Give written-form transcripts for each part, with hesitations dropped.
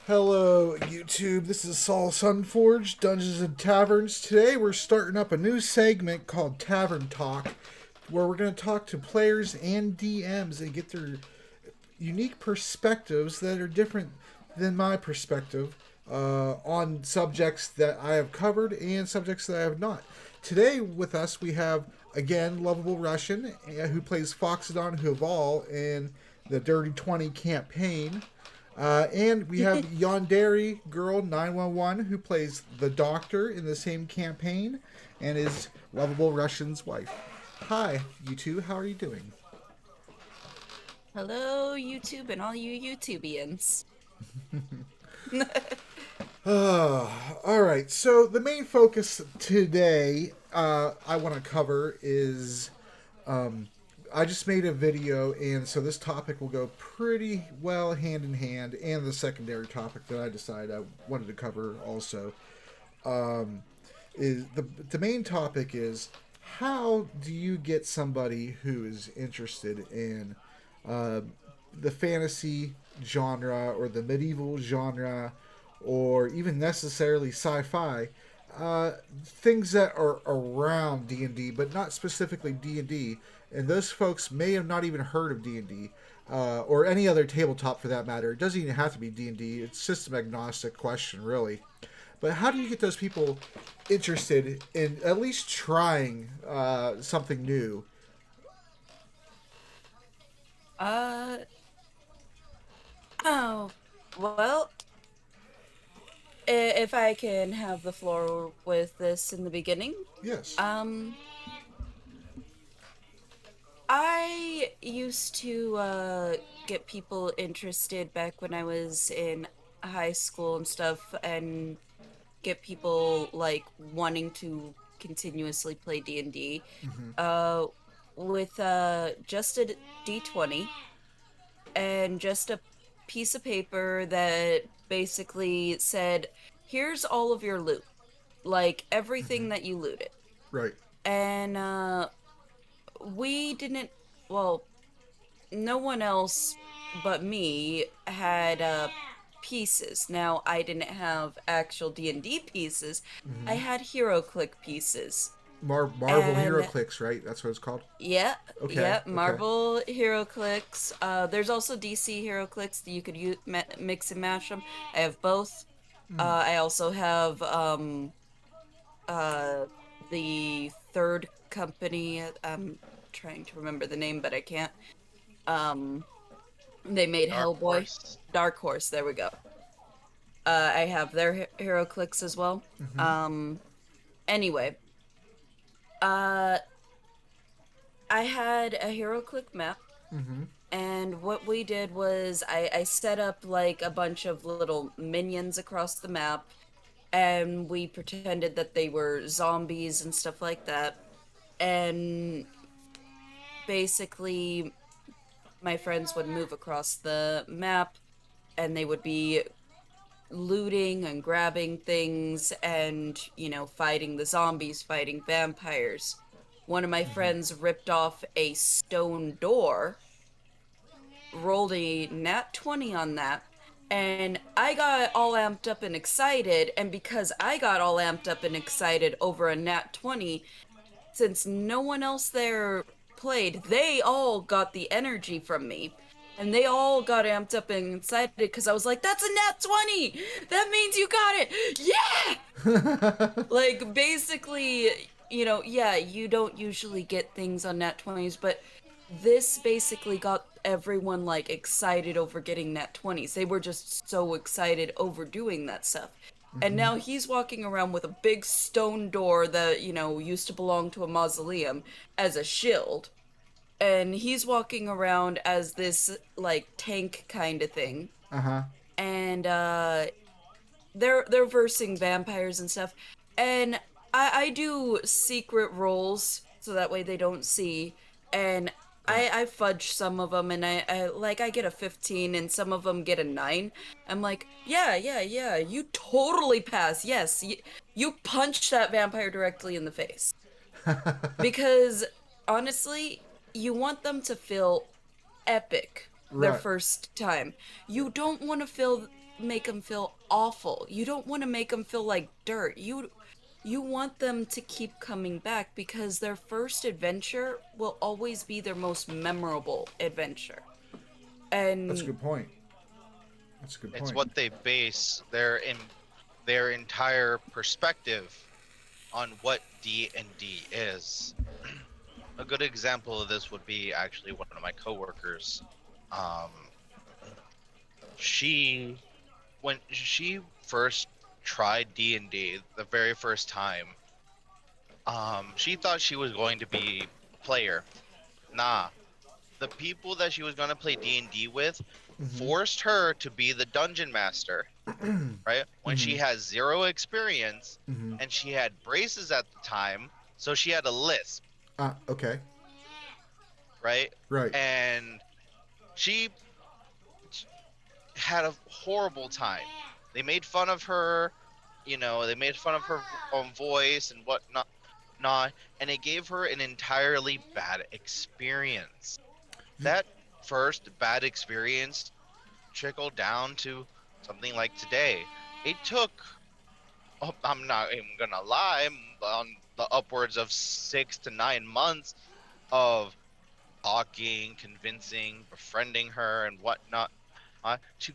Hello, YouTube. This is Saul Sunforged, Dungeons and Taverns. Today we're starting up a new segment called Tavern Talk, where we're going to talk to players and DMs and get their unique perspectives that are different than my perspective on subjects that I have covered and subjects that I have not. Today with us we have, again, Lovable Russian, who plays Foxodon Huval in the Dirty 20 campaign. And we have Yandere Girl 911 who plays the Doctor in the same campaign and is Lovable Russian's wife. Hi, you two. How are you doing? Hello, YouTube, and all you YouTubians. All right. So the main focus today I want to cover is I just made a video, and so this topic will go pretty well hand in hand, and the secondary topic that I decided I wanted to cover also is the main topic is how do you get somebody who is interested in uh, the fantasy genre or the medieval genre or even necessarily sci-fi, things that are around D&D but not specifically D&D, and those folks may have not even heard of D&D or any other tabletop for that matter. It doesn't even have to be D&D. It's system agnostic question really. But how do you get those people interested in at least trying something new? Uh, oh, well, if I can have the floor with this in the beginning. Yes. Um, I used to get people interested back when I was in high school and stuff, and get people like wanting to continuously play D&D. Mm-hmm. Uh, with just a D20 and just a piece of paper that basically said, here's all of your loot, like Mm-hmm. everything that you looted. Right. And we didn't, well, no one else but me had pieces. Now, I didn't have actual D&D pieces. I Mm-hmm. had hero click pieces. Marvel Hero And Clicks, right? That's what it's called. yeah, Okay. yeah, Okay. Marvel Hero Clicks. There's also DC Hero Clicks that you could mix and mash them. I have both. Mm. I also have uh the third company. I'm trying to remember the name, but I can't. Um, they made Dark Hellboy, Horse. Dark Horse. There we go. I have their Hero Clicks as well. Mm-hmm. Um, anyway, uh, I had a Hero Click map. Mm-hmm. And what we did was I set up like a bunch of little minions across the map, and we pretended that they were zombies and stuff like that. And basically, my friends would move across the map, and they would be looting and grabbing things and, fighting the zombies, fighting vampires. One of my Mm-hmm. friends ripped off a stone door, rolled a nat 20 on that, and I got all amped up and excited. And because I got all amped up and excited over a nat 20, since no one else there played, they all got the energy from me. And they all got amped up and excited because I was like, that's a nat 20! That means you got it! Yeah! Like, basically, yeah, you don't usually get things on nat 20s, but this basically got everyone like excited over getting nat 20s. They were just so excited over doing that stuff. And Mm-hmm. now he's walking around with a big stone door that, used to belong to a mausoleum as a shield. And he's walking around as this like tank kind of thing. Uh-huh. And they're versing vampires and stuff. And I do secret rolls so that way they don't see. And Right. I fudge some of them, and I get a 15 and some of them get a 9. I'm like, yeah, yeah, yeah, you totally pass. Yes, you punch that vampire directly in the face. Because honestly, you want them to feel epic their Right. first time. You don't want to feel make them feel awful. You don't want to make them feel like dirt. You want them to keep coming back because their first adventure will always be their most memorable adventure. That's a And good point. That's a good It's point. what they base their entire perspective on what D&D is. A good example of this would be actually one of my coworkers. Um, she when she first tried D&D the very first time, she thought she was going to be a player. Nah, the people that she was going to play D&D with Mm-hmm. forced her to be the dungeon master, right? When she Mm-hmm. has zero experience Mm-hmm. and she had braces at the time, so she had a lisp, Okay. right? Right. And she had a horrible time. They made fun of her, they made fun of her own voice and whatnot, not, and it gave her an entirely bad experience. That first bad experience trickled down to something like today. It took, I'm not even gonna lie, on the upwards of 6 to 9 months of talking, convincing, befriending her, and whatnot, to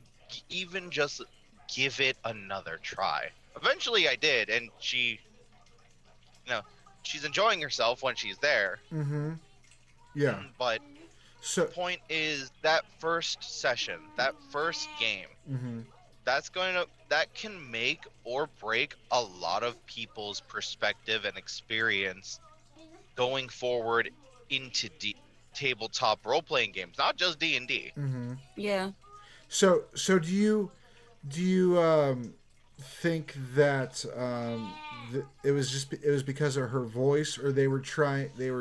even just give it another try. Eventually, I did, and you know, she's enjoying herself when she's there. Mm-hmm. Yeah. But the So. point is that first session, that first game, Mm-hmm. that can make or break a lot of people's perspective and experience going forward into tabletop role-playing games, not just D&D. Mm-hmm. yeah. So do you think that it was because of her voice, or they were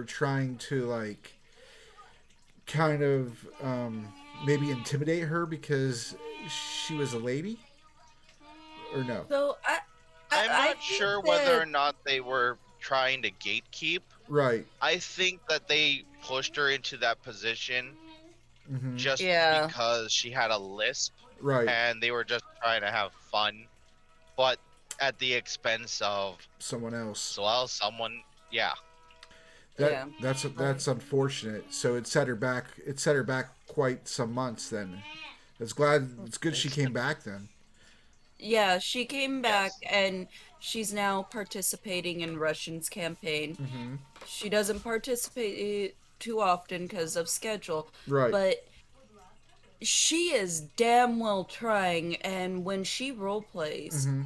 trying to like kind of maybe intimidate her because she was a lady, or no? So I'm I not think sure whether that or not they were trying to gatekeep. Right. I think that they pushed her into that position Mm-hmm. just yeah. because she had a lisp Right. and they were just trying to have fun, but at the expense of Someone else. someone, yeah. That Yeah. that's unfortunate. So it set her back. It set her back quite some months. Then it's glad. It's good she It's, came back then. Yeah, she came back yes. and she's now participating in Russian's campaign. Mm-hmm. She doesn't participate too often because of schedule, Right. but she is damn well trying. And when she role plays, Mm-hmm.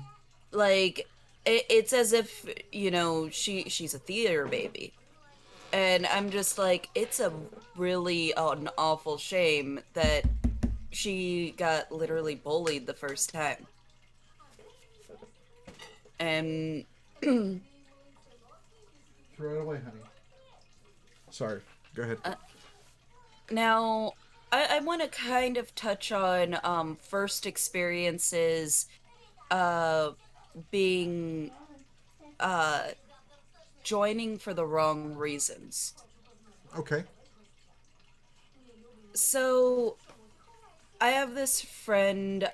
like it's as if she's a theater baby, and I'm just like, it's a really an awful shame that she got literally bullied the first time. And Throw it away, honey. Sorry. Go ahead. now I want to kind of touch on first experiences uh being uh joining for the wrong reasons. Okay. So I have this friend,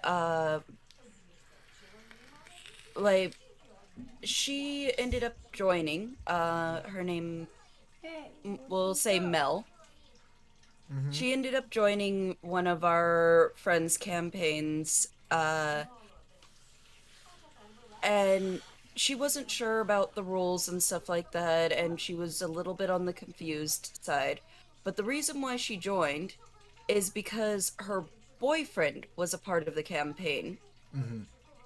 like, she ended up joining, her name, we'll say Mel. Mm-hmm. She ended up joining one of our friends' campaigns, and she wasn't sure about the rules and stuff like that, and she was a little bit on the confused side. But the reason why she joined is because her boyfriend was a part of the campaign, Mm-hmm.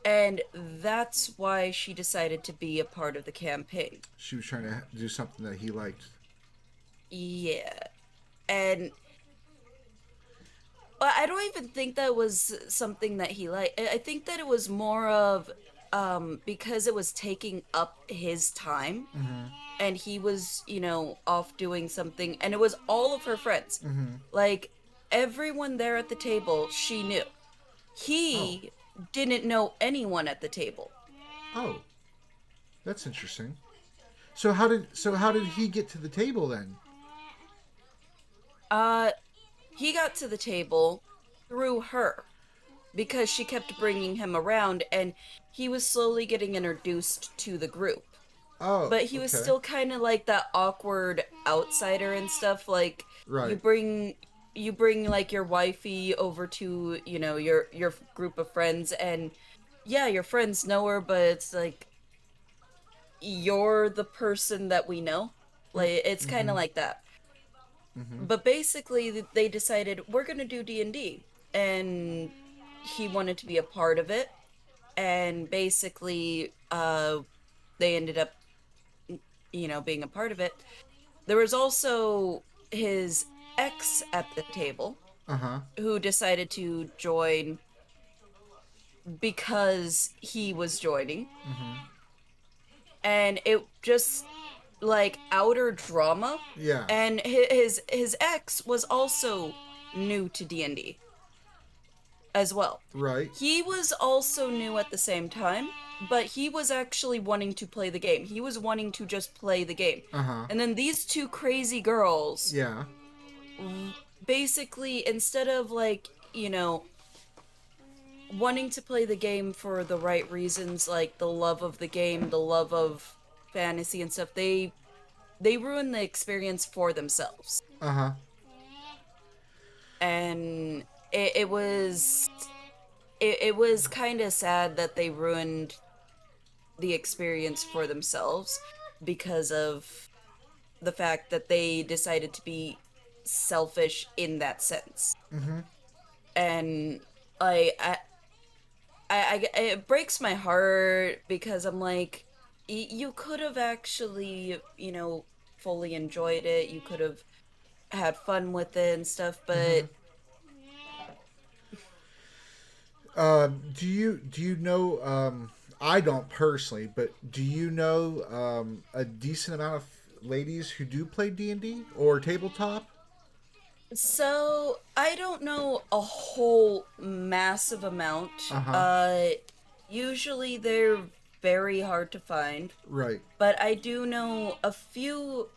and that's why she decided to be a part of the campaign. She was trying to do something that he liked. Yeah. And I don't even think that was something that he liked. I think that it was more of because it was taking up his time, Mm-hmm. and he was, off doing something, and it was all of her friends. Mm-hmm. Like, everyone there at the table, she knew. Oh. He didn't know anyone at the table. Oh. That's interesting. So how did he get to the table then? Uh, he got to the table through her. because she kept bringing him around and he was slowly getting introduced to the group. Oh, But he was okay. still kind of like that awkward outsider and stuff. Like you Right. bring you bring like your wifey over to, your group of friends, and yeah, your friends know her, but it's like you're the person that we know. Like it's kind of Mm-hmm. like that. Mm-hmm. But basically they decided we're going to do D&D, and he wanted to be a part of it, and basically they ended up being a part of it. There was also his ex at the table Uh-huh. who decided to join because he was joining, Mm-hmm. and it just like outer drama. Yeah. And his ex was also new to D&D as well. Right. He was also new at the same time, but he was actually wanting to play the game. He was wanting to just play the game. Uh-huh. And then these two crazy girls Yeah. basically, instead of like, wanting to play the game for the right reasons, like the love of the game, the love of fantasy and stuff, they ruin the experience for themselves. Uh-huh. And it was kind of sad that they ruined the experience for themselves because of the fact that they decided to be selfish in that sense. Mm-hmm. And it breaks my heart because I'm like, you could have actually, fully enjoyed it. You could have had fun with it and stuff, Mm-hmm. but Do you know? I don't personally, but do you know a decent amount of ladies who do play D&D or tabletop? so I don't know a whole massive amount. Uh huh. Uh, Usually they're very hard to find, Right. but I do know a few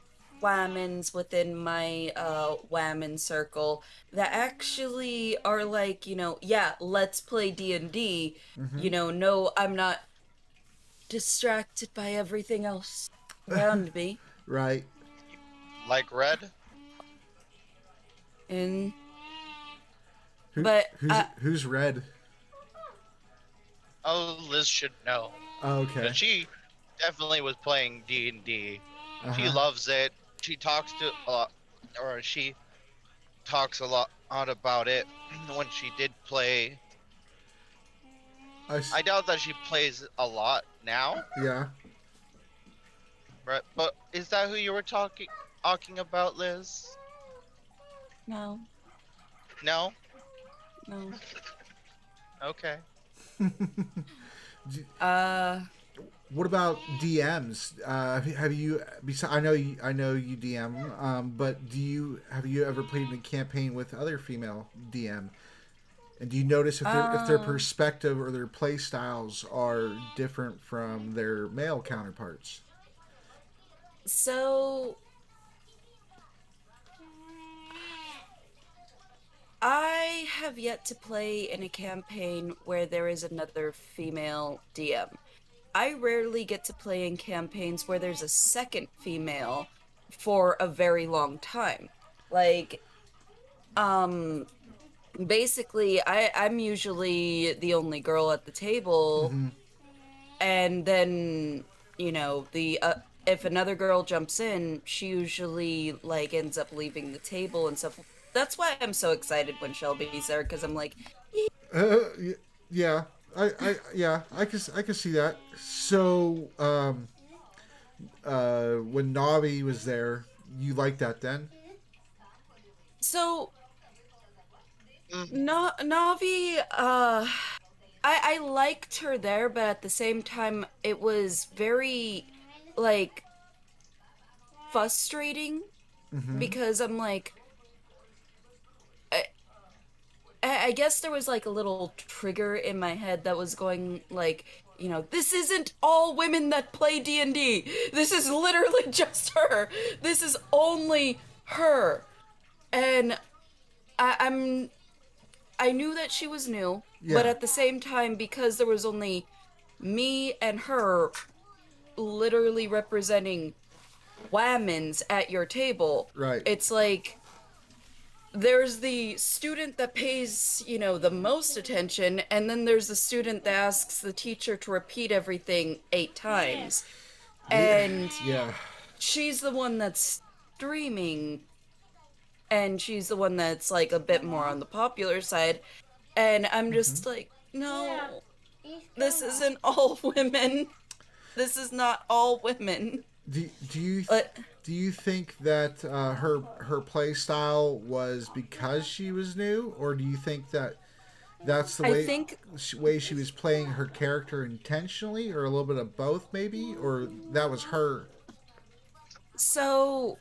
whammons within my whammon circle that actually are like, yeah, let's play D&D. Mm-hmm. No, I'm not distracted by everything else around me. Right. Like red? And Who but who's red? Oh, Liz should know. Oh, okay. But she definitely was playing D&D. Uh She huh. loves it. She talks to a lot, or she talks a lot about it when she did play. I doubt that she plays a lot now, Yeah. right? But is that who you were talking about, Liz? no, No? no. Okay. Uh What about DMs? Have you? I know you DM. But have you ever played in a campaign with other female DM? And do you notice if their uh perspective or their play styles are different from their male counterparts? so I have yet to play in a campaign where there is another female DM. I rarely get to play in campaigns where there's a second female for a very long time. Like, um, basically, I'm usually the only girl at the table, Mm-hmm. and then, the if another girl jumps in, she usually like ends up leaving the table and stuff. That's why I'm so excited when Shelby's there because I'm like, Yeah, yeah, I can see that. So, when Navi was there, you liked that then? so Mm, Navi, I liked her there, but at the same time, it was very like frustrating Mm-hmm. because I'm like, I, I guess there was like a little trigger in my head that was going like, this isn't all women that play D&D. This is literally just her. This is only her. And I, I'm I knew that she was new. But Yeah. at the same time, because there was only me and her literally representing whammons at your table, Right. it's like there's the student that pays, the most attention, and then there's the student that asks the teacher to repeat everything 8 times. Yeah. And Yeah. she's the one that's streaming, and she's the one that's like a bit more on the popular side. And I'm just like, no, this isn't all women. This is not all women. Do you But do you think that her play style was because she was new, or do you think that that's the I way think way she was playing her character intentionally, or a little bit of both, maybe, or that was her? so.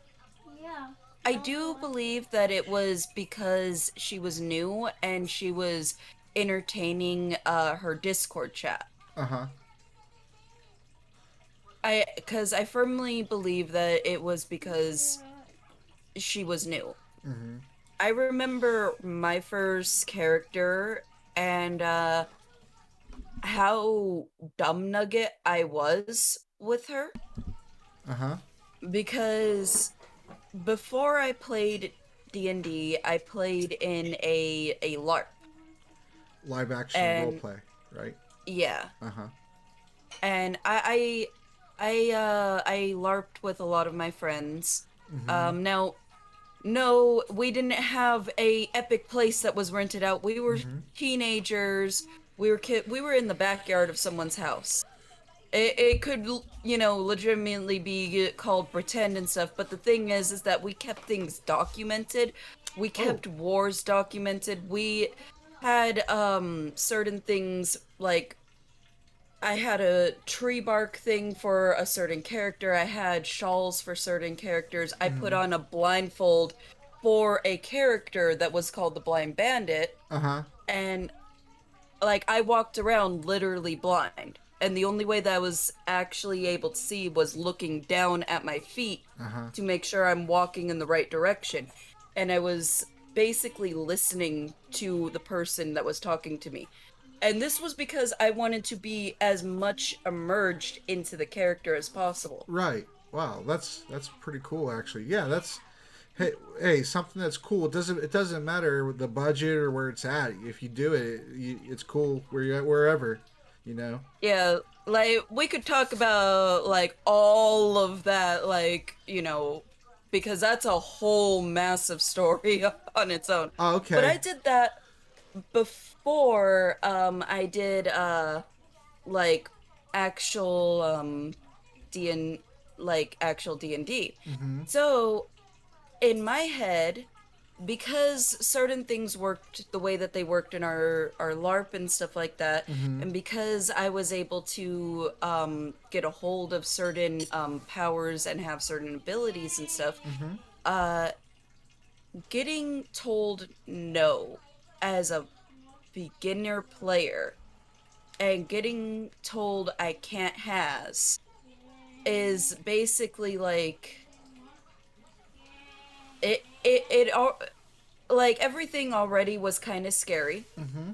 I do believe that it was because she was new and she was entertaining her Discord chat. Uh huh. Because I firmly believe that it was because she was new. Mm-hmm. I remember my first character and how dumb nugget I was with her, Uh huh. because before I played D&D, I played in a LARP. Live action role And play, right? yeah, Uh huh. and I LARPed with a lot of my friends. Mm-hmm. Now, no, we didn't have a epic place that was rented out. We were Mm-hmm. teenagers. We were in the backyard of someone's house. It could, legitimately be called pretend and stuff, but the thing is that we kept things documented. We Oh. kept wars documented. We had certain things like I had a tree bark thing for a certain character. I had shawls for certain characters. I put Mm-hmm. on a blindfold for a character that was called the Blind Bandit. Uh huh. And like I walked around literally blind. And the only way that I was actually able to see was looking down at my feet Uh huh. to make sure I'm walking in the right direction. And I was basically listening to the person that was talking to me. And this was because I wanted to be as much immersed into the character as possible. Right. Wow. That's pretty cool, actually. Yeah. That's hey, something that's cool. It doesn't matter the budget or where it's at. If you do it, it's cool where you at, wherever, you know. Yeah, like we could talk about like all of that, like, because that's a whole massive story on its own. Oh, But I okay. did that before I did like actual D and actual D&D. Mm-hmm. So, in my head, because certain things worked the way that they worked in our LARP and stuff like that, Mm-hmm. and because I was able to get a hold of certain powers and have certain abilities and stuff, Mm-hmm. uh, getting told no as a beginner player and getting told I can't has is basically like it all, like everything already was kind of scary Mm-hmm.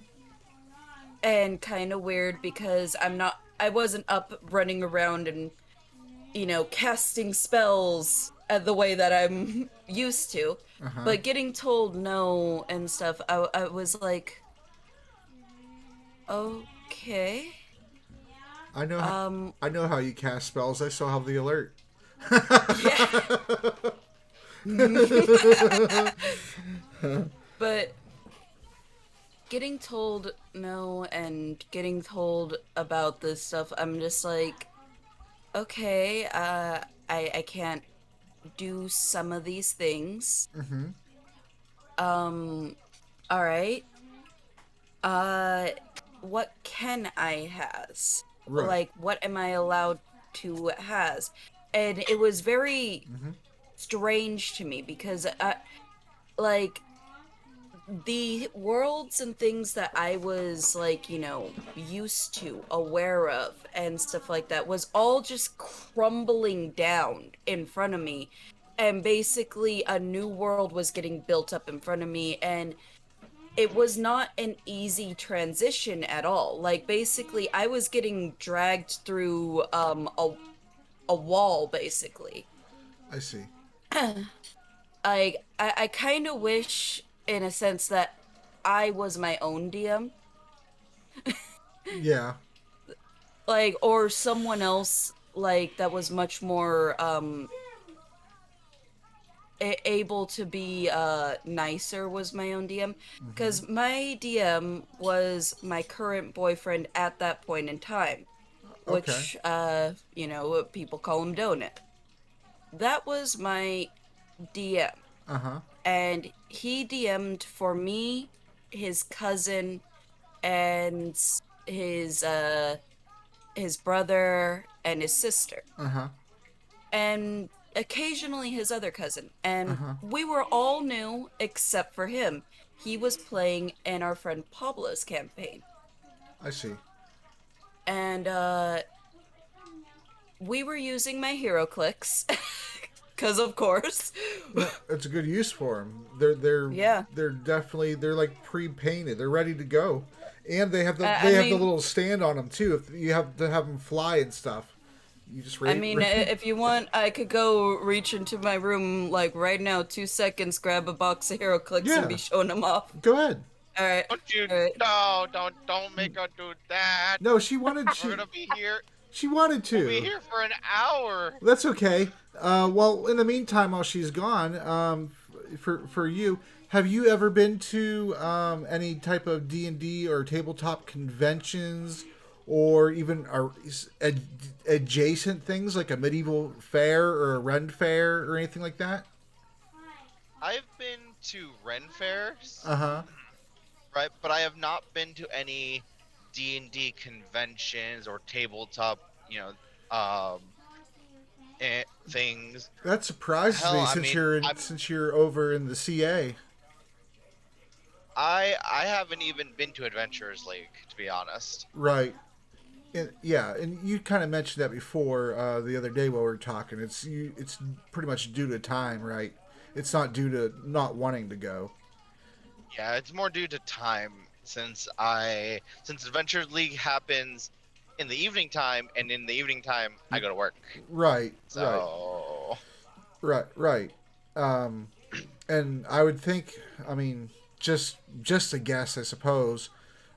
and kind of weird because I wasn't up running around and casting spells the way that I'm used to. Uh-huh. But getting told no and stuff, I was like, okay. I know how, Um, I know how you cast spells. I still have the alert. yeah. But getting told no and getting told about this stuff, I'm just like, okay, I can't do some of these things. Mm-hmm. Um, all right. Uh, what can I has? Right. Like, what am I allowed to has? And it was very Mm-hmm. strange to me because, like, the worlds and things that I was, like, used to, aware of, and stuff like that was all just crumbling down in front of me. And basically, a new world was getting built up in front of me. And it was not an easy transition at all. Like basically I was getting dragged through a wall basically. I see. I kind of wish in a sense that I was my own DM, Yeah. like, or someone else like that was much more able to be nicer was my own DM, Mm-hmm. because my DM was my current boyfriend at that point in time, Okay. which people call him Donut. That was my DM, Uh huh. and he DM'd for me, his cousin, and his uh his brother and his sister, Uh huh. and occasionally his other cousin. Uh And huh. we were all new except for him. He was playing in our friend Pablo's campaign. I see. And we were using my hero clicks cuz of course. No, it's a good use for them. They're Yeah. they're definitely they're like pre-painted. They're ready to go, and they have the I they have the mean little stand on them too. If you have to have them fly and stuff, you just I rate. mean, if you want, I could go reach into my room like right now, 2 seconds, grab a box of hero clicks, and Yeah, be showing them off. go ahead. All right, Don't you? all right. No, don't make her do that. No, she wanted We're gonna be here. she wanted We'll be to. here for an hour. That's okay. Well, in the meantime, while she's gone, for you, have you ever been to any type of D&D or tabletop conventions, or even adjacent things like a medieval fair or a Ren fair or anything like that? I've been to Ren fairs, Uh huh. right? But I have not been to any D&D conventions or tabletop, things. That surprises Hell, me I mean, since you're over in the CA. I haven't even been to Adventurers League, to be honest. Right. Yeah, and you kind of mentioned that before the other day while we were talking. It's pretty much due to time, right? It's not due to not wanting to go. Yeah, it's more due to time since Adventurers League happens in the evening time, and in the evening time I go to work. Right, right, So right. Um, and I would think, I mean, just a guess, I suppose,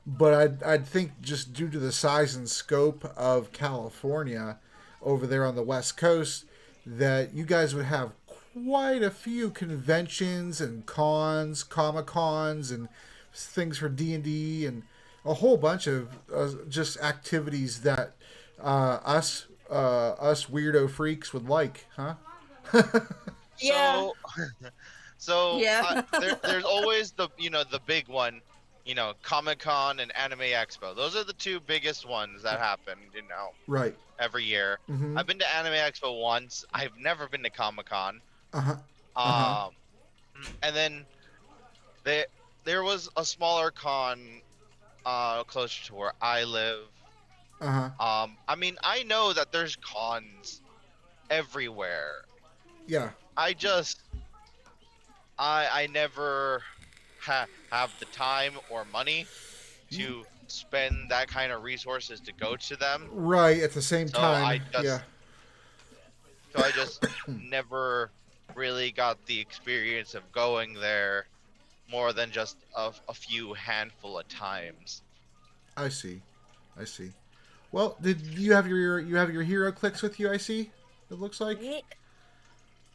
but I'd think just due to the size and scope of California over there on the West Coast, that you guys would have quite a few conventions and cons, comic cons, and things for D&D, and a whole bunch of just activities that us weirdo freaks would like, huh? Yeah, so so yeah. there's always the big one, Comic Con and Anime Expo. Those are the two biggest ones that happen, Right. every year. Mm-hmm. I've been to Anime Expo once. I've never been to Comic Con. Uh huh. Uh-huh. Um, and then there was a smaller con closer to where I live. Uh huh. I mean, I know that there's cons everywhere. Yeah. I just I never have the time or money to spend that kind of resources to go to them. Right. At the same So time. Yeah. I just never really got the experience of going there more than just a few handful of times. I see. I see. Well, did you have your hero clicks with you? I see. It looks like.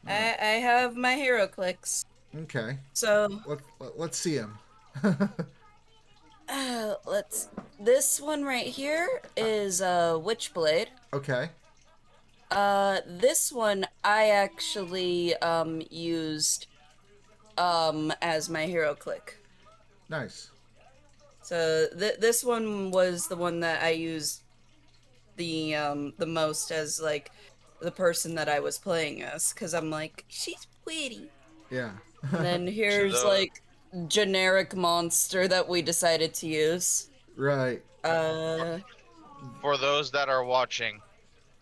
I have my hero clicks. Okay. So Let's see them. this one right here is Witchblade. Okay. This one I actually used as my hero click. Nice. So this one was the one that I used the most as like the person that I was playing as, because I'm like, she's pretty. Yeah. And then here's the- like generic monster that we decided to use. Right. For those that are watching,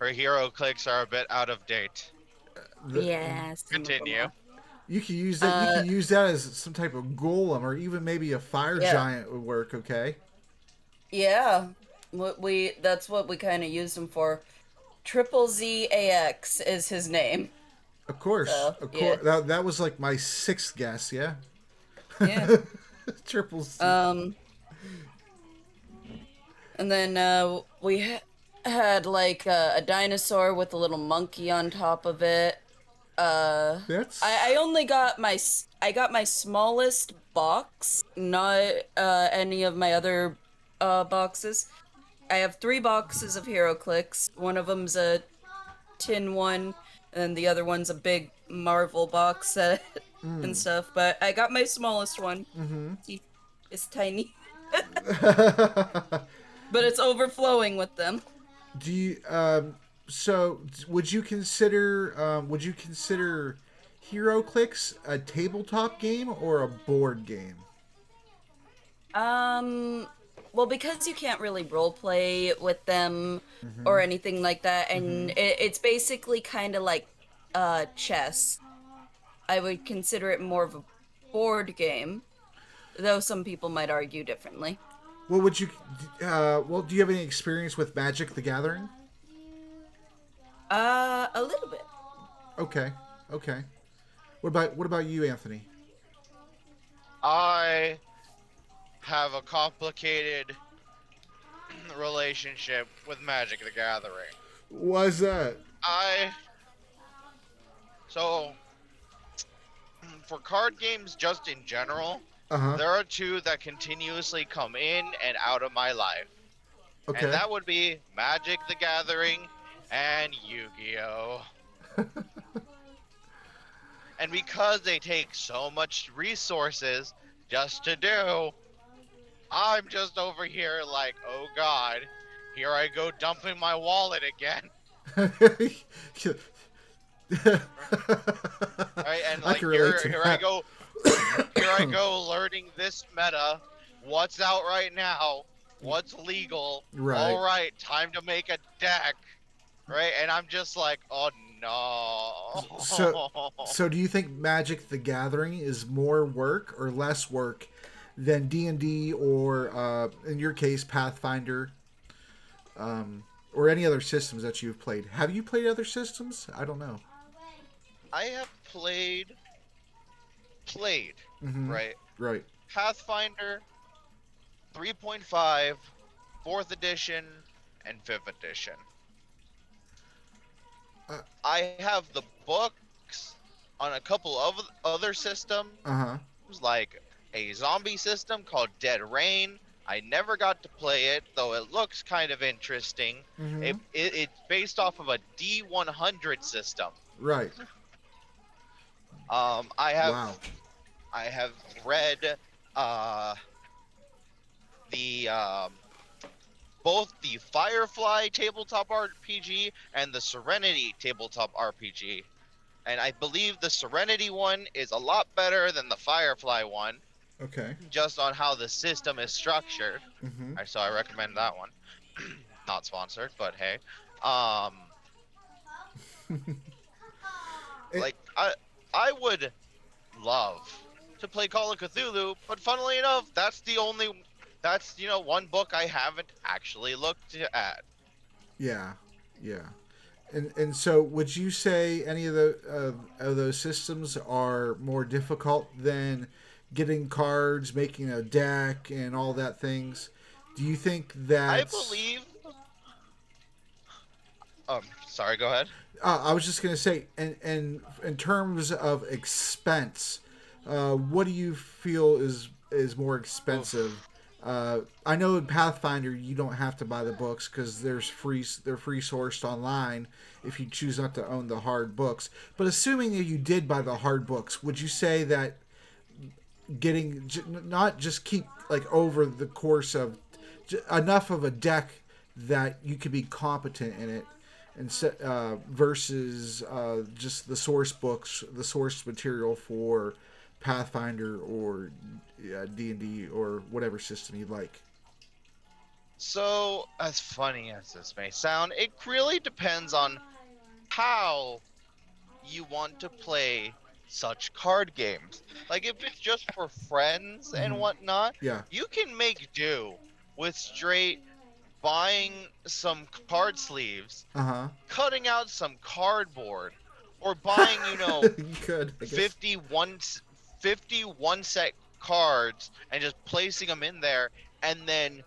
her hero clicks are a bit out of date. The- Yeah. some of them Continue. are. You could use that. You Uh, could use that as some type of golem, or even maybe a fire yeah, giant would work. Okay. yeah. What we That's what we kind of used him for. Triple ZAX is his name. Of course, So of yeah, course. That was like my sixth guess. Yeah. yeah. Triple C. Um, and then had like a dinosaur with a little monkey on top of it. Uh, I That's only got I got my smallest box, not any of my other boxes. I have three boxes of Hero Clicks. One of them's a tin one, and the other one's a big Marvel box set and stuff. But I got my smallest one. It's tiny, but it's overflowing with them. Do you so would you consider Hero Clicks a tabletop game or a board game? Um, well, because you can't really role play with them Mm-hmm. or anything like that, Mm-hmm. and it's basically kind of like chess. I would consider it more of a board game, though some people might argue differently. Well, would you well, do you have any experience with Magic the Gathering? A little bit. Okay. Okay. What about you, Anthony? I have a complicated relationship with Magic the Gathering. Why's that? I so for card games just in general, Uh-huh. there are two that continuously come in and out of my life. And Okay. that would be Magic the Gathering and Yu-Gi-Oh! And because they take so much resources just to do, I'm just over here like, oh god, here I go dumping my wallet again. Right? And I like can relate to here I that. go here I go learning this meta. What's out right now? What's legal? Right. All right, time to make a deck. Right? And I'm just like, oh no. So do you think Magic the Gathering is more work or less work than D&D or in your case Pathfinder or any other systems that you've played? Have you played other systems? I don't know. I have played, Mm-hmm. right? Right. Pathfinder 3.5, 4th edition, and 5th edition. Uh, I have the books on a couple of other systems, Uh-huh. like a zombie system called Dead Rain. I never got to play it, though it looks kind of interesting. Mm-hmm. It's based off of a D100 system. Right. Um, I have Wow. I have read the both the Firefly tabletop RPG and the Serenity tabletop RPG. And I believe the Serenity one is a lot better than the Firefly one, Okay. just on how the system is structured. Mm-hmm. So I recommend that one. Not sponsored, but hey. Um, It- like I would love to play Call of Cthulhu, but funnily enough, that's one book I haven't actually looked at. Yeah. Yeah. And so would you say any of the of those systems are more difficult than getting cards, making a deck, and all that things? Do you think I that? believe. Sorry, go ahead. I was just gonna say, and in terms of expense, what do you feel is more expensive? I know in Pathfinder you don't have to buy the books because they're free sourced online if you choose not to own the hard books. But assuming that you did buy the hard books, would you say that not just keep like over the course of enough of a deck that you could be competent in it, and versus just the source books, the source material for Pathfinder or D&D or whatever system you like? So, as funny as this may sound, it really depends on how you want to play such card games. Like if it's just for friends and whatnot, Yeah. you can make do with straight buying some card sleeves, Uh cutting out some cardboard, or buying, huh. You could, I guess. 51 set cards and just placing them in there. And then,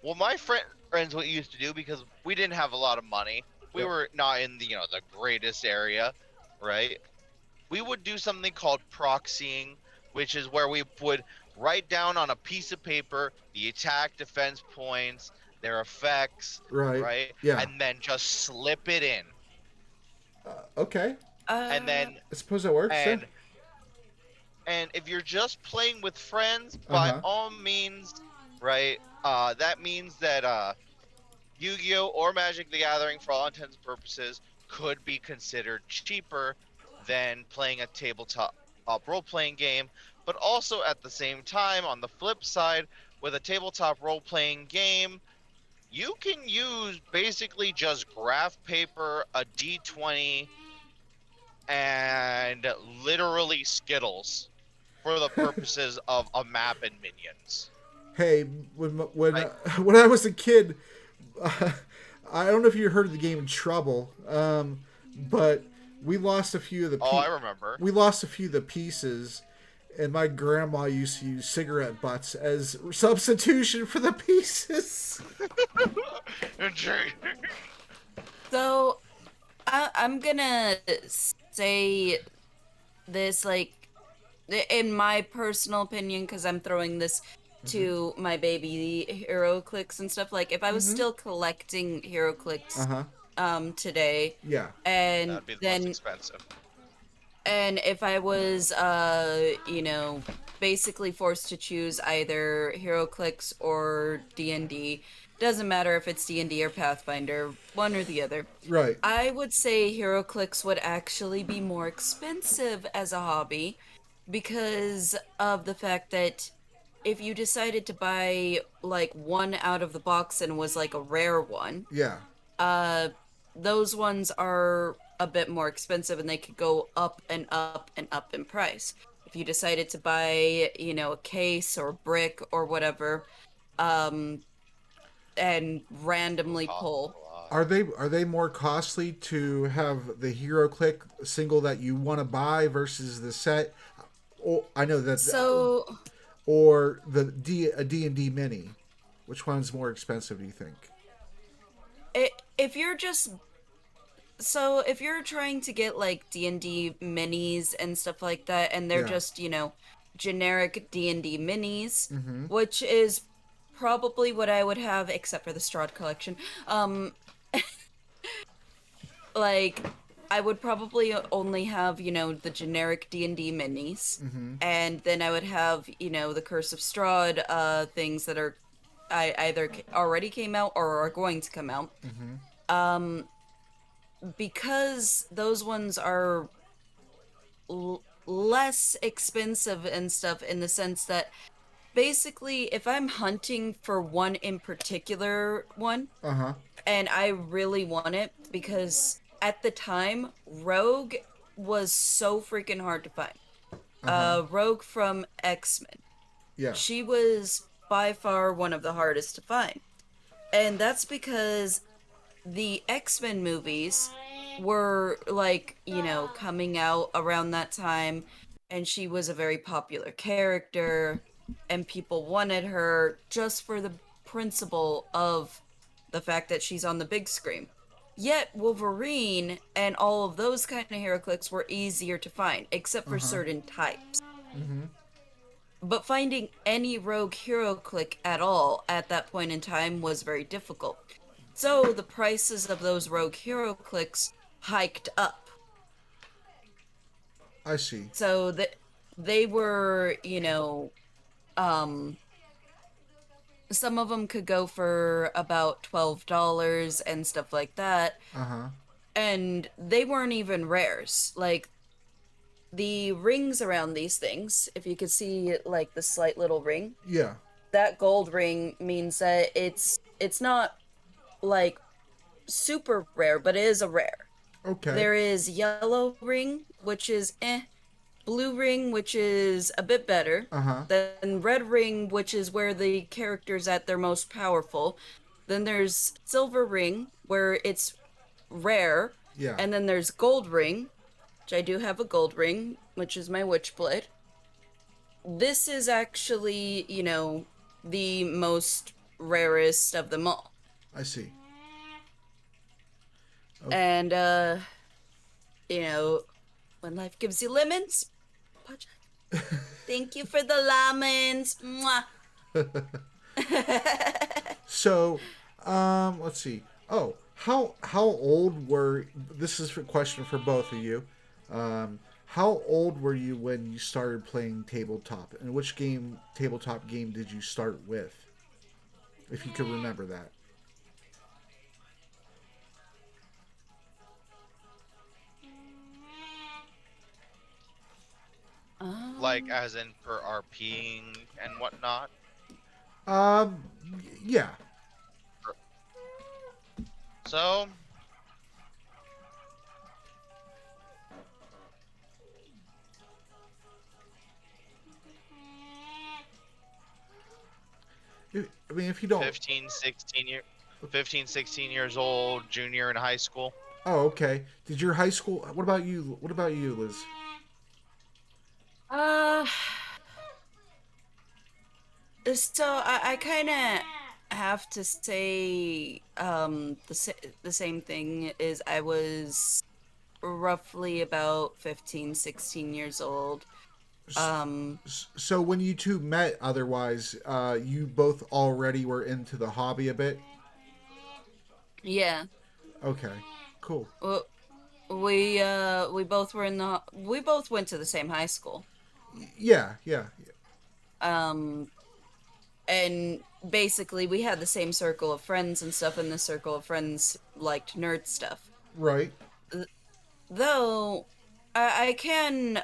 well, my friends what used to do, because we didn't have a lot of money, we Yep. were not in the the greatest area, right? We would do something called proxying, which is where we would write down on a piece of paper the attack, defense points, their effects, Right. right? Yeah. And then just slip it in. Okay. And Uh, then I suppose that works. Yeah. and if you're just playing with friends, Uh by huh. all means, right? That means that Yu-Gi-Oh or Magic the Gathering, for all intents and purposes, could be considered cheaper than playing a tabletop role-playing game. But also at the same time, on the flip side, with a tabletop role-playing game, you can use basically just graph paper, a D20, and literally Skittles for the purposes of a map and minions. Hey, Like, when I was a kid, I don't know if you heard of the game Trouble, but we lost a few of the oh, I remember. we lost a few of the pieces, and my grandma used to use cigarette butts as substitution for the pieces. so I'm gonna say this, like, in my personal opinion, because I'm throwing this to my baby hero clicks and stuff. Like, if I was still collecting hero Uh clicks huh. today, Yeah. and That'd be the most then expensive. and if I was basically forced to choose either HeroClix or D&D, doesn't matter if it's D&D or Pathfinder, one or the other. Right. I would say HeroClix would actually be more expensive as a hobby because of the fact that if you decided to buy like one out of the box and was like a rare one, Yeah. uh those ones are a bit more expensive and they could go up and up and up in price. If you decided to buy, a case or brick or whatever, um and It would randomly cost pull. a lot. Are they more costly to have the hero click single that you want to buy versus the set? Oh, I know that, So or a D&D mini. Which one's more expensive? Do you think? if you're just if you're trying to get like D&D minis and stuff like that, and they're Yeah. just, generic D&D minis, Mm-hmm. which is probably what I would have, except for the Strahd collection. Like, I would probably only have, the generic D&D minis, Mm-hmm. and then I would have, the Curse of Strahd things that are I either already came out or are going to come out. Mm-hmm. Um, because those ones are less expensive and stuff, in the sense that basically if I'm hunting for one in particular one Uh huh. and I really want it, because at the time Rogue was so freaking hard to find. Uh huh. Rogue from X-Men. Yeah. She was by far one of the hardest to find. And that's because the X-Men movies were like, coming out around that time, and she was a very popular character, and people wanted her just for the principle of the fact that she's on the big screen. Yet Wolverine and all of those kind of hero clicks were easier to find, except Uh for huh. certain types. Mm-hmm. But finding any rogue hero click at all at that point in time was very difficult. So the prices of those rogue hero clicks hiked up. I see. So that they were, um, some of them could go for about $12 and stuff like that. Uh huh. And they weren't even rares. Like, the rings around these things, if you could see like the slight little ring, Yeah. that gold ring means that it's not like super rare, but it is a rare. Okay. There is yellow ring, which is eh. Blue Ring, which is a bit better. Uh-huh. Then Red Ring, which is where the character's at their most powerful. Then there's Silver Ring, where it's rare. Yeah. And then there's Gold Ring, which I do have a Gold Ring, which is my Witchblade. This is actually, the most rarest of them all. I see. Okay. And, when life gives you lemons, thank you for the lemons. Mwah. So, let's see. Oh, how old were? This is a question for both of you. How old were you when you started playing tabletop, and which tabletop game did you start with? If you could remember that. Like as in per RPing and whatnot. Um, yeah. So I mean, if you don't. 15, 16 years old, junior in high school. Oh, okay. Did your high school? What about you? What about you, Liz? Uh, so I kind of have to say the same thing is I was roughly about 15, 16 years old. Um, So when you two met, otherwise, you both already were into the hobby a bit. yeah. Okay, cool. Well, we both were in we both went to the same high school. Yeah, yeah, Um, and basically we had the same circle of friends and stuff, and the circle of friends liked nerd stuff. right. Though I can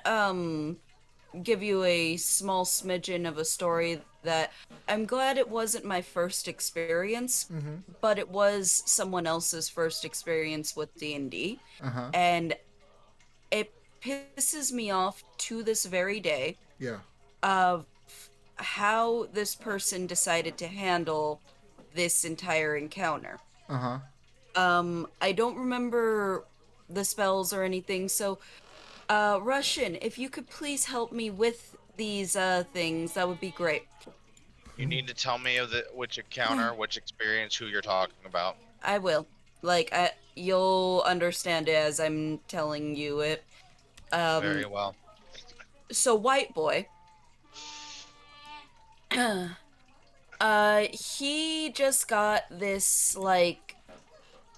give you a small smidgen of a story that I'm glad it wasn't my first experience, Mm-hmm. but it was someone else's first experience with D&D, Uh huh. and it pisses me off to this very day Yeah. of how this person decided to handle this entire encounter. Uh huh. I don't remember the spells or anything, so Russian, if you could please help me with these things, that would be great. You need to tell me of which encounter, which experience, who you're talking about. I will. Like, you'll understand it as I'm telling you it. Very well. So, White Boy, he just got this, like,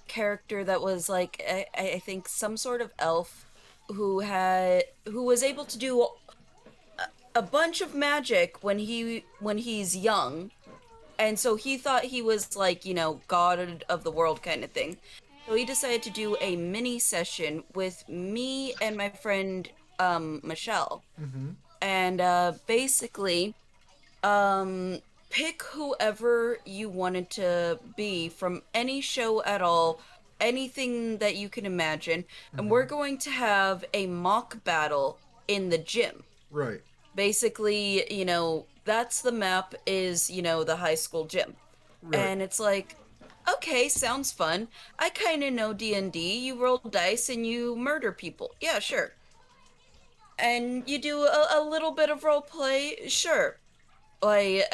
character that was, like, I think some sort of elf who was able to do a bunch of magic when he's young, and so he thought he was like, god of the world kind of thing. So he decided to do a mini session with me and my friend Michelle, Mm-hmm. and basically pick whoever you wanted to be from any show at all, anything that you can imagine, and Mm-hmm. we're going to have a mock battle in the gym. Right. Basically, that's the map is, the high school gym. Right. And it's like, okay, sounds fun. I kind of know D&D. You roll dice and you murder people. Yeah, sure. And you do a little bit of role play. Sure. Like,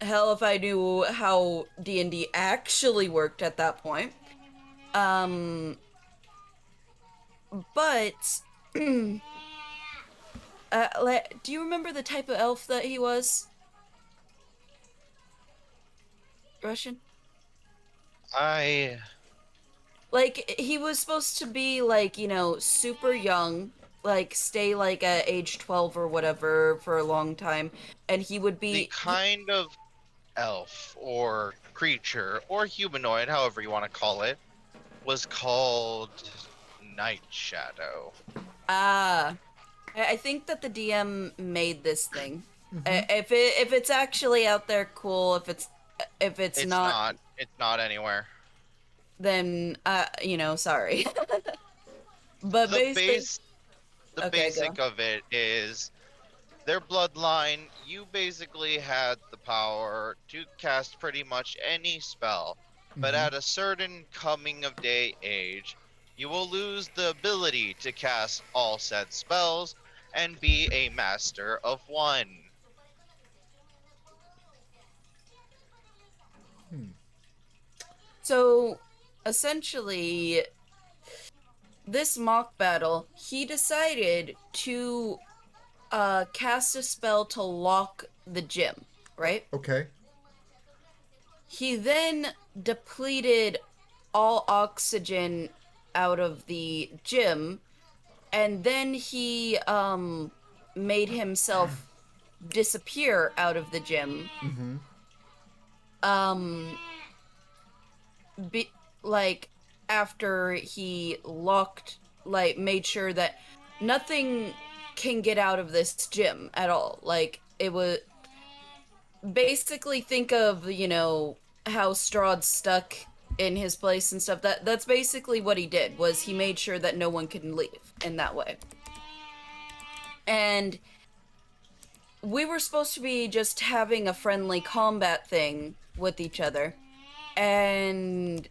hell if I knew how D&D actually worked at that point. Um, but do you remember the type of elf that he was? Russian? I Like, he was supposed to be, like, super young, like, stay, like, at age 12 or whatever for a long time, and he would the be. kind of elf or creature or humanoid, however you want to call it, was called Night Shadow. Ah. I think that the DM made this thing. Mm-hmm. If it's actually out there, cool. If it's It's not, not. It's not anywhere. then sorry. But The basically, base the Okay, basic go. of it is their bloodline, you basically had the power to cast pretty much any spell, but Mm-hmm. at a certain coming of day age, you will lose the ability to cast all said spells and be a master of one. So essentially, this mock battle, he decided to cast a spell to lock the gym, right? Okay. He then depleted all oxygen out of the gym, and then he made himself disappear out of the gym. Mm-hmm. Um, be, like after he locked, like made sure that nothing can get out of this gym at all. Like it was basically think of, how Strahd's stuck in his place and stuff. That's basically what he did, was he made sure that no one can leave in that way. And we were supposed to be just having a friendly combat thing with each other. And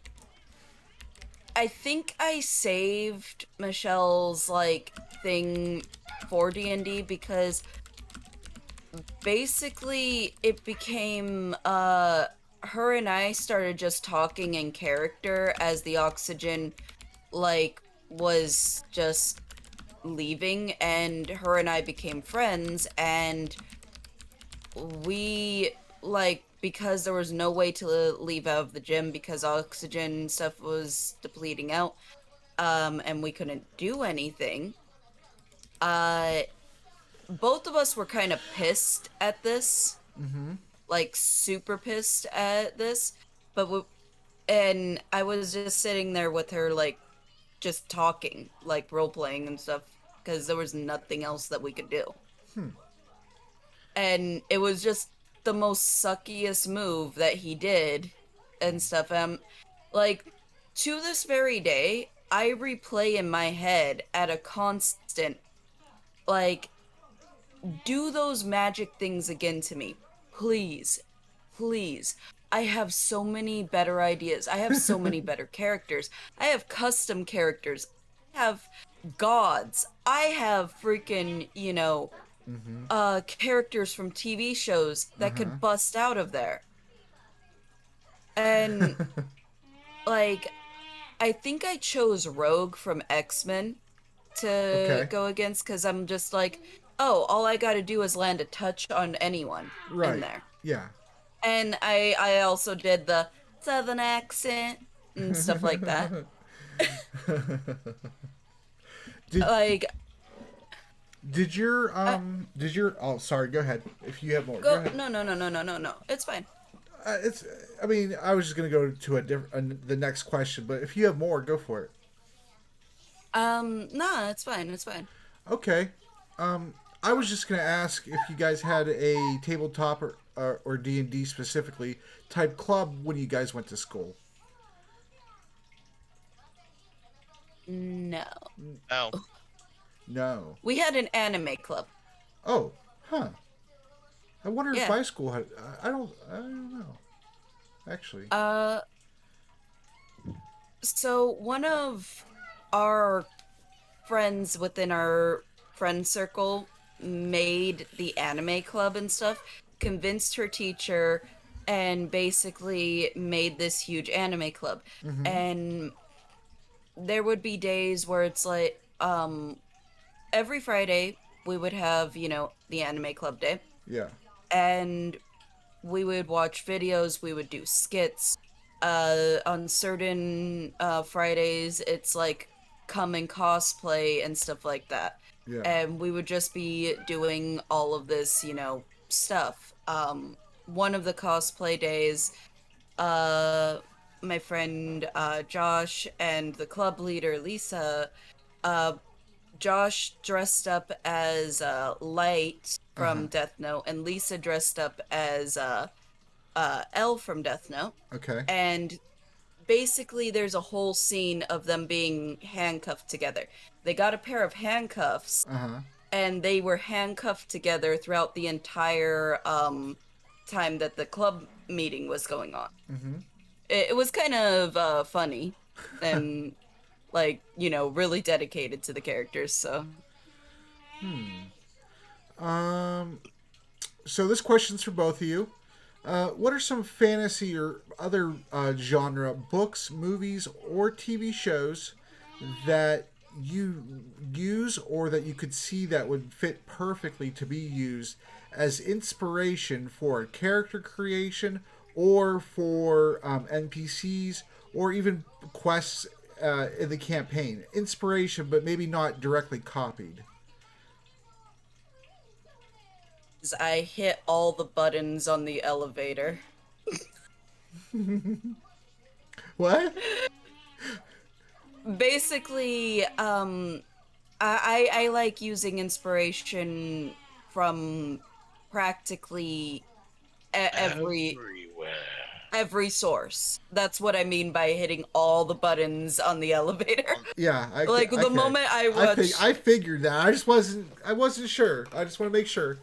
I think I saved Michelle's like thing for D&D because basically it became her and I started just talking in character as the oxygen like was just leaving, and her and I became friends, and we like, because there was no way to leave out of the gym because oxygen stuff was depleting out, and we couldn't do anything. uh Both of us were kind of pissed at this, Mm-hmm. like super pissed at this, but and I was just sitting there with her, like just talking, like role playing and stuff, because there was nothing else that we could do. Hmm. And it was just the most suckiest move that he did and stuff. Like, to this very day, I replay in my head at a constant, like, do those magic things again to me. Please. Please. I have so many better ideas. I have so many better characters. I have custom characters. I have gods. I have freaking, Mm-hmm. characters from TV shows that Uh-huh. could bust out of there. And like, I think I chose Rogue from X-Men to Okay. go against because I'm just like, oh, all I got to do is land a touch on anyone in Right. there. Yeah. And I also did the Southern accent and stuff like that. did Like, uh, did your oh sorry, go ahead. If you have more, go go, ahead. no, it's fine. It's I mean, I was just gonna go to a different the next question, but if you have more, go for it. Nah, it's fine. Okay. I was just gonna ask if you guys had a tabletop or D&D specifically type club when you guys went to school. No. No. No. We had an anime club. Oh, huh. I wonder if Yeah. my school had. I don't know. Actually. So one of our friends within our friend circle made the anime club and stuff, convinced her teacher, and basically made this huge anime club. Mm-hmm. And there would be days where it's like, every Friday we would have, the anime club day, Yeah. and we would watch videos, we would do skits. On certain Fridays, it's like come and cosplay and stuff like that. Yeah. And we would just be doing all of this, stuff. One of the cosplay days, uh, my friend Josh and the club leader Lisa, uh, Josh dressed up as Light Uh huh. from Death Note, and Lisa dressed up as Elle from Death Note. Okay. And basically there's a whole scene of them being handcuffed together. They got a pair of handcuffs, Uh-huh. and they were handcuffed together throughout the entire time that the club meeting was going on. Mm-hmm. It was kind of funny and like, really dedicated to the characters, so. Um, so this question's for both of you. What are some fantasy or other genre books, movies, or TV shows that you use or that you could see that would fit perfectly to be used as inspiration for character creation or for NPCs or even quests in the campaign? Inspiration, but maybe not directly copied. I hit all the buttons on the elevator. What? Basically, I like using inspiration from practically Everywhere. every source. That's what I mean by hitting all the buttons on the elevator. Yeah, Like the okay. moment I watch, I figured that. I wasn't sure. I just want to make sure.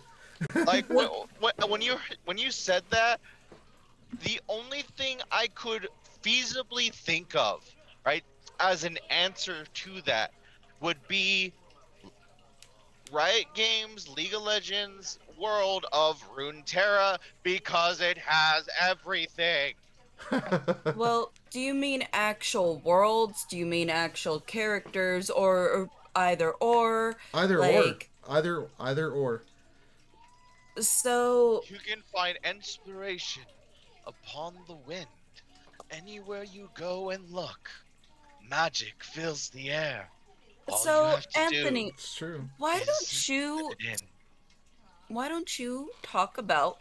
Like when you said that, the only thing I could feasibly think of, right, as an answer to that would be Riot Games League of Legends World of Runeterra, because it has everything. well, do you mean actual worlds? Do you mean actual characters, or either or? Either or. Like, Either or. so You can find inspiration upon the wind. Anywhere you go and look, magic fills the air. All you so have to Anthony, do It's true. why is don't you fit it in. why don't you talk about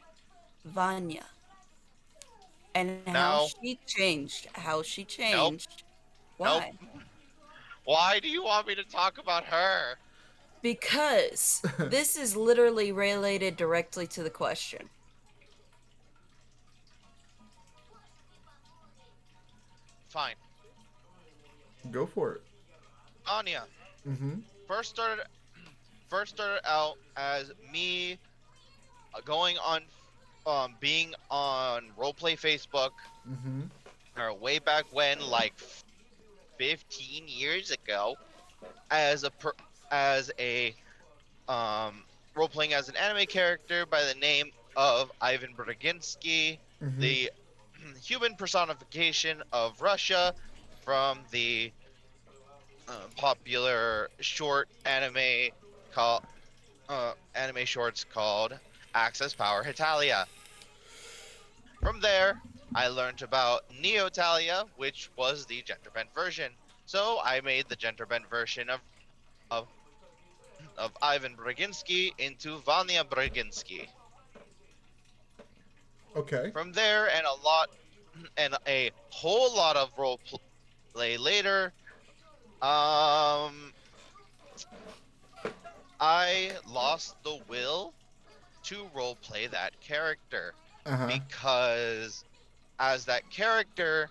Vanya and how No. she changed? How she Nope. changed? Nope. Why? Why do you want me to talk about her? Because this is literally related directly to the question. Fine. Go for it. Anya Mm-hmm. first started out as me going on being on roleplay Facebook, Mm-hmm. or way back when, like 15 years ago, as a role playing as an anime character by the name of Ivan Braginski, Mm-hmm. the human personification of Russia from the popular short anime shorts called Access Power Hitalia. From there, I learned about Neotalia, which was the gender bent version. So I made the gender bent version of Ivan Braginski into Vanya Braginski. Okay. From there, and a whole lot of role play later, I lost the will to role play that character, Uh-huh. because as that character,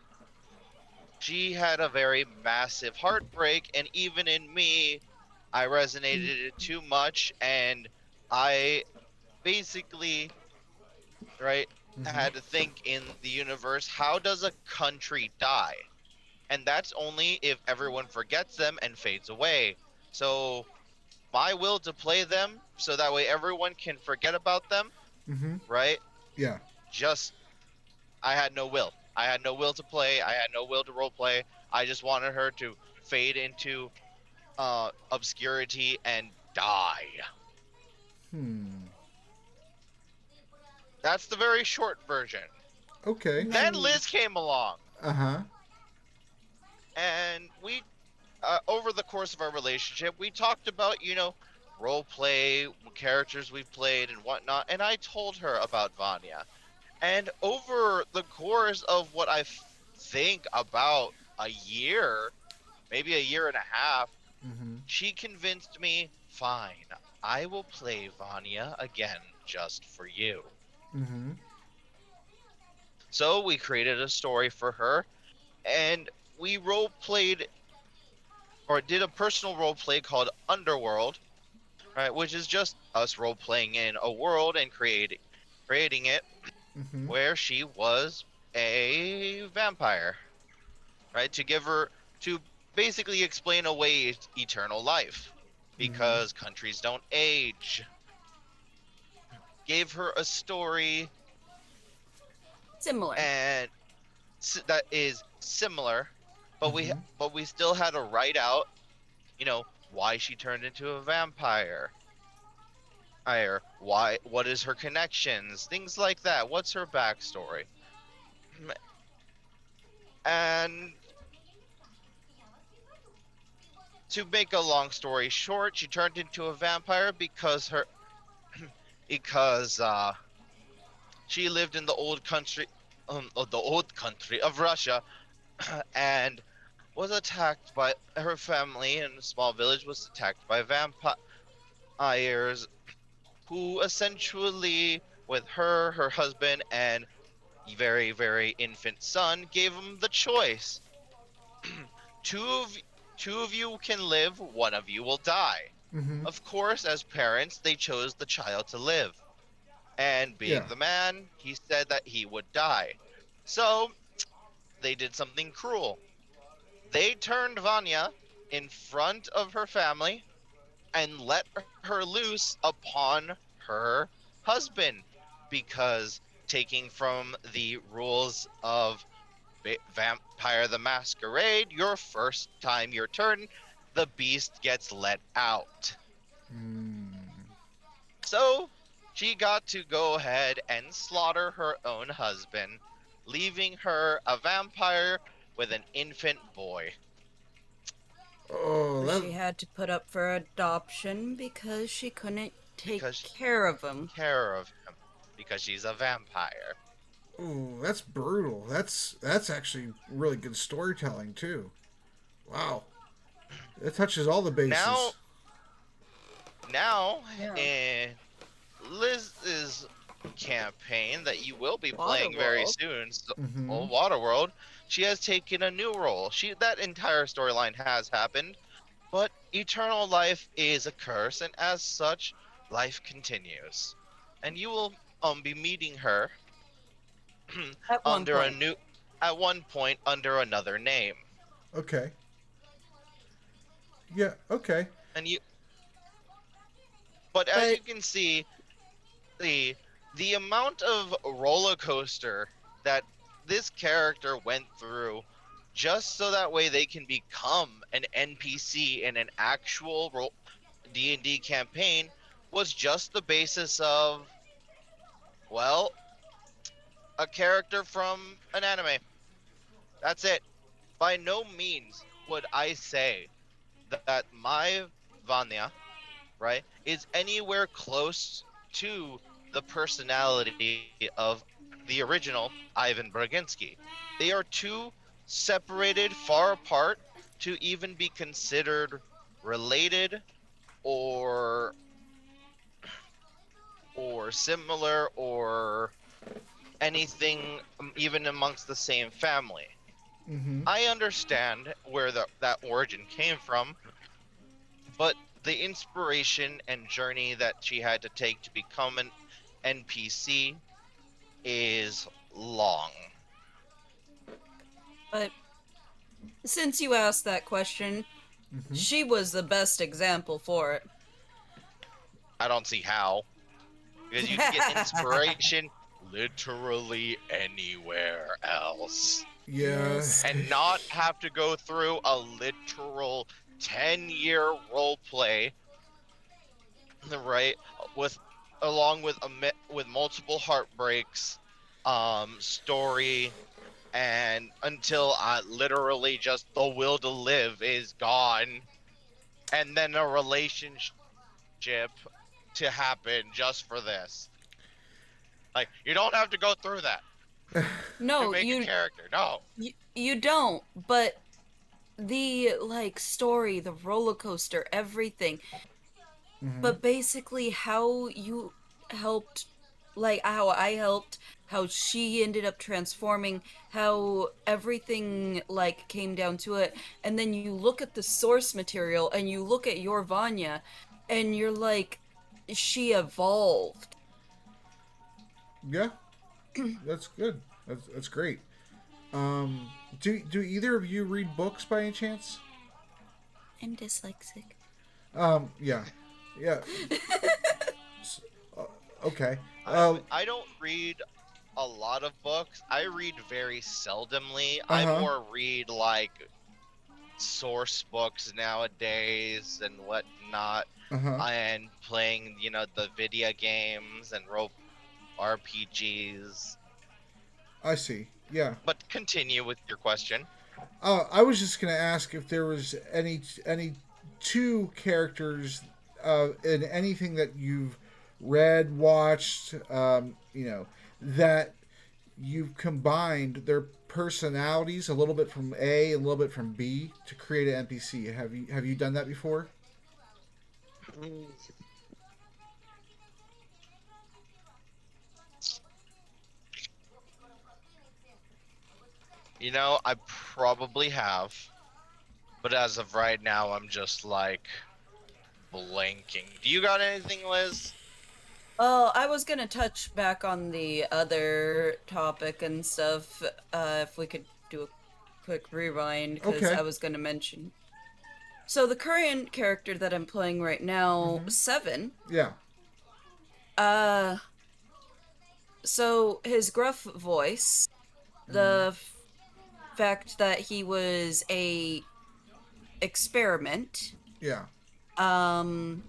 she had a very massive heartbreak, and even in me, I resonated it too much, and I basically, right, Mhm. had to think in the universe, how does a country die? And that's only if everyone forgets them and fades away. So my will to play them, so that way everyone can forget about them, Mm-hmm. right? Yeah. Just, I had no will. I had no will to play. I had no will to role play. I just wanted her to fade into obscurity and die. Hmm. That's the very short version. Okay. Then Liz came along, Uh-huh. and we, over the course of our relationship, we talked about, role play, characters we've played and whatnot, and I told her about Vanya. And over the course of what I think about a year, maybe a year and a half, Mm-hmm. she convinced me, fine, I will play Vanya again just for you. Mm-hmm. So we created a story for her, and we role played or did a personal role play called Underworld, right? Which is just us role playing in a world and creating it Mm-hmm. where she was a vampire, right? To basically explain away eternal life Mm-hmm. because countries don't age. Gave her a story Similar. and that is similar, but we Mm-hmm. but we still had to write out, why she turned into a vampire. Or what is her connections, things like that. What's her backstory? And to make a long story short, she turned into a vampire because she lived in the old country of Russia, and was attacked by her family in a small village was attacked by vampires who essentially, with her husband, and very, very infant son, gave him the choice. two of two of you can live, one of you will die. Mm-hmm. Of course, as parents, they chose the child to live. And Yeah. being the man, he said that he would die. So they did something cruel. They turned Vanya in front of her family and let her loose upon her husband because, taking from the rules of Vampire the Masquerade, your first time your turn, the beast gets let out. Mm. So she got to go ahead and slaughter her own husband, leaving her a vampire with an infant boy. Oh, Who that. she had to put up for adoption because she couldn't take Because she care of him. care of him because she's a vampire. Oh, that's brutal. That's actually really good storytelling too. Wow, it touches all the Now, bases. now Yeah. in Liz's campaign that you will be playing very Waterworld. soon, Mm-hmm. Waterworld, she has taken a new role. That entire storyline has happened, but eternal life is a curse, and as such, life continues. And you will be meeting her At one under a point. new at one point under another name. Okay. Yeah. Okay. And you but as But you can see, the the amount of roller coaster that this character went through just so that way they can become an NPC in an actual D&D campaign was just the basis of, well, a character from an anime. That's it. By no means would I say that my Vanya, right, is anywhere close to the personality of the original Ivan Braginski. They are too separated, far apart to even be considered related or similar or anything, even amongst the same family. Mm-hmm. I understand where that origin came from, but the inspiration and journey that she had to take to become an NPC is long. but since you asked that question, Mm-hmm. she was the best example for it. I don't see how, because you can get inspiration literally anywhere else Yeah. Yes. and not have to go through a literal 10-year role play, right? With along with multiple heartbreaks, story, and until literally just the will to live is gone, and then a relationship to happen just for this. Like, you don't have to go through that to No, make a character. No. you don't, but the like story, the roller coaster, everything. Mm-hmm. But basically how you helped, like how I helped how she ended up transforming, how everything like came down to it, and then you look at the source material and you look at your Vanya, and you're like, she evolved. Yeah, that's good. That's great. Do either of you read books by any chance? I'm dyslexic. Yeah, yeah. S- okay. I don't read a lot of books. I read very seldomly. Uh I huh. more read like source books nowadays and whatnot, Uh huh. and playing, the video games and role RPGs. I see. Yeah. But continue with your question. I was just gonna ask if there was any two characters in anything that you've read, watched, that you've combined their personalities a little bit from A, a little bit from B to create an NPC. Have you done that before? I probably have, but as of right now, I'm just like blanking. Do you got anything, Liz? Well, I was gonna touch back on the other topic and stuff, if we could do a quick rewind, because Okay. I was gonna mention. So the current character that I'm playing right now, Mm-hmm. Seven, Yeah. uh, so his gruff voice, Mm-hmm. the fact that he was a experiment, Yeah. um,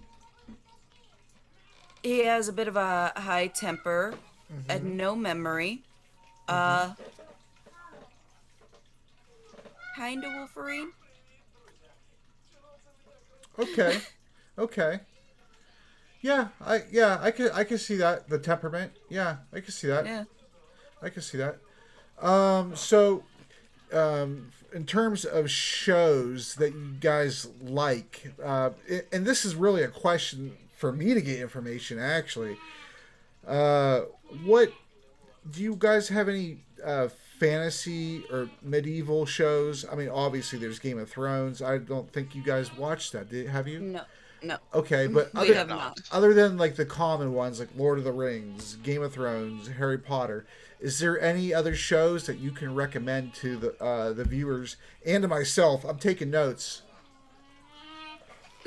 he has a bit of a high temper Mm-hmm. and no memory. Mm-hmm. Uh, Kinda Wolverine. Okay. Okay. I could see that, the temperament. Yeah, I could see that. Yeah. I could see that. So in terms of shows that you guys like, and this is really a question for me to get information. Actually, uh, what do you guys have any fantasy or medieval shows? I mean, obviously there's Game of Thrones. I don't think you guys watched that. Have you? No. No. Okay, but We We other have have not. not. other than like the common ones like Lord of the Rings, Game of Thrones, Harry Potter, is there any other shows that you can recommend to the viewers and to myself? I'm taking notes.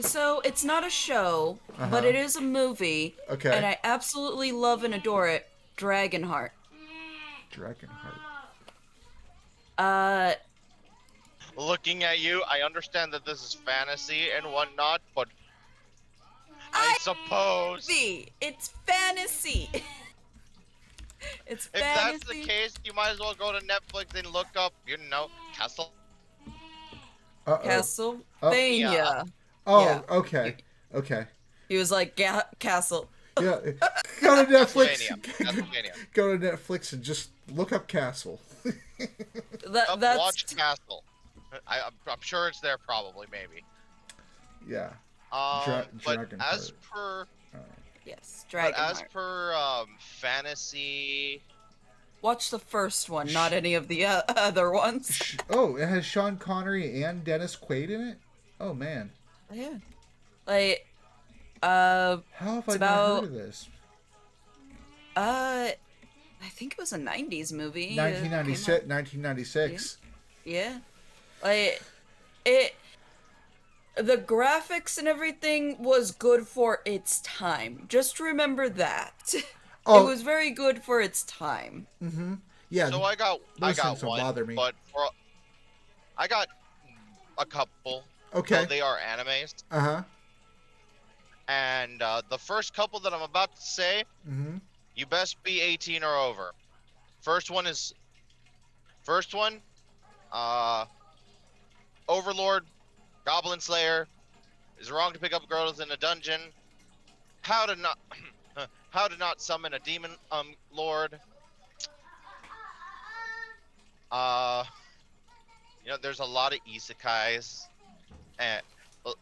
So it's not a show, Uh but huh. it is a movie, and Okay. I absolutely love and adore it. Dragonheart. Dragonheart. Uh, Looking at you, I understand that this is fantasy and whatnot, but I I suppose it's fantasy. It's if that's the fantasy. case, you might as well go to Netflix and look up, Castle. Uh oh. Oh. Yeah. Castlevania. Yeah. Oh. He, Okay. Okay. he was like Castle. Yeah. Go to Netflix. Castlevania. Castlevania. Go to Netflix and just look up Castle. That's Watch Castle. I'm sure it's there, probably, maybe. Yeah. But Dragonheart. yes, but as Dragonheart. per fantasy, Watch the first one, not any of the other ones. Oh, it has Sean Connery and Dennis Quaid in it. Oh man, Yeah. Like, how have it's I not heard about of this? I think it was a '90s movie. 1996. 1996. Yeah. Like it the graphics and everything was good for its time. Just remember that. It Oh, was very good for its time. yeah. so I Those got things don't one, bother me. but I got a couple. Okay. So they are animes, Uh huh. and the first couple that I'm about to say, Mm-hmm. you best be 18 or over. First one, uh, Overlord, Goblin Slayer, is it wrong to pick up girls in a dungeon? How to not, how to not summon a demon, lord. Uh, there's a lot of isekais, and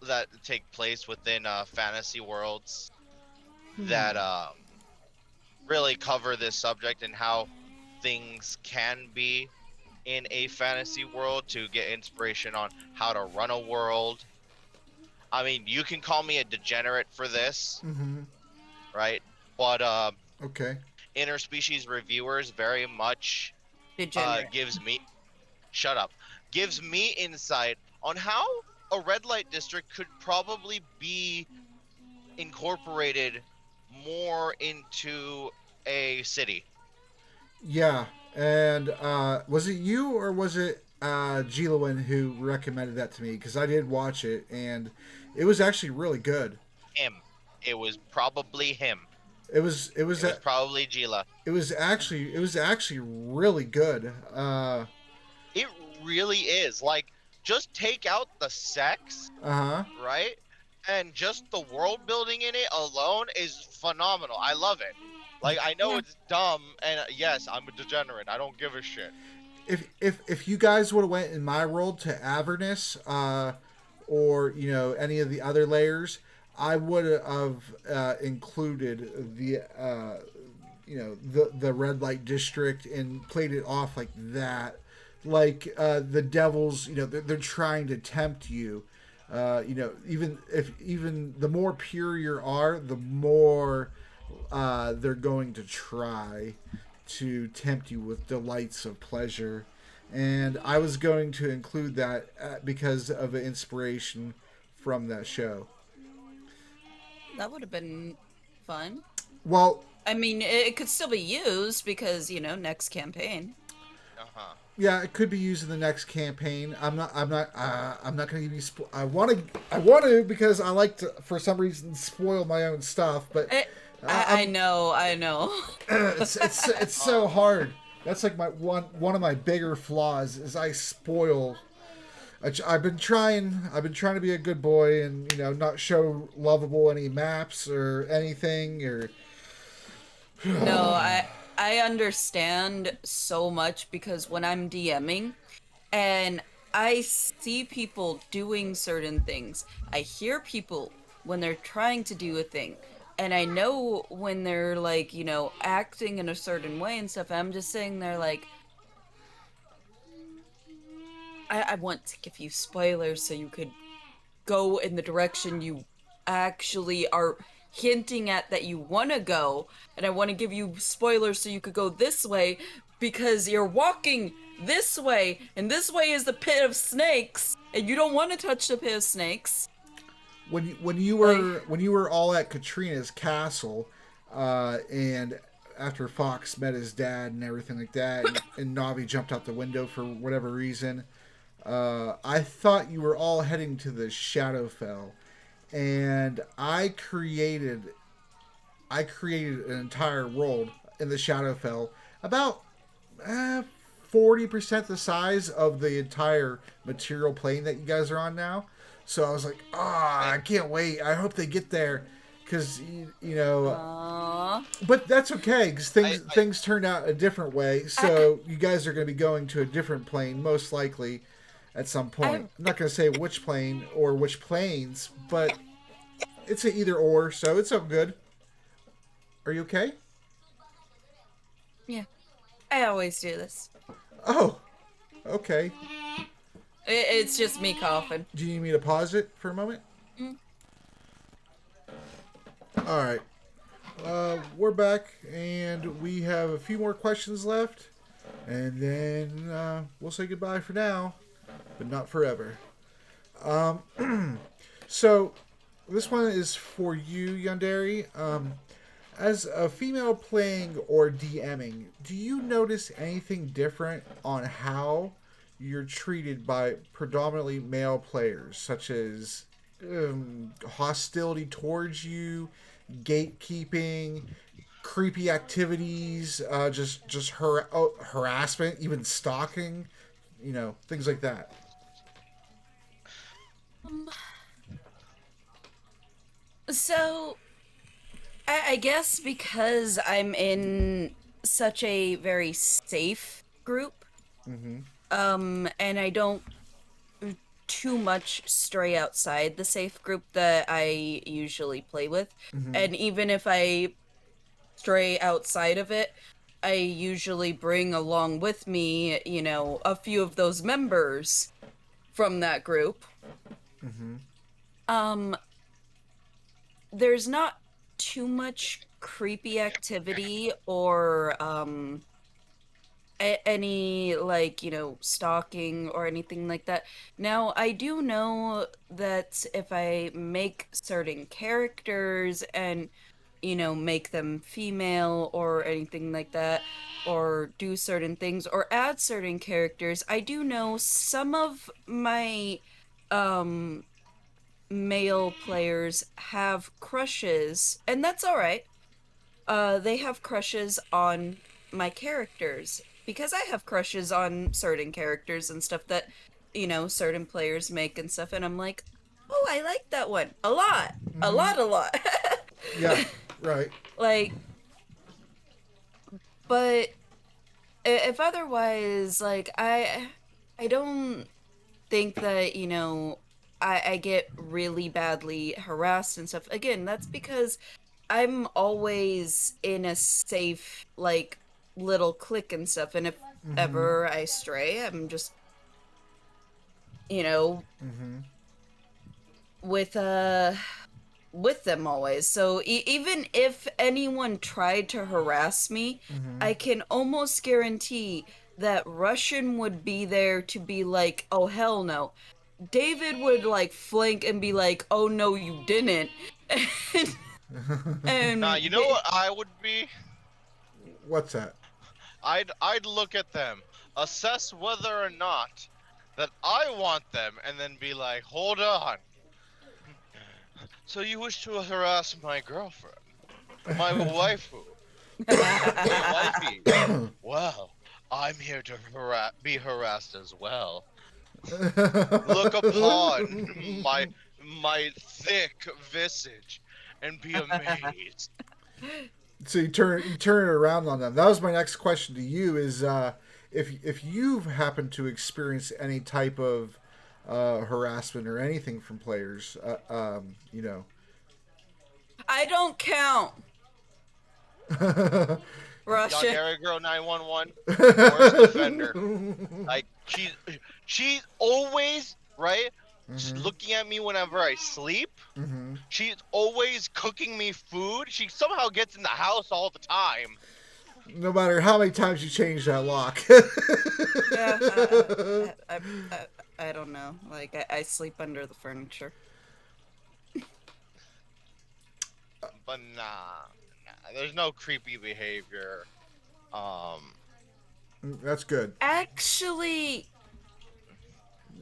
that take place within fantasy worlds that really cover this subject and how things can be in a fantasy world to get inspiration on how to run a world. I mean, you can call me a degenerate for this, Mm-hmm. right? But Okay. interspecies reviewers very much Degenerate. gives me insight on how a red light district could probably be incorporated more into a city. Yeah, and was it you or was it Gilawin who recommended that to me? Because I did watch it, and it was actually really good. Him. It was probably him. It was it was It was probably Gila. it was actually really good. It really is. Like, just take out the sex, Uh huh. right? And just the world building in it alone is phenomenal. I love it. Like, I know Yeah. it's dumb, and yes, I'm a degenerate. I don't give a shit. If you guys would have went in my world to Avernus, or you know any of the other layers, I would have included the the red light district and played it off like that, like the devils. You know they're trying to tempt you. Even the more pure you are, the more they're going to try to tempt you with delights of pleasure. And I was going to include that because of the inspiration from that show. That would have been fun. Well, I mean, it could still be used because, next campaign. Uh-huh. yeah, it could be used in the next campaign. I'm not going to give you. I want to because I like to, for some reason, spoil my own stuff. But I know. it's so hard. That's like my one of my bigger flaws is I spoil. I've been trying to be a good boy and not show lovable any maps or anything or. No, I understand so much because when I'm DMing and I see people doing certain things, I hear people when they're trying to do a thing, and I know when they're like, acting in a certain way and stuff. I'm just sitting there like, I want to give you spoilers so you could go in the direction you actually are hinting at that you want to go, and I want to give you spoilers so you could go this way because you're walking this way, and this way is the pit of snakes, and you don't want to touch the pit of snakes. When you were all at Katrina's castle, and after Fox met his dad and everything like that, and Navi jumped out the window for whatever reason, I thought you were all heading to the Shadowfell, and I created an entire world in the Shadowfell about 40% the size of the entire material plane that you guys are on now. So I was like, I can't wait. I hope they get there, because But that's okay, because things turned out a different way. So you guys are going to be going to a different plane, most likely, at some point. I'm not going to say which plane or which planes, but it's an either or, so it's all good. Are you okay? Yeah, I always do this. Oh, okay. It's just me coughing. Do you need me to pause it for a moment? All right. We're back, and we have a few more questions left, and then we'll say goodbye for now, but not forever. So, this one is for you, Yandere. As a female playing or DMing, do you notice anything different on how you're treated by predominantly male players, such as hostility towards you, gatekeeping, creepy activities, just harassment, even stalking, things like that? So, I guess because I'm in such a very safe group, and I don't too much stray outside the safe group that I usually play with. And even if I stray outside of it, I usually bring along with me, a few of those members from that group. Mm-hmm. Um, there's not too much creepy activity or any like stalking or anything like that. Now I do know that if I make certain characters and make them female or anything like that, or do certain things or add certain characters, I do know some of my um male players have crushes, and that's all right. They have crushes on my characters because I have crushes on certain characters and stuff that, certain players make and stuff. And I'm like, oh, I like that one a lot, a Mm-hmm. lot, a lot. Yeah. Right. Like, but if otherwise, like, I don't think that, I get really badly harassed and stuff. Again, that's because I'm always in a safe, like, little clique and stuff. And if Mm-hmm. ever I stray, I'm just, you know, Mm-hmm. with, uh, with them always. So even if anyone tried to harass me, Mm-hmm. I can almost guarantee that Russian would be there to be like, oh, hell no. David would, like, flank and be like, oh, no, you didn't. and, Now, and you know what I would be? What's that? I'd look at them, assess whether or not that I want them, and then be like, hold on. So you wish to harass my girlfriend, my waifu, my wifey? Well, I'm here to be harassed as well. Look upon my thick visage and be amazed. So you turn it around on them. That was my next question to you: is if you've happened to experience any type of harassment or anything from players, I don't count. Russian. Yandere Girl 911, worst offender. Like she's always right. She's Mm-hmm. looking at me whenever I sleep. Mm-hmm. She's always cooking me food. She somehow gets in the house all the time. No matter how many times you change that lock. Yeah, I don't know. Like, I sleep under the furniture. But nah, there's no creepy behavior. That's good. Actually,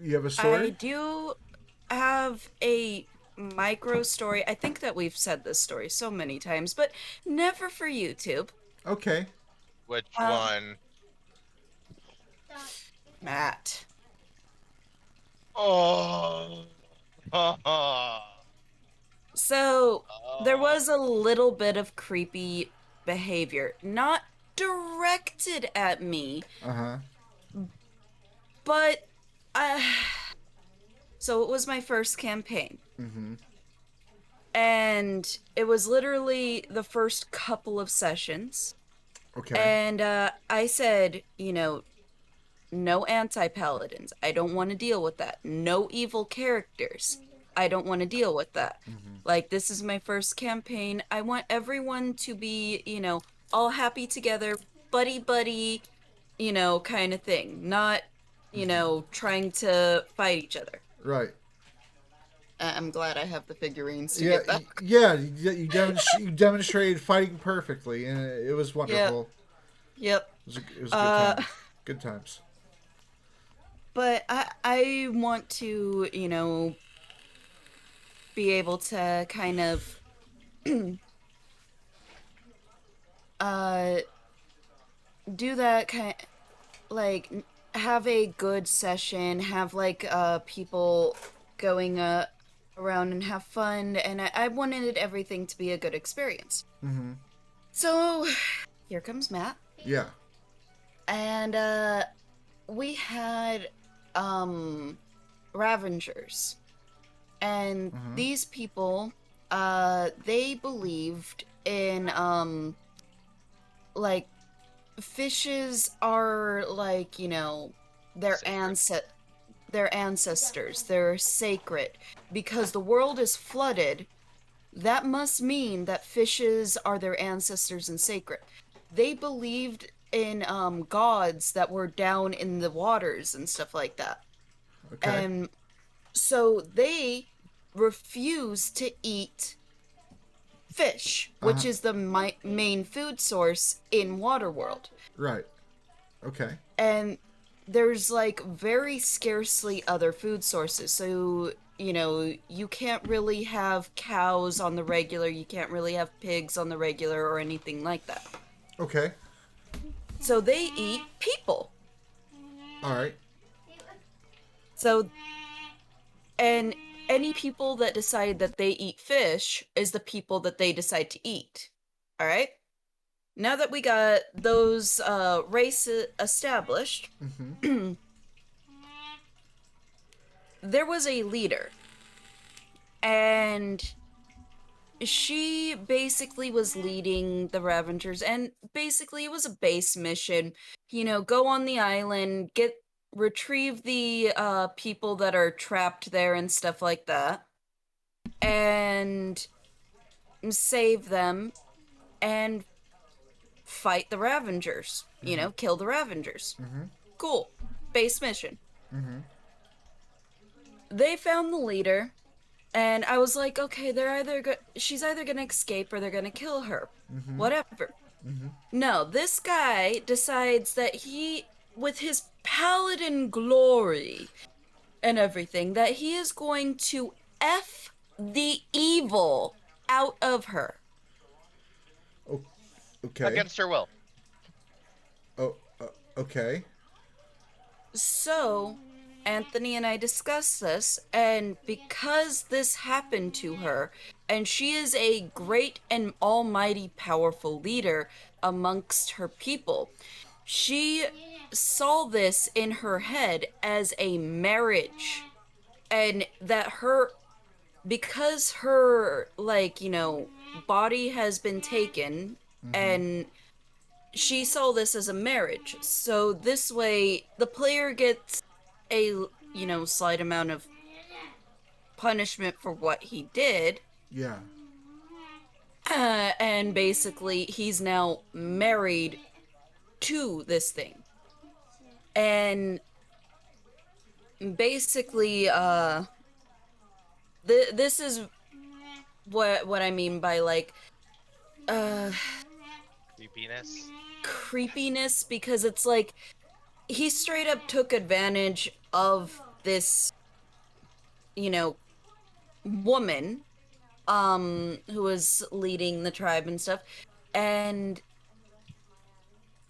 You have a I story? do have a micro story. I think that we've said this story so many times, but never for YouTube. Okay. Which Uh, one? Matt. Oh. So, there Oh. was a little bit of creepy behavior. Not directed at me, Uh huh. but uh, so it was my first campaign. Mm-hmm. And it was literally the first couple of sessions. Okay. And I said, no anti-paladins. I don't want to deal with that. No evil characters. I don't want to deal with that. Mm-hmm. Like, this is my first campaign. I want everyone to be, all happy together, buddy buddy, kind of thing. Not, trying to fight each other. Right. I'm glad I have the figurines to Yeah. get that. Yeah. You demonstrated fighting perfectly, and it was Yep. wonderful. Yep. It was a good time. Good times. But I want to, be able to kind of uh do that kind, like, have a good session, have like people going around and have fun, and I wanted everything to be a good experience. Mm-hmm. So here comes Matt, Yeah. and we had Ravengers, and Mm-hmm. these people they believed in like fishes are like, their Sacred. their ancestors. They're sacred because the world is flooded. That must mean that fishes are their ancestors and sacred. They believed in gods that were down in the waters and stuff like that. Okay. And so they refuse to eat fish, Uh-huh. which is the main food source in Waterworld. Right. Okay. And there's like very scarcely other food sources. So, you can't really have cows on the regular, you can't really have pigs on the regular or anything like that. Okay. So they eat people. All right. So, and any people that decide that they eat fish is the people that they decide to eat. All right? Now that we got those races established, Mm-hmm. there was a leader, and she basically was leading the Ravengers, and basically it was a base mission. Go on the island, retrieve the people that are trapped there and stuff like that, and save them and fight the Ravengers. Kill the Ravengers. Mm-hmm. Cool. Base mission. Mm-hmm. They found the leader, and I was like, okay, she's either gonna escape or they're gonna kill her. Mm-hmm. Whatever. Mm-hmm. No, this guy decides that with his paladin glory and everything, that he is going to F the evil out of her. Oh, okay. Against her will. Oh, okay. So, Anthony and I discussed this, and because this happened to her, and she is a great and almighty powerful leader amongst her people, she saw this in her head as a marriage, and that because her, body has been taken, Mm-hmm. and she saw this as a marriage. So this way, the player gets a, slight amount of punishment for what he did. Yeah. And basically, he's now married to this thing. And basically, this is what I mean by uh creepiness, because it's like he straight up took advantage of this, woman who was leading the tribe and stuff. And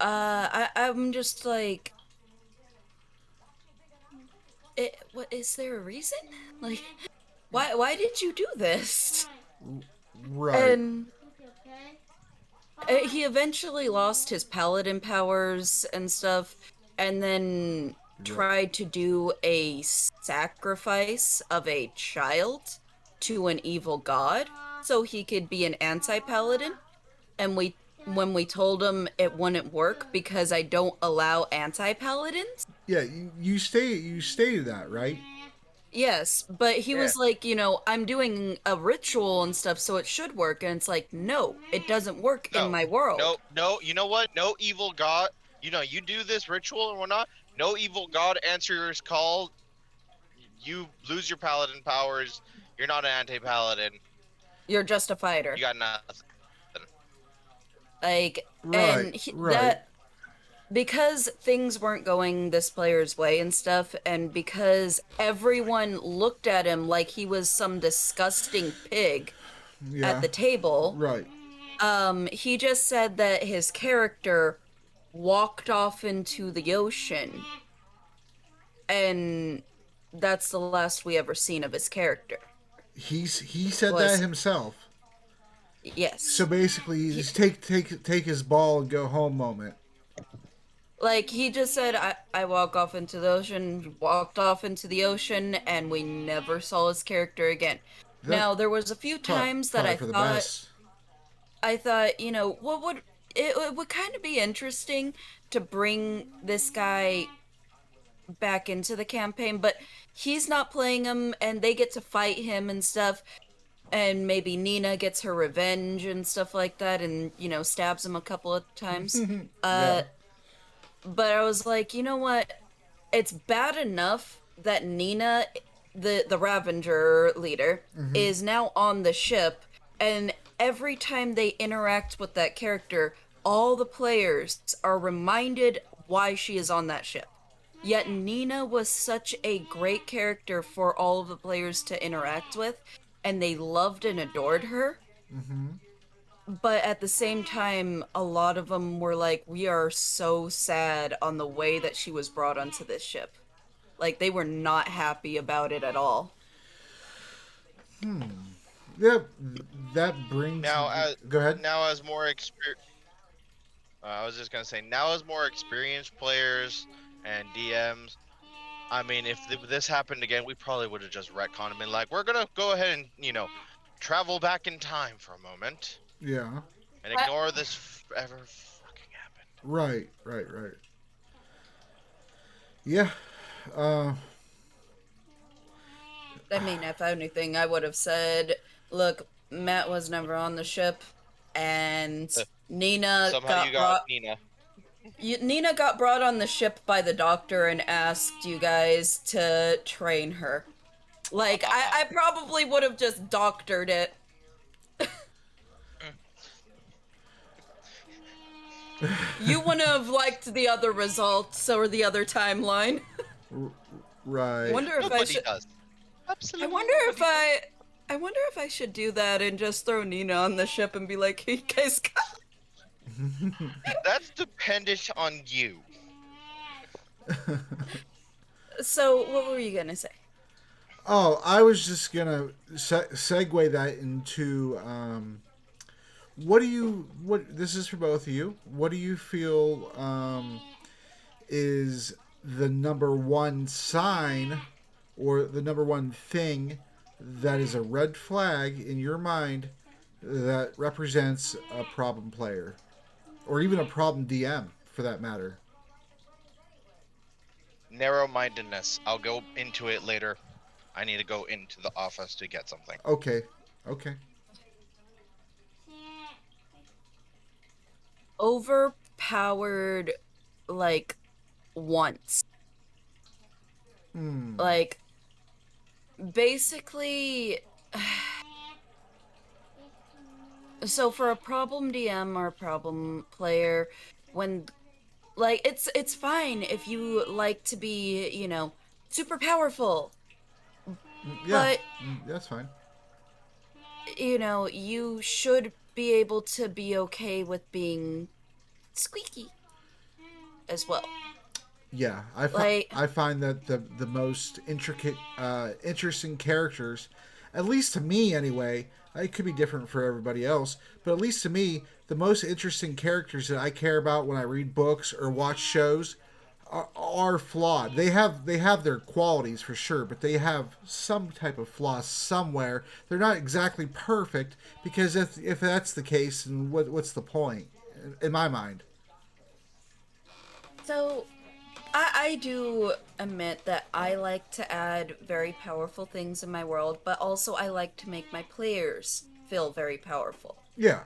I'm just like, what is there a reason? Like, why did you do this? Right. And he eventually lost his paladin powers and stuff, and then tried to do a sacrifice of a child to an evil god so he could be an anti-paladin. And when we told him it wouldn't work because I don't allow anti-paladins. Yeah. You stated that, right? Yes, but he Yeah. was like, I'm doing a ritual and stuff, so it should work. And it's like, no, it doesn't work in my world. No, you know what? No evil god. You do this ritual and whatnot. No evil god answers call. You lose your paladin powers. You're not an anti-paladin. You're just a fighter. You got nothing. Like, Right. and Right. that, because things weren't going this player's way and stuff, and because everyone looked at him like he was some disgusting pig Yeah. at the table, Right. he just said that his character walked off into the ocean, and that's the last we ever seen of his character. He said Was- that himself. Yes. So basically, he's take his ball and go home moment. Like, he just said, I walk off into the ocean, walked off into the ocean, and we never saw his character again. Now, there was a few times that Probably for the best. I thought, what it would kind of be interesting to bring this guy back into the campaign, but he's not playing him and they get to fight him and stuff. And maybe Nina gets her revenge and stuff like that and, stabs him a couple of times. Yeah. But I was like, you know what? It's bad enough that Nina, the Ravenger leader, is now on the ship, and every time they interact with that character, all the players are reminded why she is on that ship. Yet Nina was such a great character for all of the players to interact with, and they loved and adored her. But at the same time, a lot of them were like, we are so sad on the way that she was brought onto this ship. Like, they were not happy about it at all. Yeah. That brings. Now, as Go ahead. now as more experience, I was just gonna say, now as more experienced players and DMs. I mean, if this happened again, we probably would have just retconned and been like, we're gonna go ahead and travel back in time for a moment Yeah. and ignore this ever fucking happened. Right. Right. Right. Yeah. Uh. I mean, if anything, I would have said, look, Matt was never on the ship, and Nina Somehow you got Nina. Nina got brought on the ship by the doctor and asked you guys to train her. Like, I probably would have just doctored it. You wouldn't have liked the other results or the other timeline. Right. I wonder if Nobody I should. does. Absolutely. I wonder if I should do that and just throw Nina on the ship and be like, "Hey, you guys got." That's dependent on you. So, what were you gonna say? Oh, I was just gonna segue that into what this is for both of you. What do you feel is the number one sign or the number one thing that is a red flag in your mind that represents a problem player or even a problem DM for that matter? Narrow-mindedness. I'll go into it later. I need to go into the office to get something. Okay. Okay. Overpowered, like, once. Like, basically. So for a problem DM or a problem player, when like it's fine if you like to be, super powerful, Yeah. but That's fine. you should be able to be okay with being squeaky as well. Yeah, Like, I find that the most intricate, interesting characters, at least to me anyway, it could be different for everybody else, but at least to me, the most interesting characters that I care about when I read books or watch shows are flawed. They have their qualities for sure, but they have some type of flaw somewhere. They're not exactly perfect because if that's the case, then what's the point in my mind? so I do admit that I like to add very powerful things in my world, but also I like to make my players feel very powerful. Yeah.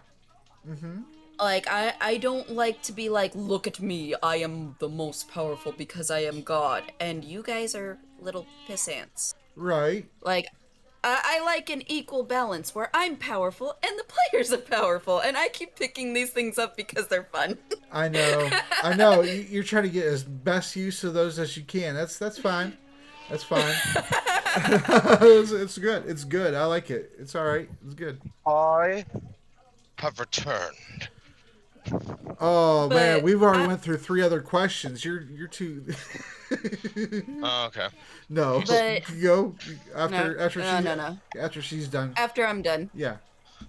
Like, I don't like to be like, look at me, I am the most powerful because I am God, and you guys are little piss ants. Right. Like, I like an equal balance where I'm powerful and the players are powerful, and I keep picking these things up because they're fun. I know. I know. You're trying to get as best use of those as you can. That's fine. That's fine. It's good. It's good. I like it. It's all right. It's good. I have returned. Oh But man, we've already I- went through 3 other questions. You're too. Oh, okay. No, But- go after No, after no, she no. after she's done. After I'm done. Yeah.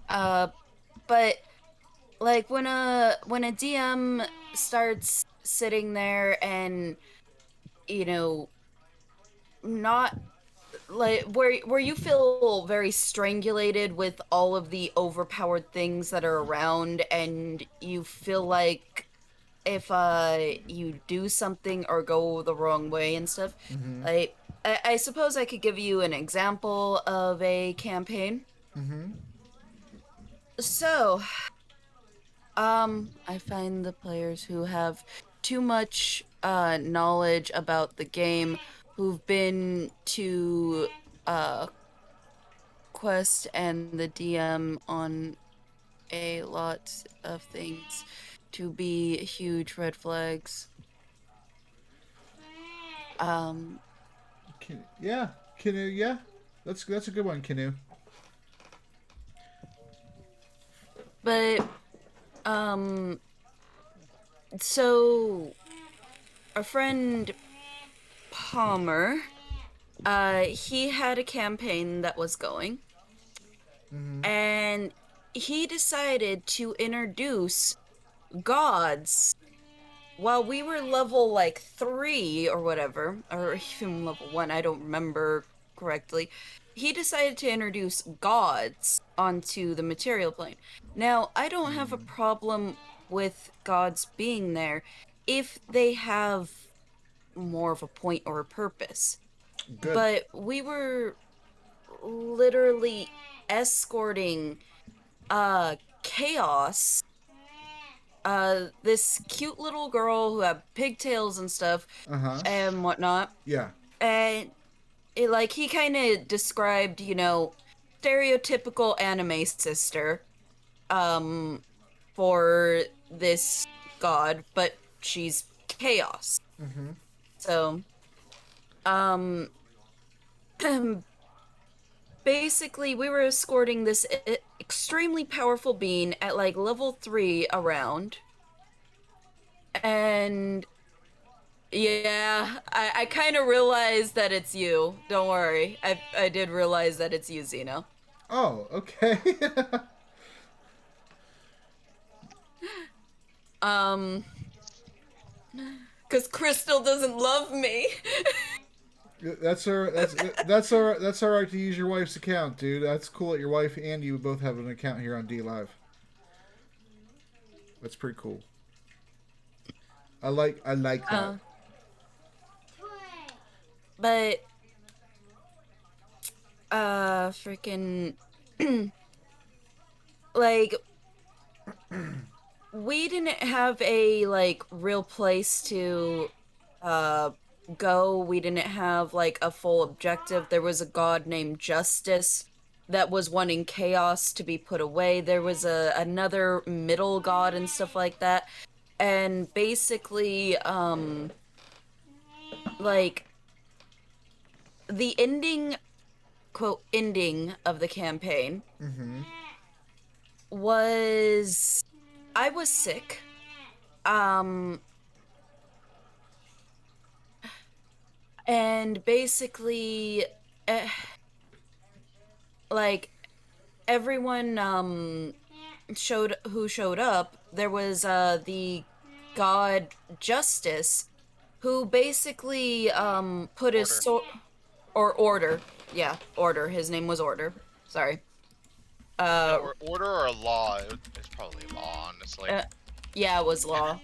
But like when a DM starts sitting there and, not like where you feel very strangulated with all of the overpowered things that are around, and you feel like if you do something or go the wrong way and stuff. Mm-hmm. Like I suppose I could give you an example of a campaign. Mm-hmm. So, I find the players who have too much knowledge about the game, who've been to uh Quest and the DM on a lot of things to be huge red flags. Um, Yeah, Canoe. Yeah, that's a good one, Canoe. but um, so our friend Palmer, he had a campaign that was going, Mm-hmm. and he decided to introduce gods while we were level like 3 or whatever, or even level 1, I don't remember correctly. He decided to introduce gods onto the material plane. Now, I don't have a problem with gods being there if they have more of a point or a purpose. Good. But we were literally escorting chaos, this cute little girl who had pigtails and stuff Uh huh. and whatnot. Yeah. And like he kind of described, stereotypical anime sister um for this god, but she's chaos. Mm-hmm. So, um basically we were escorting this extremely powerful being at like level 3 around, and yeah, I kind of realized that it's you. Don't worry. I did realize that it's you, Zeno. Oh, okay. Um, because Crystal doesn't love me. That's all right to use your wife's account, dude. That's cool that your wife and you both have an account here on D Live. That's pretty cool. I like that. But freaking like we didn't have a like real place to uh go. We didn't have like a full objective. There was a god named Justice that was wanting chaos to be put away. There was another middle god and stuff like that. And basically like the ending, quote, ending of the campaign Mm-hmm. was I was sick. Um and basically eh, like everyone showed up. There was the god Justice, who basically put his Order. or Order. Yeah, Order. His name was Order. Sorry. No, Uh, or order or law. It's probably law, honestly. yeah, it was Law.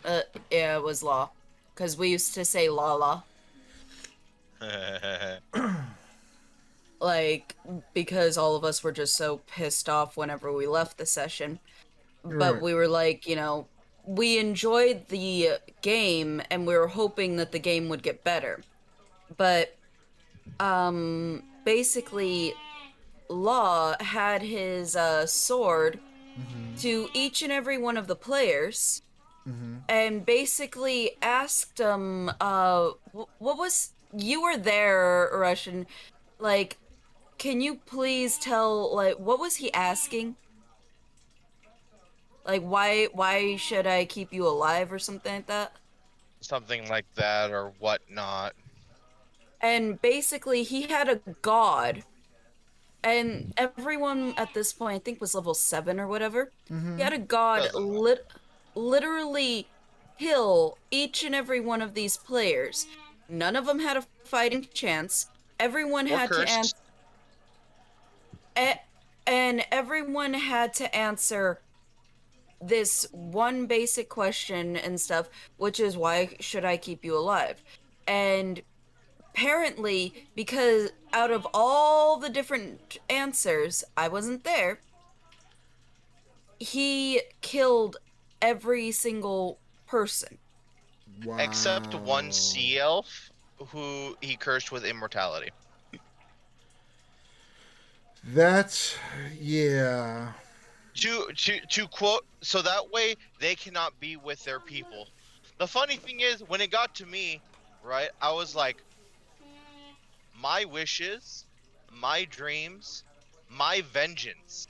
Yeah, it was Law. Because we used to say Lala. Like, because all of us were just so pissed off whenever we left the session. But Right. we were like, we enjoyed the game and we were hoping that the game would get better. But, basically, Law had his sword Mm-hmm. to each and every one of the players Mm-hmm. and basically asked them, what was, you were there, Russian, like, can you please tell, like, what was he asking? Like, why should I keep you alive or something like that? Something like that or whatnot. And basically, he had a god, and everyone at this point, I think, was level 7 or whatever. He Mm-hmm. had a god Doesn't matter. literally kill each and every one of these players. None of them had a fighting chance. everyone Or had to cursed. and everyone had to answer this one basic question and stuff, which is why should I keep you alive? And apparently, because out of all the different answers, I wasn't there, he killed every single person. Except one Wow. sea elf who he cursed with immortality. That's yeah. To quote, so that way they cannot be with their people. The funny thing is, when it got to me, right, I was like, my wishes, my dreams, my vengeance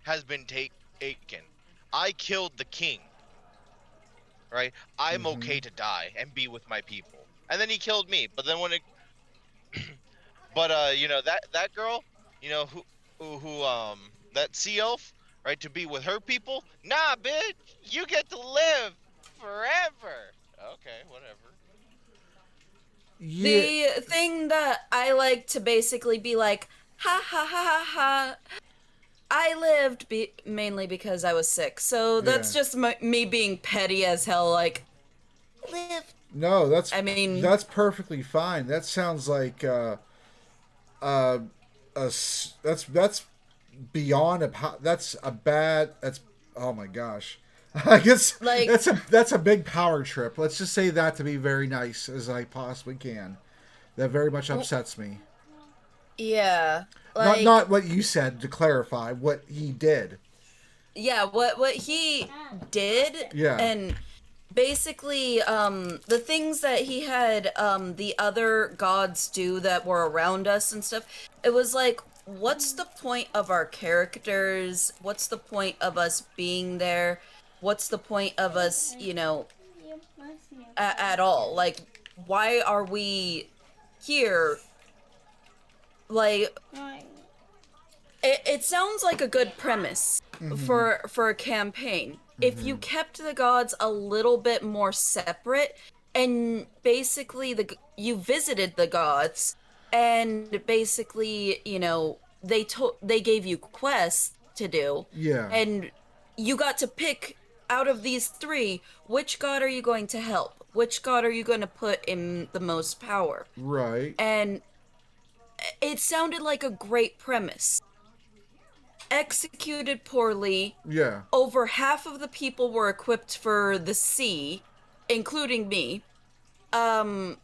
has been taken. I killed the king, right? I'm Hmm. okay to die and be with my people. And then he killed me. But then when it, but you know, that girl, you know, who that sea elf, right, to be with her people. Nah, bitch, you get to live forever. Okay, whatever. Yeah, The thing that I like to basically be like, ha ha ha ha ha. I lived mainly because I was sick. So yeah. that's just me being petty as hell. Like, lived. No, I mean, that's perfectly fine. That sounds like uh, that's beyond that's a bad. That's oh my gosh. I guess like, that's a big power trip. Let's just say that to be very nice as I possibly can. That very much upsets me. yeah, Not like, what you said to clarify what he did. yeah. What he did, Yeah. and basically, the things that he had, the other gods do that were around us and stuff. It was like, what's the point of our characters? What's the point of us being there? What's the point of us, at all? Like, why are we here? Like, it sounds like a good premise Mm-hmm. for a campaign. If you Mm-hmm. kept the gods a little bit more separate, and basically you visited the gods, and basically, they gave you quests to do, Yeah. and you got to pick out of these three, which god are you going to help? Which god are you going to put in the most power? Right. And it sounded like a great premise. Executed poorly. Yeah. Over half of the people were equipped for the sea, including me. Um,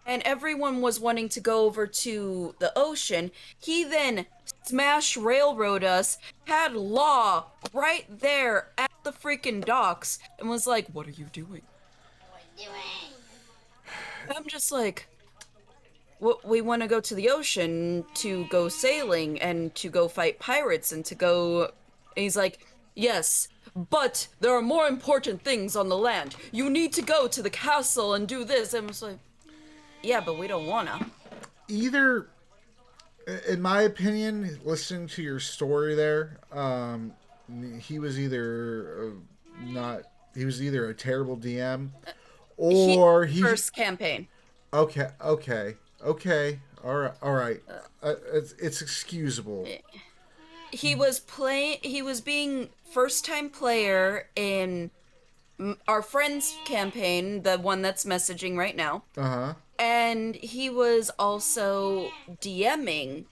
and everyone was wanting to go over to the ocean. He then smash railroad us, had law right there at the freaking docks, and was like, "What are you doing?" I'm just like, we want to go to the ocean to go sailing and to go fight pirates and to go. And he's like, yes, but there are more important things on the land. You need to go to the castle and do this. And I was like, yeah, but we don't wanna. Either, in my opinion, listening to your story there, he was either not. He was either a terrible DM He or he. first campaign. Okay. Okay. Okay. All right. All right. Uh, It's excusable. he was being first time player in our friend's campaign, the one that's messaging right now. Uh huh. And he was also DMing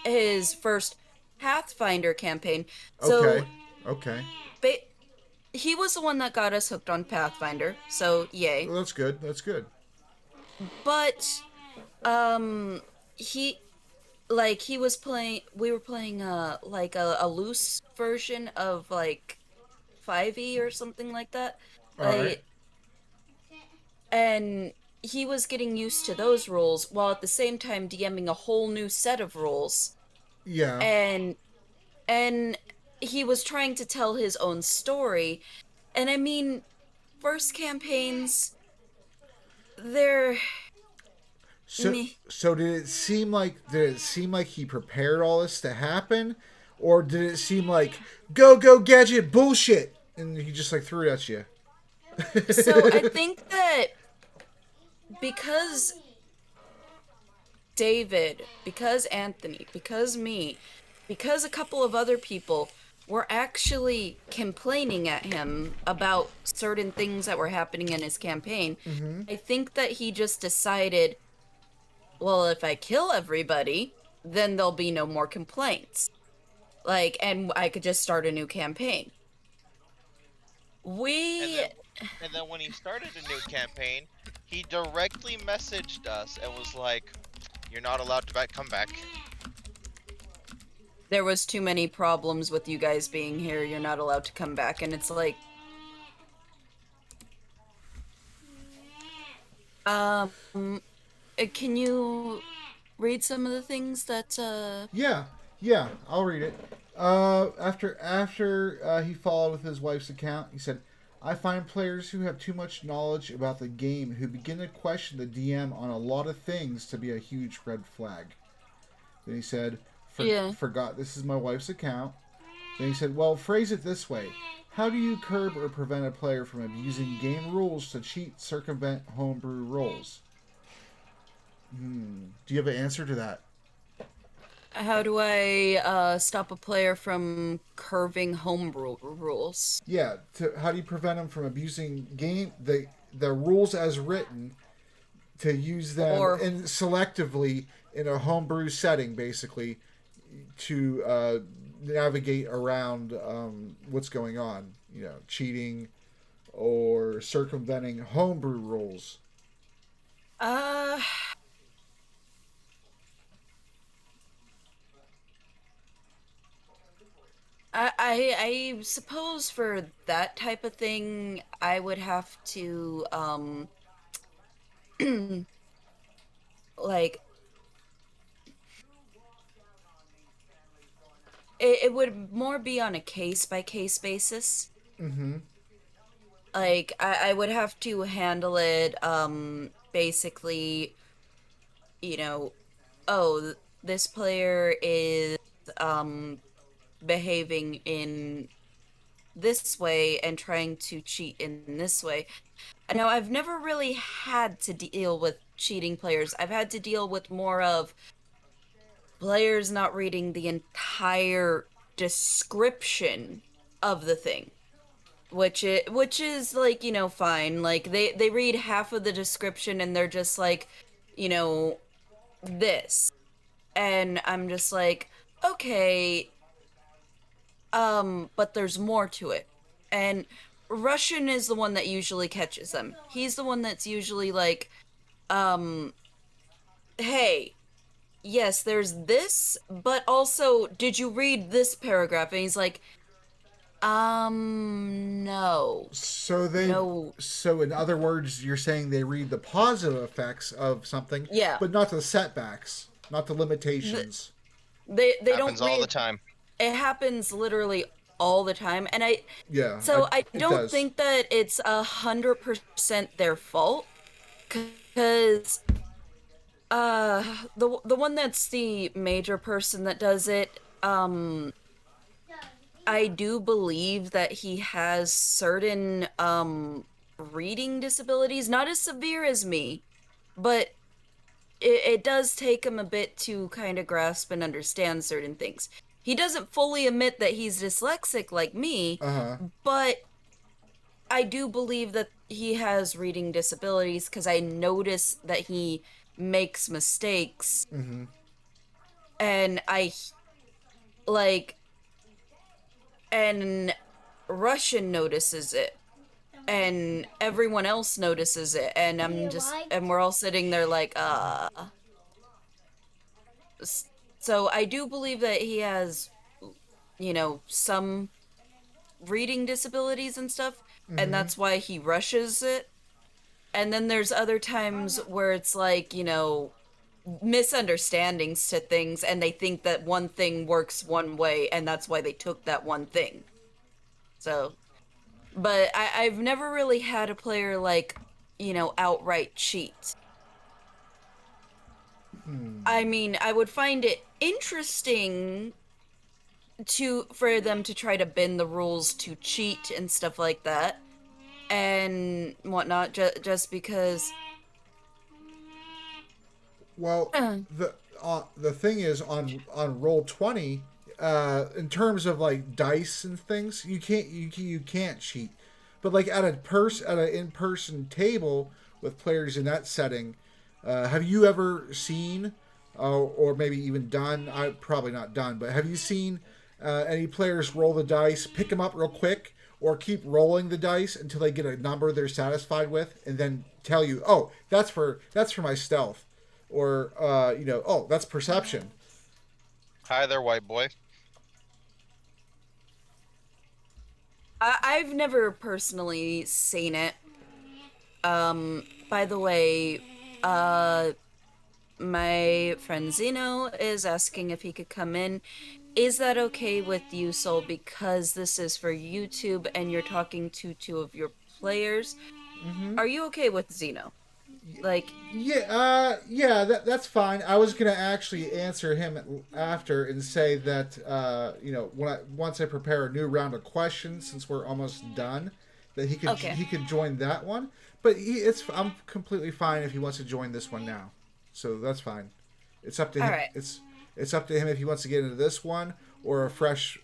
his first Pathfinder campaign. So Okay. Okay. ba- he was the one that got us hooked on Pathfinder. So yay. Well, that's good. That's good. But um he he was playing we were playing like a loose version of like 5e or something like that. All right. Like, and he was getting used to those rules while at the same time DMing a whole new set of rules. Yeah. And and he was trying to tell his own story. And I mean, first campaigns, they're So meh. so did it seem like he prepared all this to happen, or did it seem like go gadget bullshit and he just like threw it at you? So I think that because David, because Anthony, because me, because a couple of other people were actually complaining at him about certain things that were happening in his campaign, Mm-hmm. I think that he just decided, well, if I kill everybody, then there'll be no more complaints. Like, and I could just start a new campaign. And We, then, and then when he started a new campaign, he directly messaged us and was like, "You're not allowed to come back." there was too many problems with you guys being here. You're not allowed to come back. And it's like, um, can you read some of the things that, Yeah, yeah, I'll read it. After he followed with his wife's account, he said, "I find players who have too much knowledge about the game who begin to question the DM on a lot of things to be a huge red flag." Then he said, yeah. "Forgot this is my wife's account." Then he said, "Well, phrase it this way: how do you curb or prevent a player from abusing game rules to cheat, circumvent homebrew rules?" Do you have an answer to that? How do I stop a player from curving rules? Yeah, how do you prevent them from abusing the rules as written to use them Or and selectively in a homebrew setting, basically, to navigate around what's going on? Cheating or circumventing homebrew rules. uh I suppose for that type of thing I would have to like it would more be on a case by case basis. Mm-hmm. Like I would have to handle it basically, you know, oh, this player is um behaving in this way and trying to cheat in this way. Now, I've never really had to deal with cheating players. I've had to deal with more of players not reading the entire description of the thing, which is like, fine. Like they read half of the description and they're just like, you know, this. And I'm just like, okay, but there's more to it. And Russian is the one that usually catches them. He's the one that's usually like, um, hey, yes, there's this, but also, did you read this paragraph? And he's like, no. So they, No. so in other words, you're saying they read the positive effects of something, Yeah. but not the setbacks, not the limitations. They don't Happens all the read. time. It happens literally all the time. And Yeah, I it don't does. think that it's 100% their fault. Because the one that's the major person that does it, I do believe that he has certain reading disabilities, not as severe as me, but it does take him a bit to kind of grasp and understand certain things. He doesn't fully admit that he's dyslexic like me, Uh huh. but I do believe that he has reading disabilities because I notice that he makes mistakes, Mm-hmm. and like and Russian notices it, and everyone else notices it, and and we're all sitting there like so I do believe that he has, some reading disabilities and stuff, and Mm-hmm. that's why he rushes it. And then there's other times where it's like, misunderstandings to things, and they think that one thing works one way, and that's why they took that one thing. So, but I've never really had a player like, outright cheat. I mean, I would find it interesting for them to try to bend the rules to cheat and stuff like that and whatnot, just because Well, the thing is on roll 20, in terms of like dice and things, you can't cheat. But like at an in person table with players in that setting, have you ever seen, or maybe even done? I probably not done, but have you seen any players roll the dice, pick them up real quick, or keep rolling the dice until they get a number they're satisfied with, and then tell you, "Oh, that's for my stealth," or "Oh, that's perception." Hi there, white boy. I've never personally seen it. By the way, uh, my friend Zeno is asking if he could come in. Is that okay with you, Sol? Because this is for YouTube and you're talking to two of your players. Are you okay with Zeno? Like, Yeah, that's fine. I was gonna actually answer him after and say that once I prepare a new round of questions, since we're almost done, that okay. he could join that one. But I'm completely fine if he wants to join this one now. So that's fine. It's up to All him. right. It's up to him if he wants to get into this one or a fresh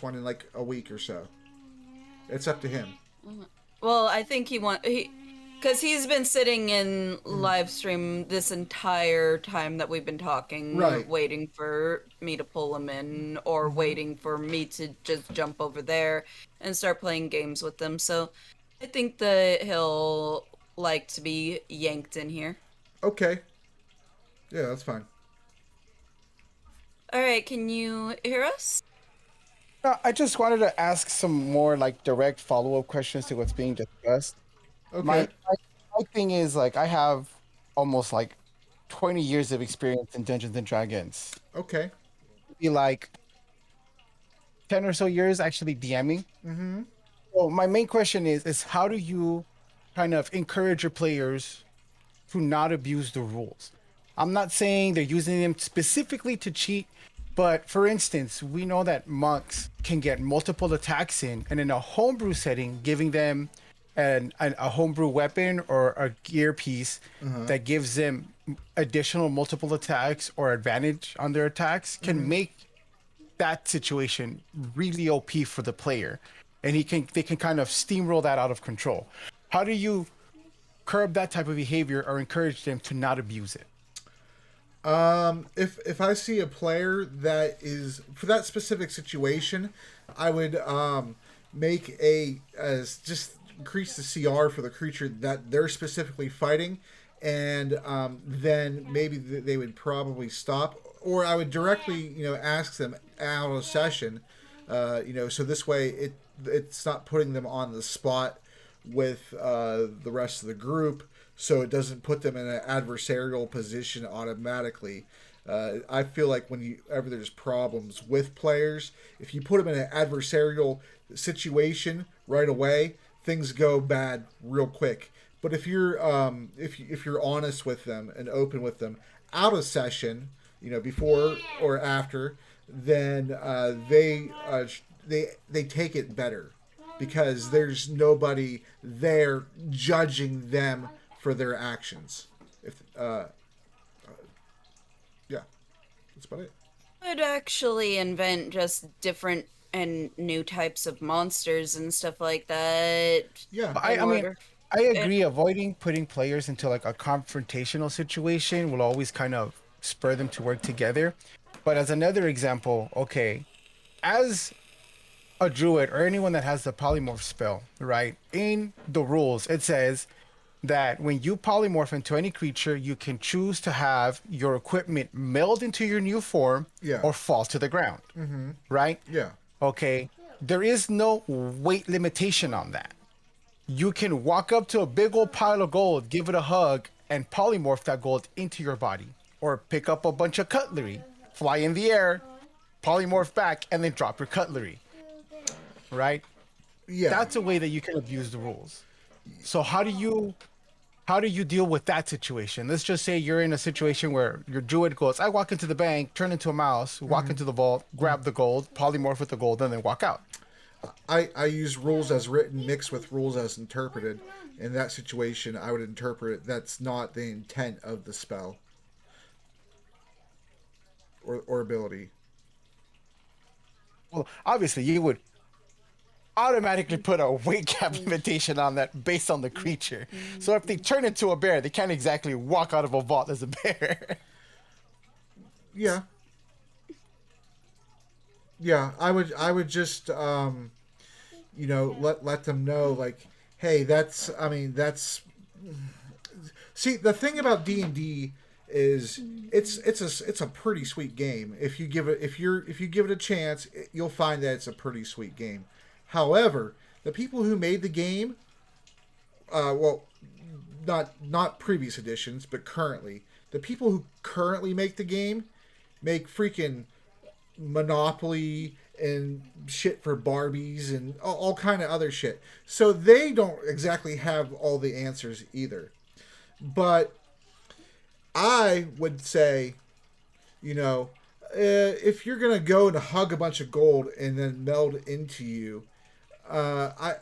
one in like a week or so. It's up to him. Well, I think because he's been sitting in live stream this entire time that we've been talking, Right. waiting for me to pull him in or waiting for me to just jump over there and start playing games with them. So I think that he'll like to be yanked in here. Okay. Yeah, that's fine. All right, can you hear us? I just wanted to ask some more like direct follow-up questions to what's being discussed. Okay. My thing is like I have almost like 20 years of experience in Dungeons and Dragons. Okay. Be like 10 or so years actually DMing. Mm-hmm. So my main question is how do you kind of encourage your players to not abuse the rules? I'm not saying they're using them specifically to cheat, but for instance, we know that monks can get multiple attacks in, and in a homebrew setting, giving them a homebrew weapon or a gear piece that gives them additional multiple attacks or advantage on their attacks can make that situation really OP for the player, and they can kind of steamroll that out of control. How do you curb that type of behavior or encourage them to not abuse it? If I see a player that is for that specific situation, I would make a as just increase the CR for the creature that they're specifically fighting, and then maybe they would probably stop, or I would directly ask them out of session, so this way it's not putting them on the spot with the rest of the group, so it doesn't put them in an adversarial position automatically. I feel like whenever there's problems with players, if you put them in an adversarial situation right away, things go bad real quick. But if you're if you're honest with them and open with them out of session, before or after, then they take it better because there's nobody there judging them for their actions. If yeah, that's about it. I'd actually invent just different and new types of monsters and stuff like that Yeah. I, in I mean, order. I eh, agree. Avoiding putting players into like a confrontational situation will always kind of spur them to work together. But as another example, okay, as a druid or anyone that has the polymorph spell, right? In the rules, it says that when you polymorph into any creature, you can choose to have your equipment meld into your new form Yeah. or fall to the ground, right? Yeah. Okay. There is no weight limitation on that. You can walk up to a big old pile of gold, give it a hug, and polymorph that gold into your body. Or pick up a bunch of cutlery, fly in the air, polymorph back, and then drop your cutlery. Right? Yeah. That's a way that you can abuse the rules. So how do you deal with that situation? Let's just say you're in a situation where your druid goes, I walk into the bank, turn into a mouse, walk into the vault, grab the gold, polymorph with the gold, and then walk out. I use rules as written mixed with rules as interpreted. In that situation, I would interpret it that's not the intent of the spell. or ability. Well, obviously, you would automatically put a weight cap limitation on that based on the creature. So if they turn into a bear, they can't exactly walk out of a vault as a bear. Yeah, yeah. I would just let them know, like, hey, that's, I mean, that's, see, the thing about D&D is it's a pretty sweet game. If you give it, if you give it a chance, you'll find that it's a pretty sweet game. However, the people who made the game, well, not previous editions, but currently, the people who currently make the game make freaking Monopoly and shit for Barbies and all kind of other shit. So they don't exactly have all the answers either. But I would say, if you're gonna go and hug a bunch of gold and then meld into you, I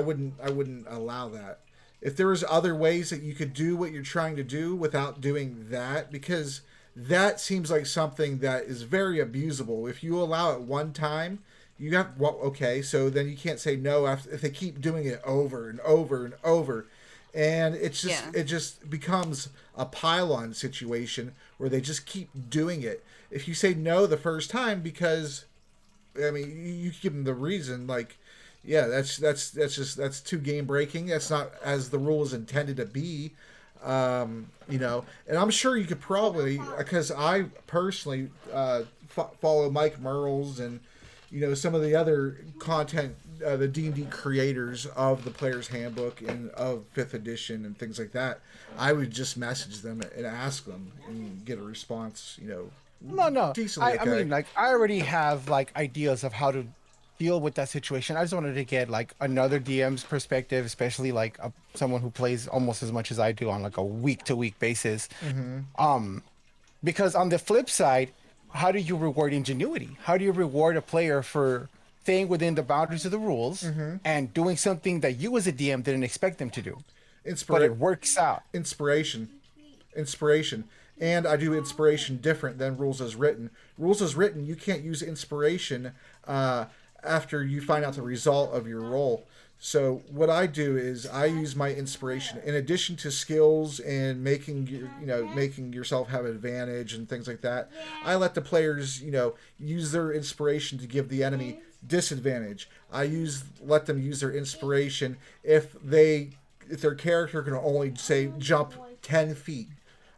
wouldn't allow that. If there was other ways that you could do what you're trying to do without doing that, because that seems like something that is very abusable. If you allow it one time, you have, well, okay, so then you can't say no if they keep doing it over and over and over, and it just becomes a pile-on situation where they just keep doing it. If you say no the first time, because I mean, you give them the reason, like, yeah, that's too game breaking. That's not as the rule is intended to be. And I'm sure you could probably, because I personally follow Mike Merles and some of the other content, the D&D creators of the Player's Handbook and of 5th edition and things like that. I would just message them and ask them and get a response. No. Decently I mean, like, I already have like ideas of how to deal with that situation. I just wanted to get like another DM's perspective, especially like someone who plays almost as much as I do on like a week to week basis. Because on the flip side, how do you reward ingenuity? How do you reward a player for staying within the boundaries of the rules and doing something that you as a DM didn't expect them to do, but it works out? Inspiration. And I do inspiration different than rules as written. Rules as written, you can't use inspiration after you find out the result of your roll. So what I do is I use my inspiration in addition to skills and making yourself have advantage and things like that. I let the players use their inspiration to give the enemy disadvantage. Let them use their inspiration if their character can only say jump 10 feet.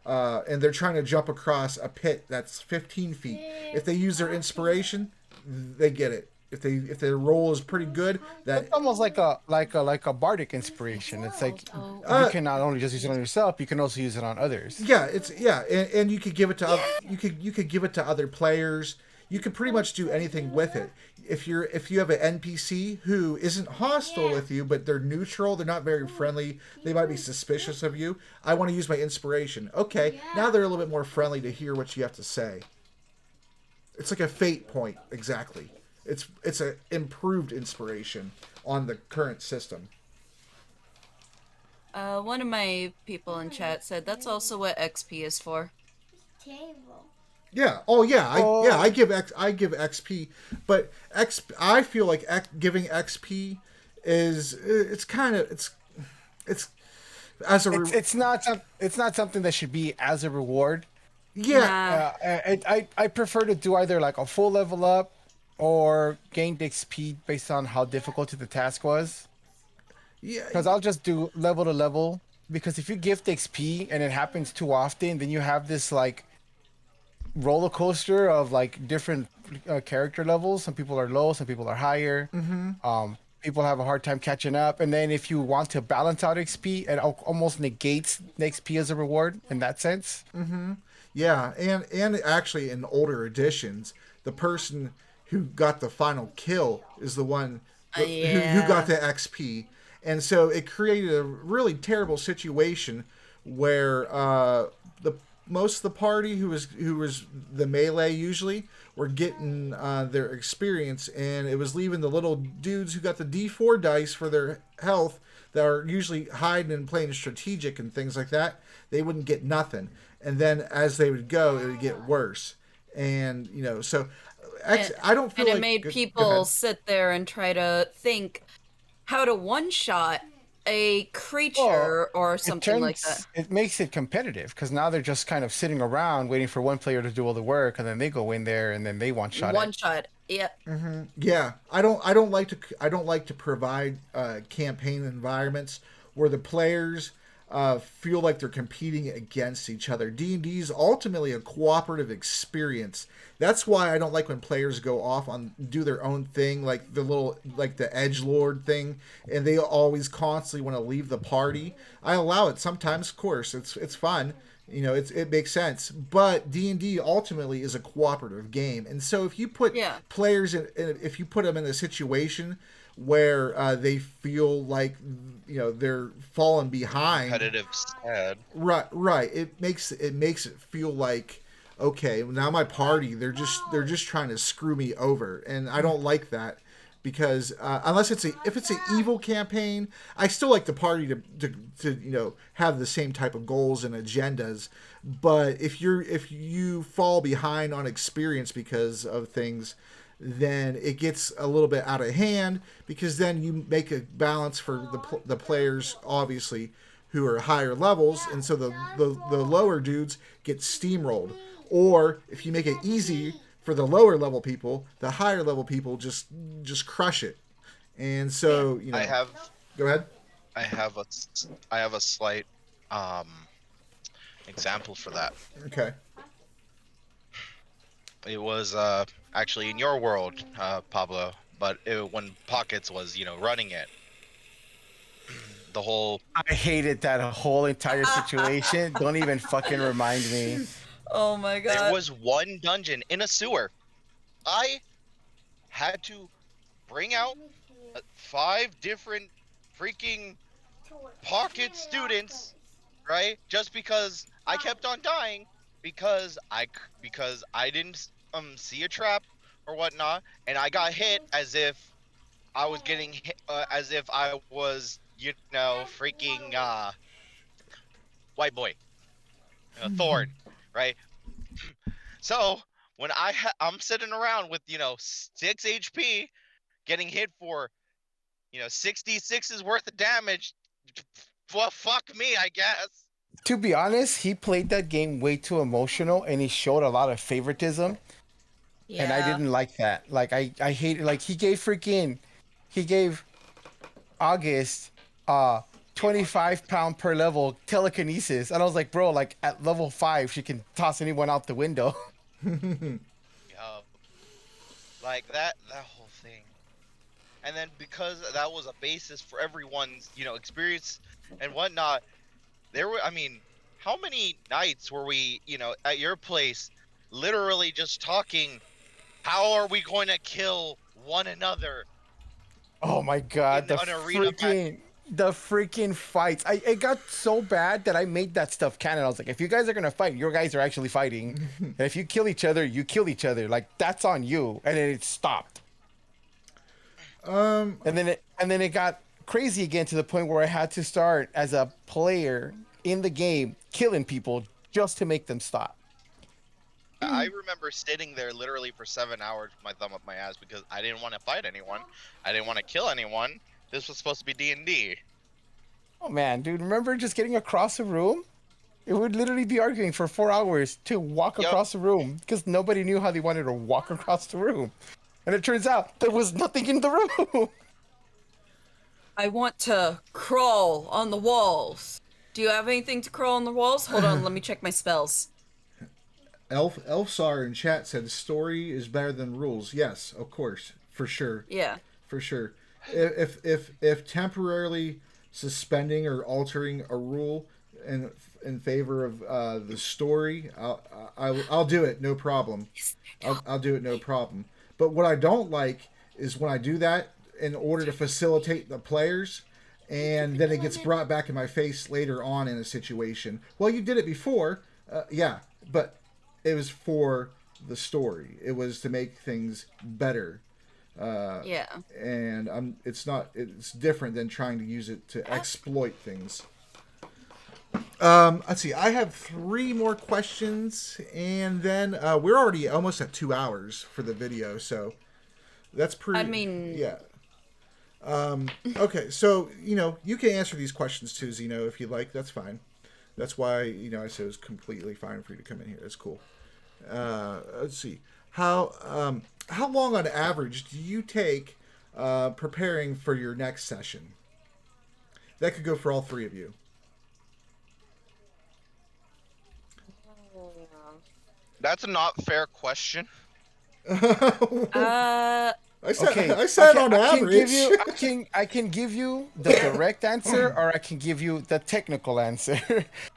And they're trying to jump across a pit that's 15 feet. If they use their inspiration, they get it. If their roll is pretty good, It's almost like a bardic inspiration. It's like you can not only just use it on yourself, you can also use it on others. Yeah, and you could give it to you could give it to other players. You could pretty much do anything with it. If you have an NPC who isn't hostile with you, but they're neutral, they're not very friendly, they might be suspicious of you. I want to use my inspiration. Okay, now they're a little bit more friendly to hear what you have to say. It's like a fate point, exactly. It's an improved inspiration on the current system. One of my people in chat said that's also what XP is for. Yeah. Oh, yeah. I give XP, but I feel like giving XP is it's it's not something that should be as a reward. Yeah. I prefer to do either like a full level up or gained XP based on how difficult the task was. Yeah. Because I'll just do level to level. Because if you gift XP and it happens too often, then you have this like roller coaster of like different character levels. Some people are low, some people are higher. People have a hard time catching up. And then if you want to balance out XP, it almost negates the XP as a reward in that sense. Yeah, and actually in older editions, the person who got the final kill is the one who got the XP. And so it created a really terrible situation where most of the party who was the melee usually were getting their experience, and it was leaving the little dudes who got the D4 dice for their health that are usually hiding and playing strategic and things like that. They wouldn't get nothing, and then as they would go, it would get worse. And so And, I don't feel and it like. made Go people ahead. sit there and try to think how to one shot a Well, creature or something like that. it makes it competitive because now they're just kind of sitting around waiting for one player to do all the work, and then they go in there and then they one shot it. One shot. Yeah. Yeah, I don't like to provide campaign environments where the players feel like they're competing against each other. D&D is ultimately a cooperative experience. That's why I don't like when players go off on do their own thing, like the edge lord thing, and they always constantly want to leave the party. I allow it sometimes, of course. It's fun. It makes sense, but D&D ultimately is a cooperative game, and so if you put Yeah. players if you put them in a situation where they feel like they're falling behind. Competitive sad. Right, it makes it feel like, okay, now my party, they're just trying to screw me over, and I don't like that. Because unless if it's an evil campaign, I still like the party to have the same type of goals and agendas. But if you fall behind on experience because of things, then it gets a little bit out of hand, because then you make a balance for the players, obviously, who are higher levels, and so the lower dudes get steamrolled. Or if you make it easy for the lower level people, the higher level people just crush it. And Yeah. so, I have go ahead. I have a slight um example for that. Okay. It was actually in your world, Pablo, but when Pockets was running it, the whole I hated that whole entire situation. Don't even fucking remind me. Oh my there god. was one dungeon in a sewer. I had to bring out 5 different freaking Pocket students, right? Just because I kept on dying because I didn't see a trap or whatnot, and I got hit as if I was getting hit, as if I was freaking white boy, Thorn, right? So when I'm sitting around with 6 HP, getting hit for 66's worth of damage, well, fuck me, I guess. To be honest, he played that game way too emotional and he showed a lot of favoritism. And I Yeah. didn't like that. Like I hate like he gave August 25 pound per level telekinesis. And I was like, bro, like at level 5, she can toss anyone out the window. Yo, like that whole thing. And then because that was a basis for everyone's experience and whatnot, there were, I mean, how many nights were we at your place literally just talking, how are we going to kill one another Oh my god, in an arena match? the freaking fights. It got so bad that I made that stuff canon. I was like, if you guys are gonna fight, your guys are actually fighting. And if you kill each other, you kill each other. Like that's on you. And then it stopped. Um, And then it got crazy again to the point where I had to start as a player in the game killing people just to make them stop. I remember sitting there literally for 7 hours with my thumb up my ass because I didn't want to fight anyone. I didn't want to kill anyone. This was supposed to be D&D. Oh man, dude, remember just getting across a room? It would literally be arguing for 4 hours to walk Yep. across the room because nobody knew how they wanted to walk across the room. And it turns out there was nothing in the room. I want to crawl on the walls. Do you have anything to crawl on the walls? Hold on, let me check my spells. Elfsar in chat said story is better than rules. Yes, of course, for sure. Yeah. For sure. If temporarily suspending or altering a rule in favor of the story, I'll do it, no problem. I'll do it, no problem. But what I don't like is when I do that in order to facilitate the players, and then it gets brought back in my face later on in a situation. Well, you did it before, yeah, but it was for the story. It was to make things better. Yeah. And it's different than trying to use it to exploit things. Let's see. I have 3 more questions, and then we're already almost at 2 hours for the video, so that's I pretty. mean, Yeah. Okay, so you can answer these questions too, Zeno, if you'd like. That's fine. That's why I said it was completely fine for you to come in here. That's cool. Let's see. How long on average do you take preparing for your next session? That could go for all 3 of you. That's a not fair question. uh, I said Okay, I said on I can give average. you, I can give you the direct answer, or I can give you the technical answer.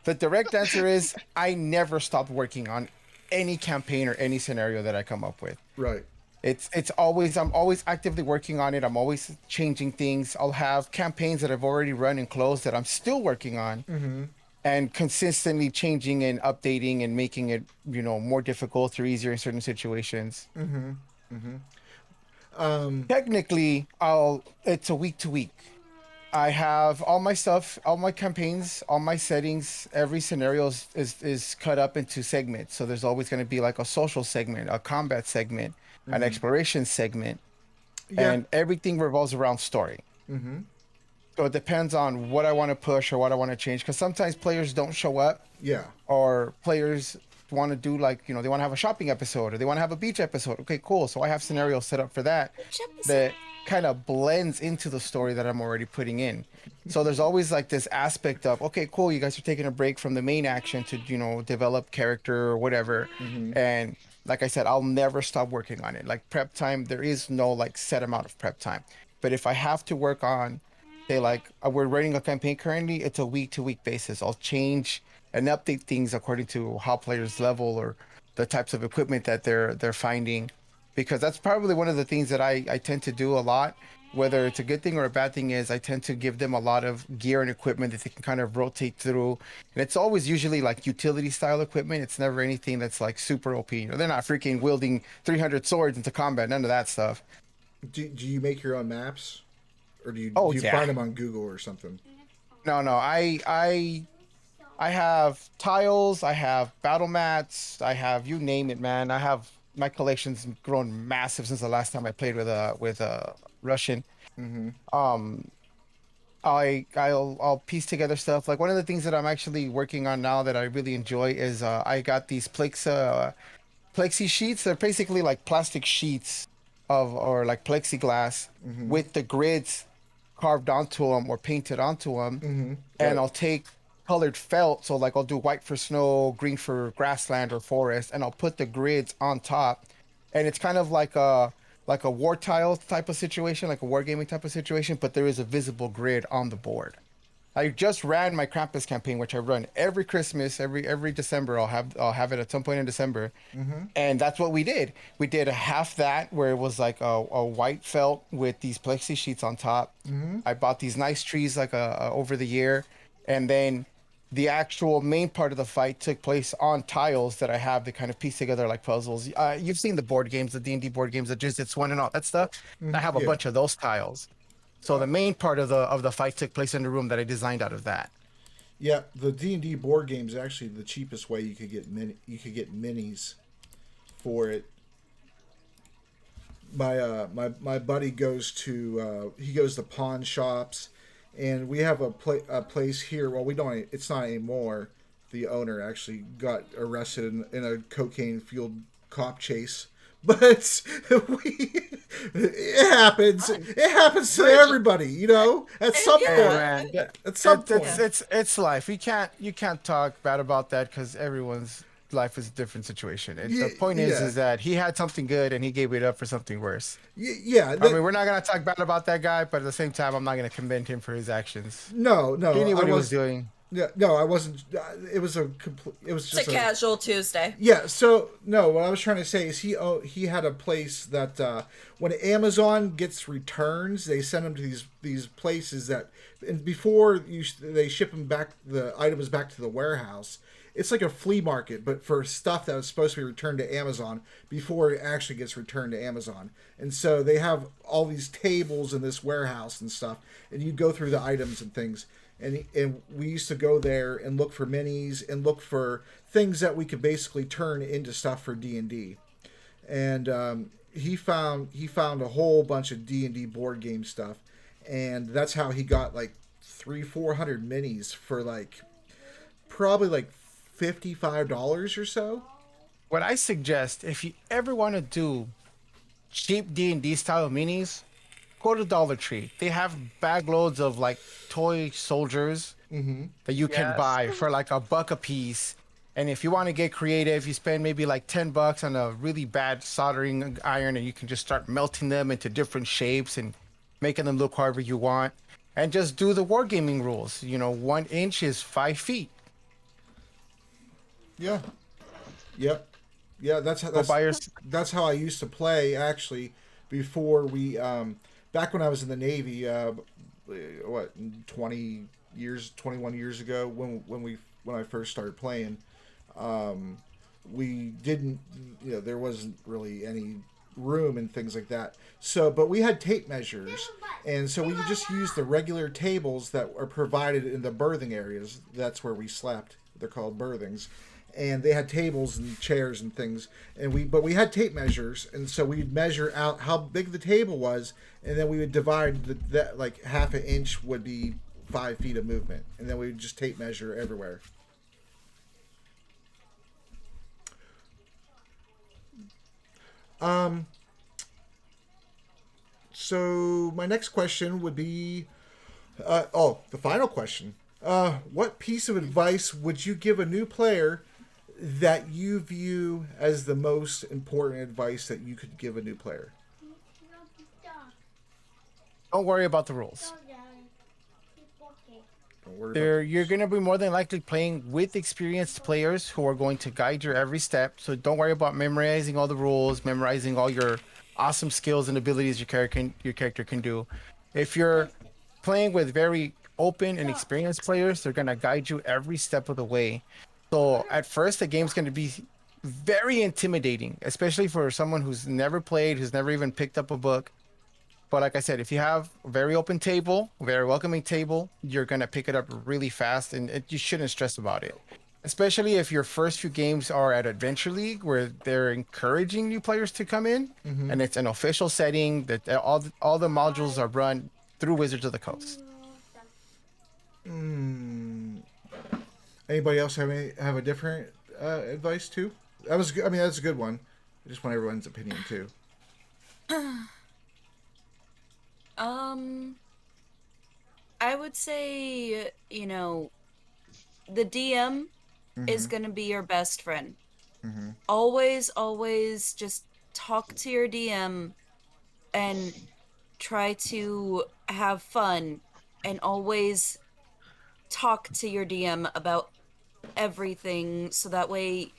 The direct answer is I never stop working on any campaign or any scenario that I come up with. Right. It's always I'm always actively working on it. I'm always changing things. I'll have campaigns that I've already run and closed that I'm still working on, and consistently changing and updating and making it more difficult or easier in certain situations. Technically, I'll it's a week to week. I have all my stuff, all my campaigns, all my settings. Every scenario is cut up into segments. So there's always going to be like a social segment, a combat segment, an exploration segment, Yeah. and everything revolves around story. So it depends on what I want to push or what I want to change. Because sometimes players don't show up, Yeah. or players want to do like they want to have a shopping episode or they want to have a beach episode. Okay, cool. So I have scenarios set up for that that kind of blends into the story that I'm already putting in. So there's always like this aspect of, okay, cool, you guys are taking a break from the main action to develop character or whatever. And like I said, I'll never stop working on it. Like prep time, there is no like set amount of prep time. But if I have to work on, say, like we're running a campaign currently, it's a week to week basis. I'll change and update things according to how players level or the types of equipment that they're finding, because that's probably one of the things that I tend to do a lot. Whether it's a good thing or a bad thing is I tend to give them a lot of gear and equipment that they can kind of rotate through. And it's always usually like utility style equipment. It's never anything that's like super OP. They're not freaking wielding 300 swords into combat, none of that stuff. Do you make your own maps, or do you Oh, do you yeah. find them on Google or something? No. I have tiles, I have battle mats, I have you name it, man. I have my collection's grown massive since the last time I played with a Russian. Um, I'll piece together stuff. Like one of the things that I'm actually working on now that I really enjoy is I got these plexi sheets. They're basically like plastic sheets of or like plexiglass with the grids carved onto them or painted onto them. And Right. I'll take colored felt. So like I'll do white for snow, green for grassland or forest, and I'll put the grids on top. And it's kind of like a war tile type of situation, like a wargaming type of situation, but there is a visible grid on the board. I just ran my Krampus campaign, which I run every Christmas, every December. I'll have it at some point in December, and that's what we did. We did a half that where it was like a white felt with these plexi sheets on top. I bought these nice trees like over the year, and then the actual main part of the fight took place on tiles that I have that kind of piece together like puzzles. You've seen the board games, the D&D board games, the Just It's One and all that stuff. I have a Yeah. bunch of those tiles. So the main part of the fight took place in the room that I designed out of that. Yeah. The D&D board game is actually the cheapest way you could get minis for it. My buddy goes to he goes to pawn shops, and we have a place here. Well, we don't. It's not anymore. The owner actually got arrested in a cocaine fueled cop chase. But it happens. It happens to everybody, At some Hey point. man, At some point. it's life. You can't talk bad about that because everyone's life is a different situation. The point is Yeah. is that he had something good and he gave it up for something worse. Yeah. I mean, we're not gonna talk bad about that guy, but at the same time, I'm not gonna commend him for his actions. No, He no, knew I what he was was. doing. Yeah, no, I wasn't. It was It was it's a just casual Tuesday. Yeah. So no, what I was trying to say is he had a place that when Amazon gets returns, they send them to these places that, and before they ship them back the items back to the warehouse. It's like a flea market, but for stuff that was supposed to be returned to Amazon before it actually gets returned to Amazon. And so they have all these tables in this warehouse and stuff, and you go through the items and things. and we used to go there and look for minis and look for things that we could basically turn into stuff for D&D. And he found a whole bunch of D&D board game stuff, and that's how he got like 300-400 minis for like probably like $55 or so. What I suggest, if you ever want to do cheap D&D style minis, go to Dollar Tree. They have bag loads of like toy soldiers that you can Yes. buy for like $1 a piece. And if you want to get creative, you spend maybe like $10 on a really bad soldering iron, and you can just start melting them into different shapes and making them look however you want. And just do the wargaming rules. 1 inch is 5 feet. Yeah. Yep. Yeah, that's how Go buy your. that's how I used to play actually before we back when I was in the Navy, what 21 years ago when I first started playing. We didn't, there wasn't really any room and things like that. So, but we had tape measures, and so we would just use the regular tables that are provided in the berthing areas. That's where we slept. They're called berthings, and they had tables and chairs and things. And we had tape measures, and so we'd measure out how big the table was, and then we would divide that like half an inch would be 5 feet of movement, and then we would just tape measure everywhere. So my next question would be, the final question. What piece of advice would you give a new player that you view as the most important advice that you could give a new player? Don't worry about the rules. Don't worry You're going to be more than likely playing with experienced players who are going to guide your every step. So don't worry about memorizing all the rules, memorizing all your awesome skills and abilities your character can do. If you're playing with very open and experienced players, they're going to guide you every step of the way. So at first, the game's going to be very intimidating, especially for someone who's never played, who's never even picked up a book. But like I said, if you have a very open table, a very welcoming table, you're going to pick it up really fast, and you shouldn't stress about it. Especially if your first few games are at Adventure League, where they're encouraging new players to come in, and it's an official setting that all the modules are run through Wizards of the Coast. Anybody else have a different advice too? That was good. I mean, that's a good one. I just want everyone's opinion too. I would say, the DM is going to be your best friend. Always, always just talk to your DM and try to have fun, and always talk to your DM about everything, so that way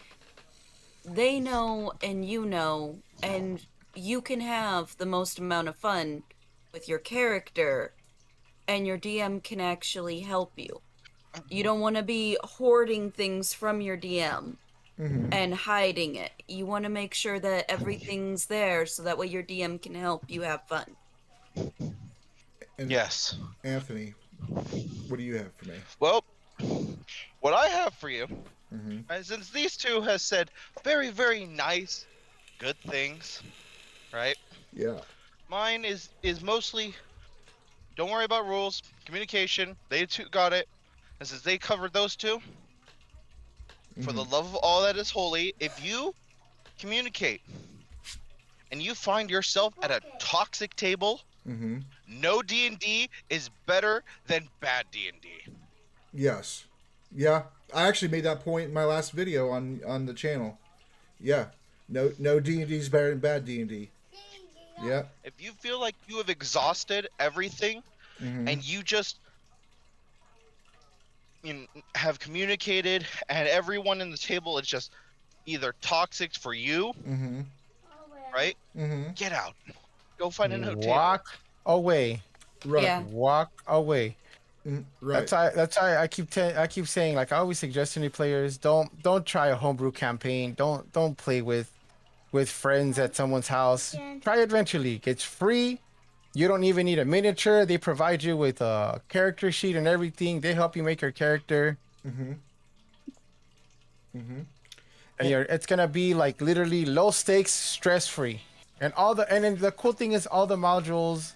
they know and you can have the most amount of fun with your character, and your DM can actually help you. You don't want to be hoarding things from your DM and hiding it. You want to make sure that everything's there, so that way your DM can help you have fun. And Yes. Anthony, what do you have for me? Well, what I have for you, since these two has said very, very nice, good things, right? Yeah. Mine is mostly, don't worry about rules, communication. They two got it. And since they covered those two, for the love of all that is holy, if you communicate and you find yourself at a toxic table, no D&D is better than bad D&D. Yes. Yeah. I actually made that point in my last video on the channel. Yeah. No D&D is better than bad D&D. Yeah. If you feel like you have exhausted everything and you just have communicated and everyone in the table is just either toxic for you, right? Get out. Go find a new table. Walk away. Right. Yeah. Walk away. Right. That's why I keep saying, like, I always suggest to new players, don't try a homebrew campaign. Don't play with friends at someone's house. Try Adventure League. It's free. You don't even need a miniature. They provide you with a character sheet and everything. They help you make your character. Mm-hmm. Mm-hmm. And it's gonna be like literally low stakes, stress free. And then the cool thing is all the modules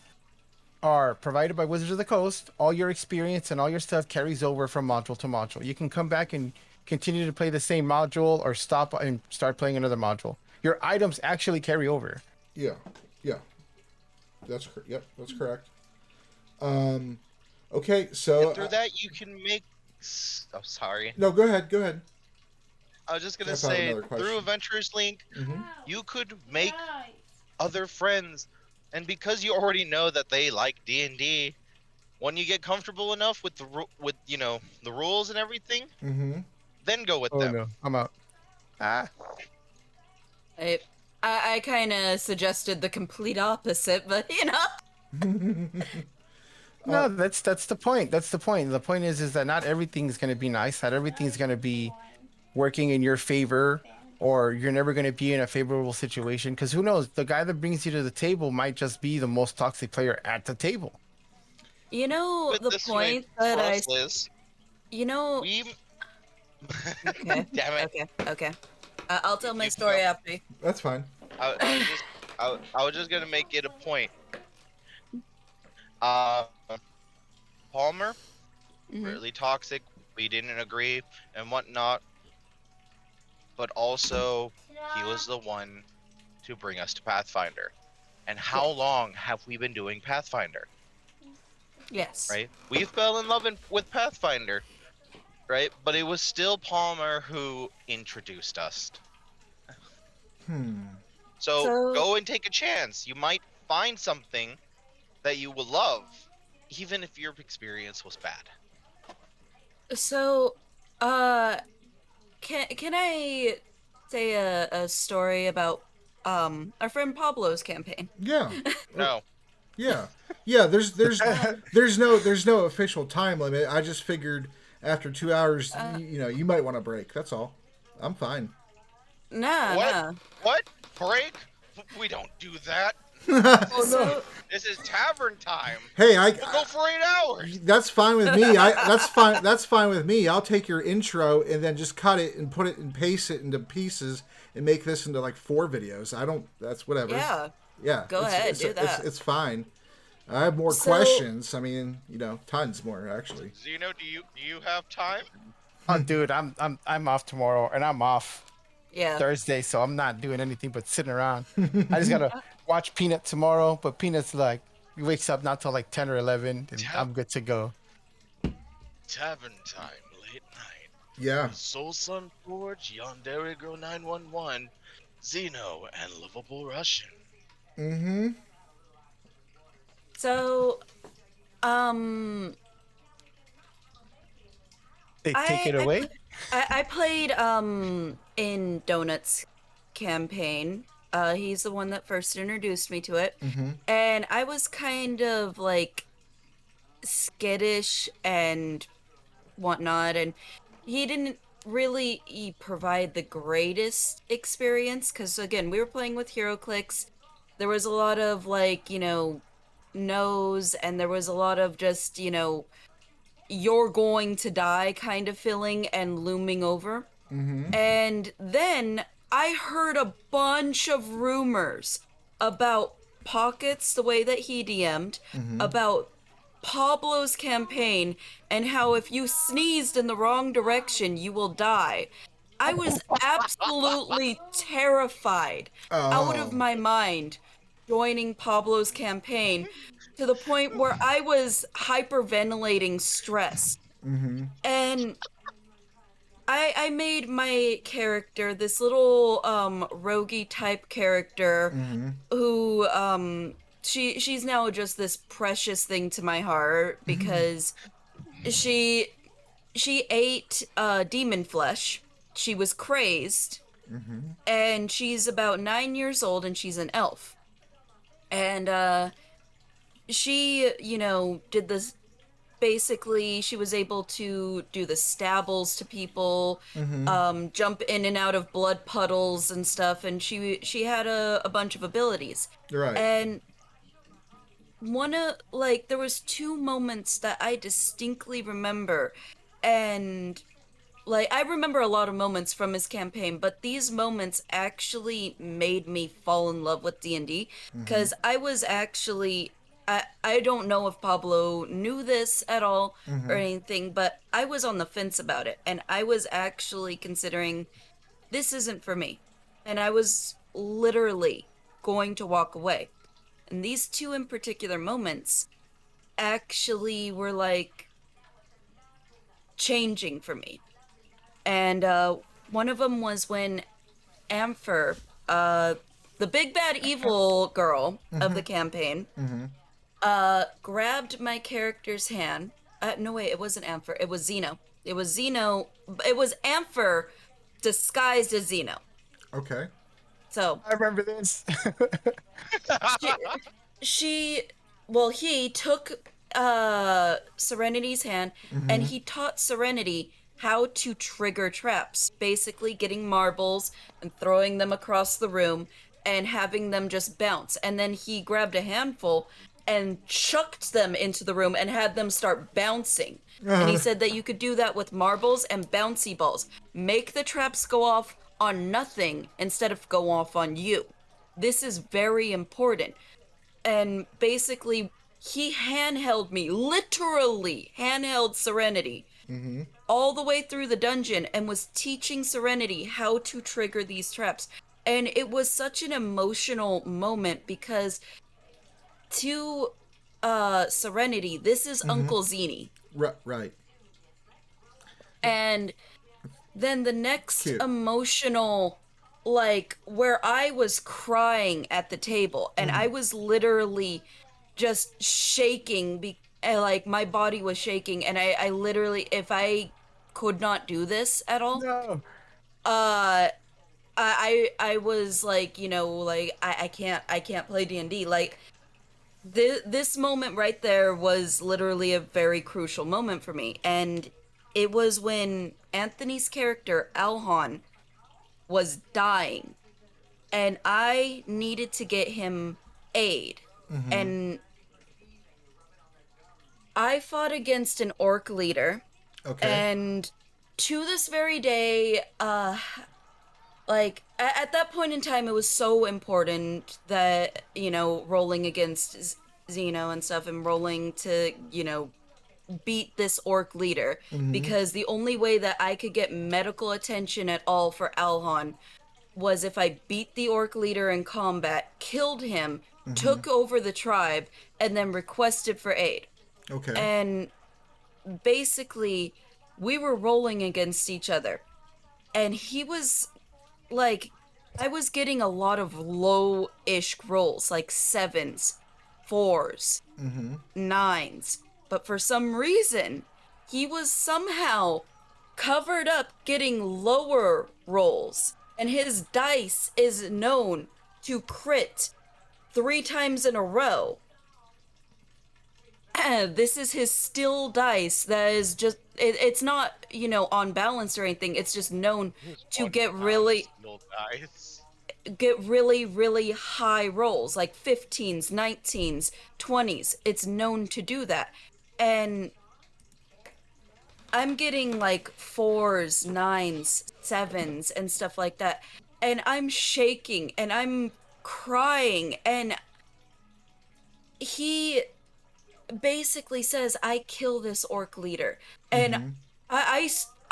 are provided by Wizards of the Coast. All your experience and all your stuff carries over from module to module. You can come back and continue to play the same module or stop and start playing another module. Your items actually carry over. Yeah. Yeah. Yep, that's correct. Okay, so And through that, you can make. Oh, sorry. no, go ahead. Go ahead. I was just gonna I thought say, another question. through Adventurers Link, Mm-hmm. you could make other friends, and because you already know that they like D&D, when you get comfortable enough with the rules and everything, Mm-hmm. then go with Oh them. no, I'm out. Ah, I kind of suggested the complete opposite, but no, that's the point. That's the point. The point is that not everything's gonna be nice. Not everything's gonna be working in your favor, or you're never gonna be in a favorable situation. Because who knows? The guy that brings you to the table might just be the most toxic player at the table. Put the it this way point that for I, us, Liz, you know, we. okay, Damn it! okay. I'll tell my Keep story going. after. That's fine. I was just gonna make it a point. Uh, Palmer, Mhm. really toxic. We didn't agree and whatnot, but also he was the one to bring us to Pathfinder. And how long have we been doing Pathfinder? Yes. Right? We fell in love with Pathfinder, right? But it was still Palmer who introduced us. Hmm. So go and take a chance. You might find something that you will love, even if your experience was bad. So, can I say a story about our friend Pablo's campaign? Yeah. No. Yeah. Yeah. There's no official time limit. I just figured after 2 hours, you might want to break. That's all. I'm fine. Nah. What? Break? We don't do that. Oh no. So, This is tavern time. Hey, We'll go for 8 hours. that's fine with me. That's fine. That's fine with me. I'll take your intro and then just cut it and put it and paste it into pieces and make this into like 4 videos. I don't. That's whatever. yeah. Yeah. Go ahead, do that. It's fine. I have more So- questions. I mean, tons more actually. Zeno, do you have time? Oh, dude, I'm off tomorrow, and I'm off Yeah. Thursday, so I'm not doing anything but sitting around. I just gotta watch Peanut tomorrow, but Peanut's like he wakes up not till like 10 or 11, and I'm good to go. Tavern time, late night. Yeah. Soul Sun Forge, Yandere Girl 911, Zeno, and Lovable Russian. Mm-hmm. So, They take it away. I played in Donut's campaign. He's the one that first introduced me to it. Mm-hmm. And I was kind of like skittish and whatnot, and he didn't really provide the greatest experience because again, we were playing with HeroClix. There was a lot of like, no's, and there was a lot of just, you're going to die kind of feeling and looming over. Mm-hmm. And then I heard a bunch of rumors about Pockets, the way that he DM'd, about Pablo's campaign, and how if you sneezed in the wrong direction, you will die. I was absolutely terrified, out of my mind, joining Pablo's campaign to the point where I was hyperventilating stress. Mm-hmm. And I made my character this little roguey type character Mm-hmm. who she's now just this precious thing to my heart because she ate demon flesh. She was crazed, and she's about 9 years old, and she's an elf. And she, did this. Basically, she was able to do the stabbles to people, jump in and out of blood puddles and stuff, and she had a bunch of abilities. Right. And there was two moments that I distinctly remember, and like I remember a lot of moments from his campaign, but these moments actually made me fall in love with D&D Mm-hmm. because I was actually I don't know if Pablo knew this at all or Mm-hmm. anything, but I was on the fence about it and I was actually considering this isn't for me. And I was literally going to walk away. And these two in particular moments actually were like changing for me. And one of them was when Ampher, uh, the big bad evil girl of Mm-hmm. the campaign, Mm-hmm. grabbed my character's hand. No, wait, it wasn't Ampher. It was Zeno. It was Zeno. It was Ampher disguised as Zeno. Okay. So I remember this. she, she, he took Serenity's hand and Mm-hmm. he taught Serenity how to trigger traps, basically getting marbles and throwing them across the room and having them just bounce. And then he grabbed a handful and chucked them into the room and had them start bouncing. And he Uh, said that you could do that with marbles and bouncy balls. Make the traps go off on nothing instead of go off on you. This is very important. And basically, he handheld me, literally handheld Serenity mm-hmm. all the way through the dungeon and was teaching Serenity how to trigger these traps. And it was such an emotional moment because to Serenity, this is Mm-hmm. Uncle Zini. Right. And then the next Cute. emotional, like where I was crying at the table and Mm. I was literally just shaking like my body was shaking and I literally if I could not do this at all, No. uh I was like, like I can't play D&D. Like this moment right there was literally a very crucial moment for me. And it was when Anthony's character, Alhon, was dying. And I needed to get him aid. Mm-hmm. And I fought against an orc leader. Okay. And to this very day, like at that point in time, it was so important that, rolling against Zeno and stuff and rolling to, beat this orc leader Mm-hmm. because the only way that I could get medical attention at all for Alhon was if I beat the orc leader in combat, killed him, Mm-hmm. took over the tribe, and then requested for aid. Okay. And basically, we were rolling against each other. And he was like, I was getting a lot of low ish rolls, like sevens, fours, Mm-hmm. nines. But for some reason, he was somehow covered up getting lower rolls. And his dice is known to crit 3 times in a row. This is his still dice that is just it's not on balance or anything. It's just known to get really Steel guys. really high rolls, like 15s, 19s, 20s. It's known to do that. And I'm getting like fours, nines, sevens, and stuff like that. And I'm shaking and I'm crying. And he basically says, I kill this orc leader. And Mm-hmm.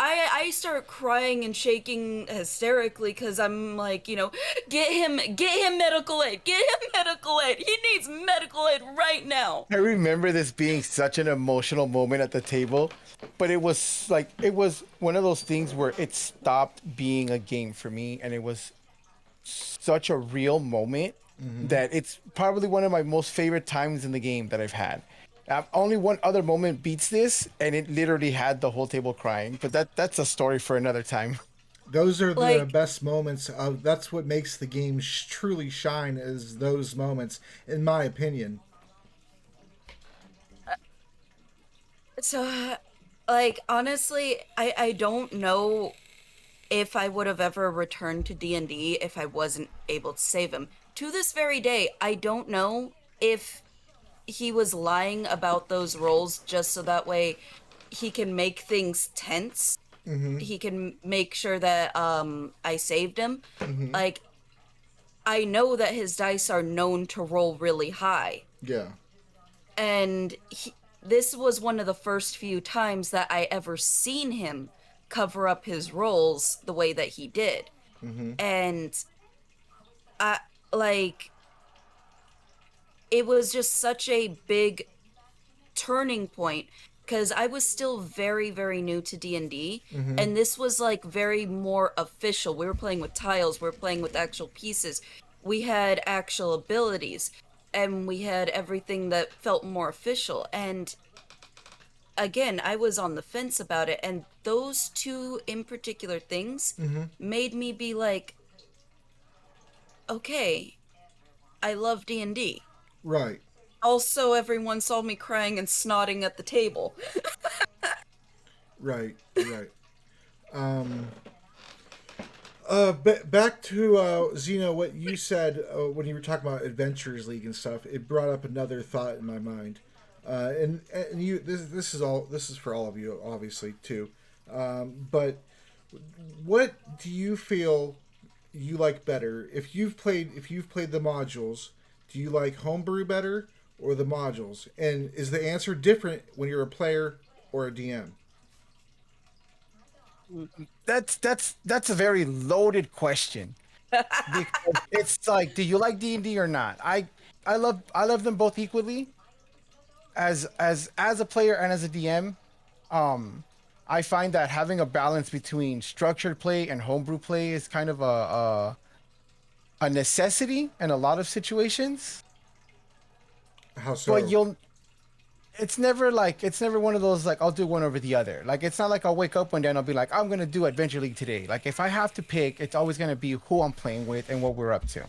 I start crying and shaking hysterically because I'm like, get him medical aid, get him medical aid. He needs medical aid right now. I remember this being such an emotional moment at the table, but it was one of those things where it stopped being a game for me, and it was such a real moment Mm-hmm. that it's probably one of my most favorite times in the game that I've had. Only one other moment beats this, and it literally had the whole table crying. But that's a story for another time. Those are the Like, best moments of. That's what makes the game truly shine. Is those moments, in my opinion. so, like, honestly, I don't know if I would have ever returned to D&D if I wasn't able to save him. To this very day, I don't know if he was lying about those rolls just so that way he can make things tense. He can make sure that I saved him. Like, I know that his dice are known to roll really high. Yeah. And this was one of the first few times that I ever seen him cover up his rolls the way that he did. And I like it was just such a big turning point because I was still very, very new to D&D, and this was like very more official. We were playing with tiles, we were playing with actual pieces, we had actual abilities, and we had everything that felt more official. And again, I was on the fence about it, and those two in particular things made me be like, okay, I love D&D. Right. Also, everyone saw me crying and snotting at the table. Right. Right. Back to Zeno, what you said when you were talking about Adventures League and stuff. It brought up another thought in my mind, and you this is for all of you obviously too, but what do you feel you like better if you've played the modules? Do you like homebrew better or the modules? And is the answer different when you're a player or a DM? That's a very loaded question. Because it's like, do you like D&D or not? I love them both equally. As a player and as a DM, I find that having a balance between structured play and homebrew play is kind of a necessity in a lot of situations. How so? But it's never one of those like I'll do one over the other. Like it's not like I'll wake up one day and I'll be like I'm gonna do Adventure League today. Like if I have to pick, it's always gonna be who I'm playing with and what we're up to.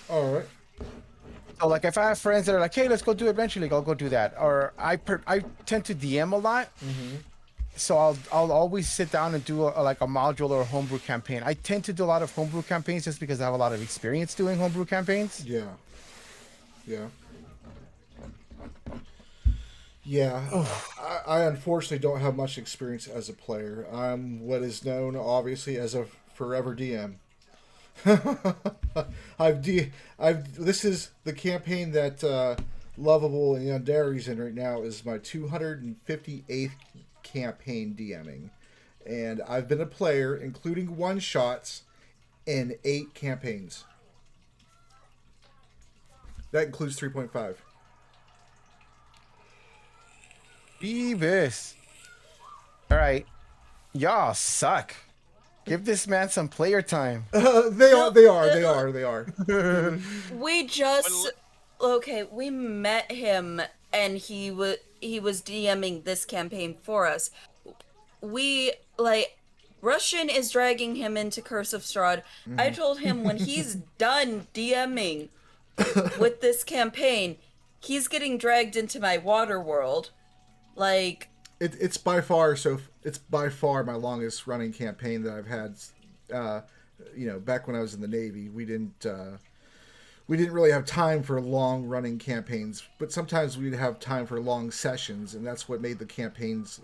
All right. So like if I have friends that are like, hey, let's go do Adventure League, I'll go do that. Or I tend to DM a lot, so I'll always sit down and do like a module or a homebrew campaign. I tend to do a lot of homebrew campaigns just because I have a lot of experience doing homebrew campaigns. Yeah. Yeah. Yeah. I unfortunately don't have much experience as a player. I'm what is known obviously as a forever DM. This is the campaign that Lovable and Yanderi's in right now is my 258th campaign DMing. And I've been a player, including one shots, in 8 campaigns. That includes 3.5. Beavis. All right, y'all suck. Give this man some player time. They are. We just okay, we met him and he was DMing this campaign for us. We like Russian is dragging him into Curse of Strahd. I told him when he's done DMing with this campaign, he's getting dragged into my water world. Like It's by far my longest running campaign that I've had. Back when I was in the Navy, we didn't really have time for long running campaigns, but sometimes we'd have time for long sessions, and that's what made the campaigns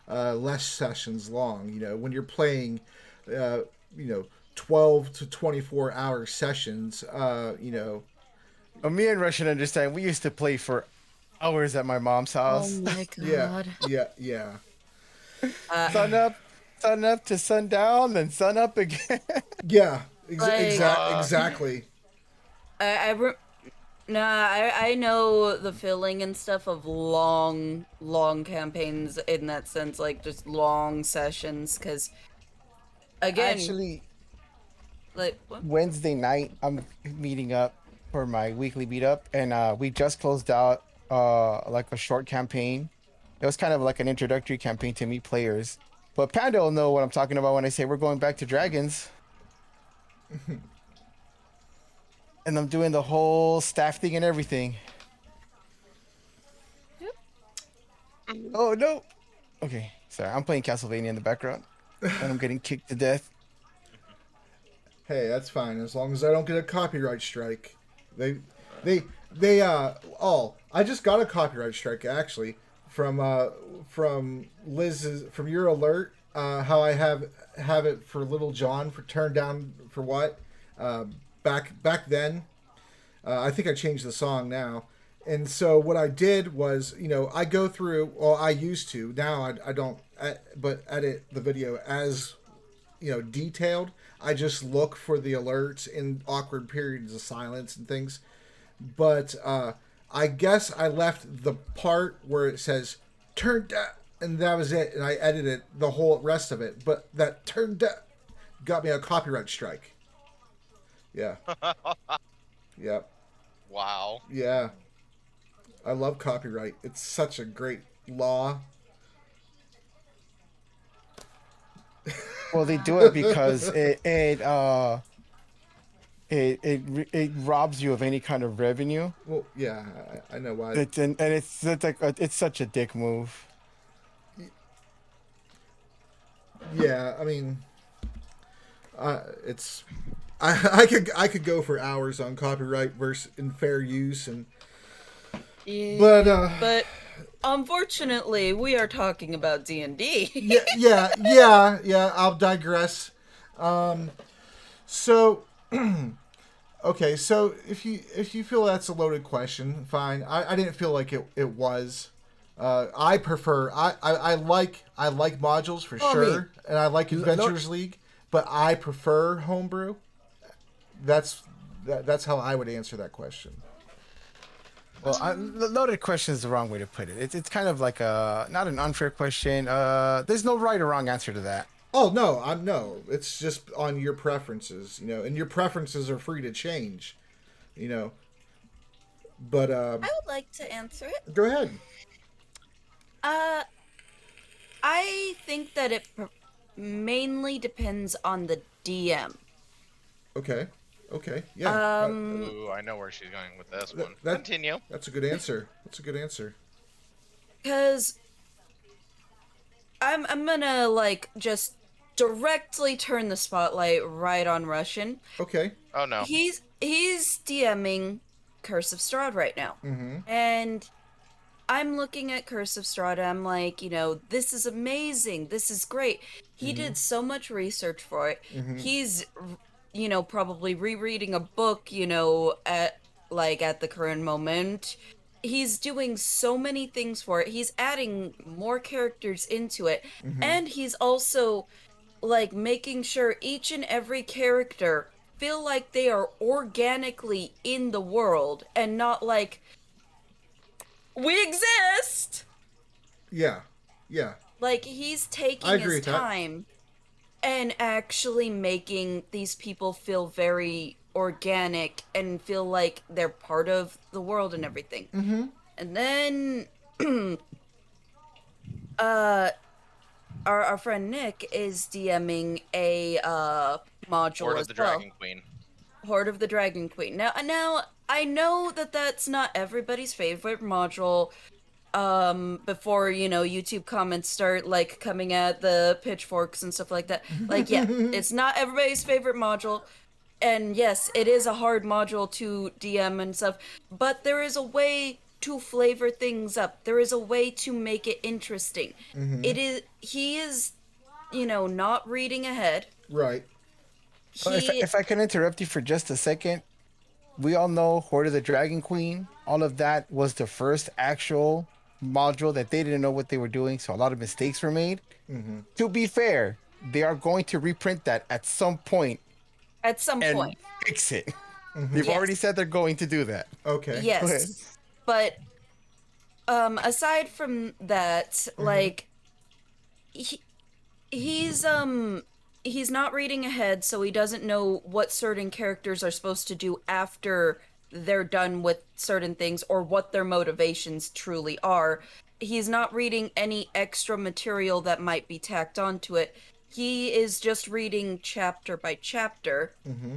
less sessions long. You know, when you're playing, 12 to 24 hour sessions, Me and Russian understand. We used to play for hours at my mom's house. oh my yeah, god. yeah. Sun up to sundown, then sun up again. Yeah, Like- exactly. I know the feeling and stuff of long campaigns in that sense, like just long sessions. Because again, Actually, like what? Wednesday night, I'm meeting up for my weekly meetup, and we just closed out like a short campaign. It was kind of like an introductory campaign to meet players. But Panda will know what I'm talking about when I say we're going back to dragons. And I'm doing the whole staff thing and everything. Oh no. Okay, sorry. I'm playing Castlevania in the background, and I'm getting kicked to death. Hey, that's fine as long as I don't get a copyright strike. They They I just got a copyright strike actually from Liz's from your alert. How I have it for Little John for turned down for what? Uh, back then. I think I changed the song now. And so what I did was, I go through. Well, I used to. Now I don't. But edit the video as detailed. I just look for the alerts in awkward periods of silence and things. But I guess I left the part where it says "turned down," and that was it. And I edited the whole rest of it. But that "turned down" got me a copyright strike. Yeah. Yep. Wow. Yeah. I love copyright. It's such a great law. Well, they do it because it robs you of any kind of revenue. Well, yeah, I know why. It's such a dick move. Yeah, I mean, it's I could go for hours on copyright versus in fair use and but unfortunately, we are talking about D&D. yeah. I'll digress. So, okay. So if you feel that's a loaded question, fine. I didn't feel like it was. I prefer. I like modules for sure, and I like Adventures League, but I prefer homebrew. That's how I would answer that question. Well, loaded question is the wrong way to put it. It's kind of like not an unfair question. There's no right or wrong answer to that. Oh no, no. It's just on your preferences, and your preferences are free to change, But I would like to answer it. Go ahead. I think that it mainly depends on the DM. Okay. Yeah. Ooh, I know where she's going with this one. Continue. That's a good answer. Because I'm gonna just directly turn the spotlight right on Russian. Okay. Oh no. He's DMing Curse of Strahd right now. Mm-hmm. And I'm looking at Curse of Strahd, I'm like, this is amazing. This is great. He did so much research for it. Mm-hmm. He's, probably rereading a book, at the current moment. He's doing so many things for it. He's adding more characters into it. Mm-hmm. And he's also, making sure each and every character feel like they are organically in the world and not like, we exist! Yeah. He's taking his time and actually making these people feel very organic and feel like they're part of the world and everything. Mm-hmm. And then our friend Nick is DMing a module Horde as of the well. Dragon Queen. Horde of the Dragon Queen. Now I know that that's not everybody's favorite module. Before YouTube comments start coming at the pitchforks and stuff like that. Yeah, it's not everybody's favorite module, and yes, it is a hard module to DM and stuff. But there is a way to flavor things up. There is a way to make it interesting. Mm-hmm. He is, not reading ahead. Right. If I can interrupt you for just a second, we all know Horde of the Dragon Queen. All of that was the first actual module that they didn't know what they were doing, so a lot of mistakes were made. Mm-hmm. To be fair, they are going to reprint that at some point. Fix it. Mm-hmm. They've already said they're going to do that. Okay. Yes. But aside from that, he's not reading ahead, so he doesn't know what certain characters are supposed to do after they're done with certain things or what their motivations truly are. He's not reading any extra material that might be tacked onto it. He is just reading chapter by chapter. Mm-hmm.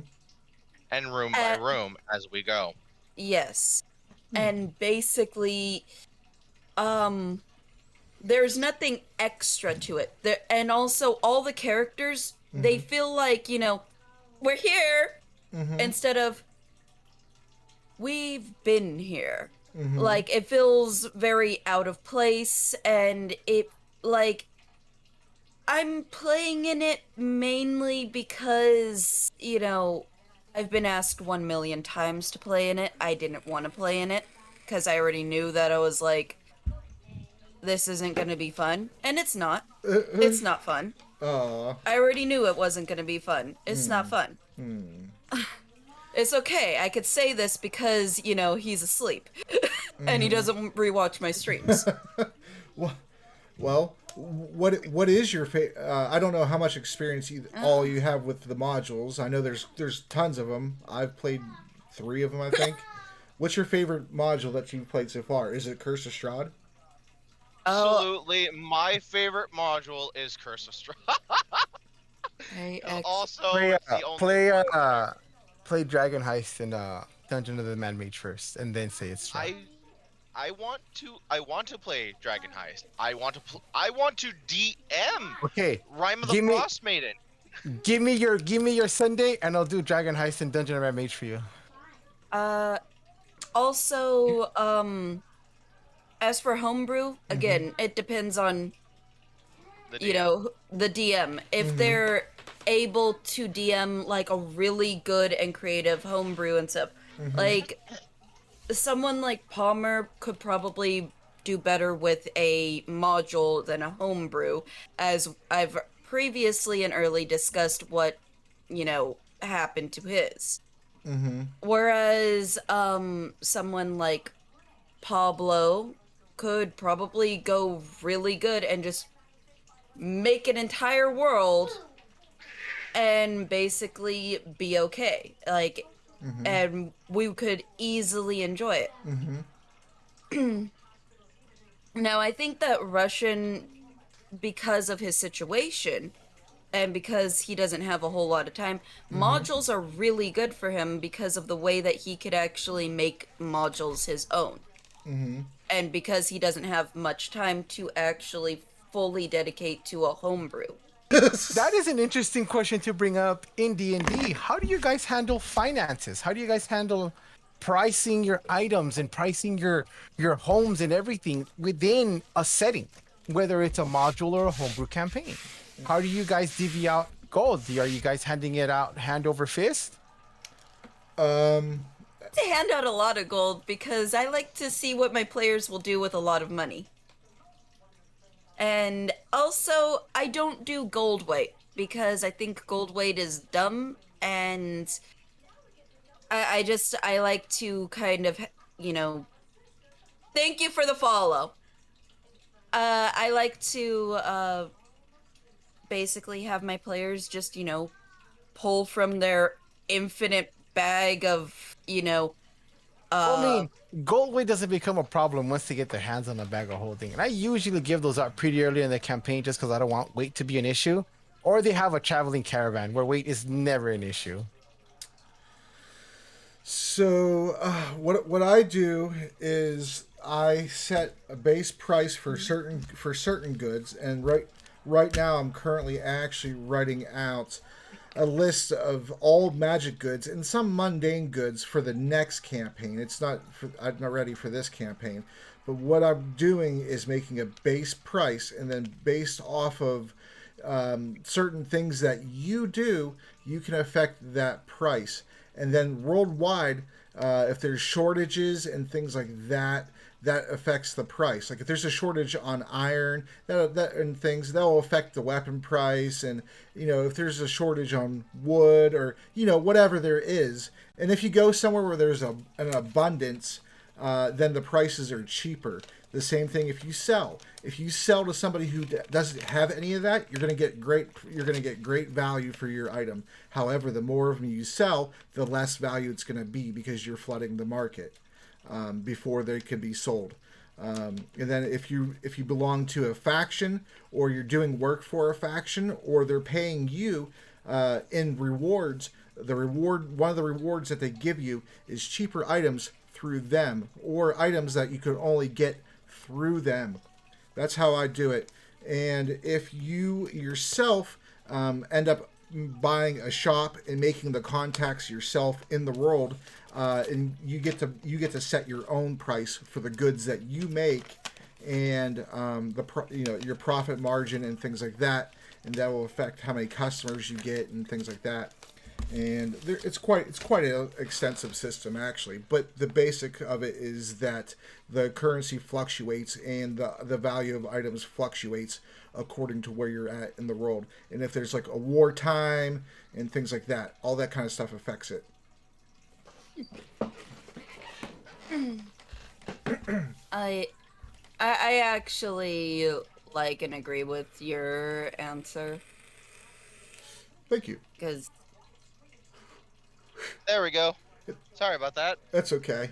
And room by room as we go. Yes. And basically, there's nothing extra to it. And also, all the characters, they feel like, we're here, instead of, we've been here. Like, it feels very out of place, and it, like, I'm playing in it mainly because, I've been asked 1 million times to play in it. I didn't want to play in it because I already knew that I was like, this isn't going to be fun. And it's not. It's not fun. I already knew it wasn't going to be fun. It's not fun. It's okay. I could say this because, he's asleep. And he doesn't rewatch my streams. Well, what is your I don't know how much experience all you have with the modules. I know there's tons of them. I've played 3 of them, I think. What's your favorite module that you've played so far? Is it Curse of Strahd? Absolutely, my favorite module is Curse of Strahd. Also, it's the only one play Dragon Heist and Dungeon of the Man Mage first, and then say it's Strahd. I want to play Dragon Heist. I want to DM. Okay. Rime of the Frost Maiden. Give me your Sunday, and I'll do Dragon Heist and Dungeon of Man Mage for you. Also, as for homebrew, again, it depends on the DM. If they're able to DM like a really good and creative homebrew and stuff, like someone like Palmer could probably do better with a module than a homebrew, as I've previously and early discussed what, happened to his. Whereas, someone like Pablo could probably go really good and just make an entire world and basically be okay. Like, and we could easily enjoy it. Now, I think that Russian, because of his situation, and because he doesn't have a whole lot of time, modules are really good for him because of the way that he could actually make modules his own. And because he doesn't have much time to actually fully dedicate to a homebrew. That is an interesting question to bring up in D&D. How do you guys handle finances? How do you guys handle pricing your items and pricing your homes and everything within a setting, whether it's a module or a homebrew campaign? How do you guys divvy out gold? Are you guys handing it out hand over fist? To hand out a lot of gold because I like to see what my players will do with a lot of money. And also, I don't do gold weight because I think gold weight is dumb, and I like to kind of, thank you for the follow. I like to basically have my players just, pull from their infinite bag of, gold weight doesn't become a problem once they get their hands on the bag of holding. And I usually give those out pretty early in the campaign just because I don't want weight to be an issue. Or they have a traveling caravan where weight is never an issue. So what I do is I set a base price for certain goods, and right now I'm currently actually writing out a list of all magic goods and some mundane goods for the next campaign. I'm not ready for this campaign, but what I'm doing is making a base price, and then based off of certain things that you do, you can affect that price. And then worldwide, if there's shortages and things like that, that affects the price. Like if there's a shortage on iron and things, that will affect the weapon price. And if there's a shortage on wood or whatever there is, and if you go somewhere where there's an abundance, then the prices are cheaper. The same thing if you sell to somebody who doesn't have any of that, you're going to get great value for your item. However, the more of them you sell, the less value it's going to be because you're flooding the market before they could be sold. And then if you belong to a faction, or you're doing work for a faction, or they're paying you in rewards, one of the rewards that they give you is cheaper items through them, or items that you could only get through them. That's how I do it. And if you yourself end up buying a shop and making the contacts yourself in the world, and you get to set your own price for the goods that you make, and your profit margin and things like that, and that will affect how many customers you get and things like that. And it's quite an extensive system actually, but the basic of it is that the currency fluctuates and the value of items fluctuates according to where you're at in the world, and if there's like a wartime and things like that, all that kind of stuff affects it. I actually like and agree with your answer. Thank you. Because There we go. Sorry about that. That's okay.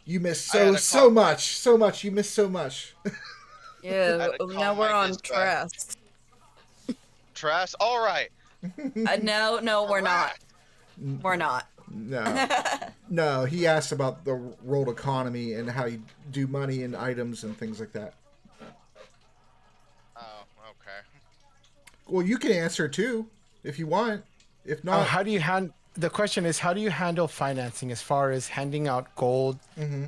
You missed I had a so much. You missed so much. yeah, I had to now calm we're my on distress. Trust. Trash. All right. No, we're not. We're not. No, he asked about the world economy and how you do money and items and things like that. Oh, okay. Well, you can answer too if you want. If not, How do you the question is, how do you handle financing as far as handing out gold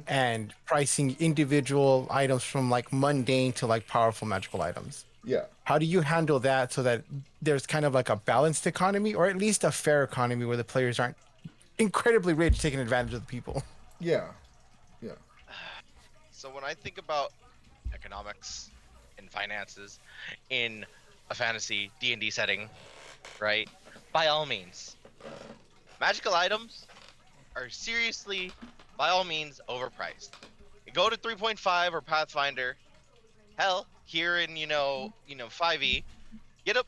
and pricing individual items from like mundane to like powerful magical items? yeah. How do you handle that so that there's kind of like a balanced economy, or at least a fair economy where the players aren't incredibly rich taking advantage of the people? Yeah. So when I think about economics and finances in a fantasy D&D setting, right? By all means, magical items are seriously, by all means, overpriced. You go to 3.5 or Pathfinder. Hell, here in 5e, get a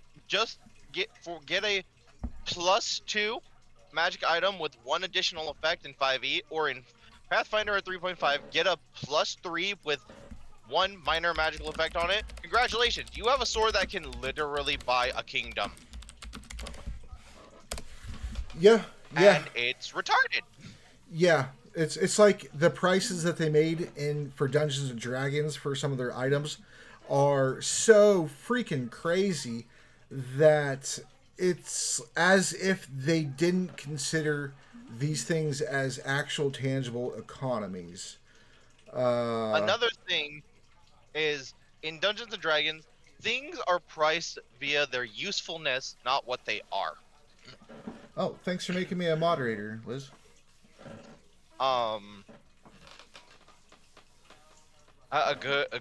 +2 magic item with one additional effect in 5e, or in Pathfinder at 3.5, get a +3 with one minor magical effect on it. Congratulations, you have a sword that can literally buy a kingdom. Yeah. And it's retarded. Yeah. It's like the prices that they made for Dungeons and Dragons for some of their items are so freaking crazy that it's as if they didn't consider these things as actual tangible economies. Another thing is, in Dungeons and Dragons, things are priced via their usefulness, not what they are. Oh, thanks for making me a moderator, Liz. A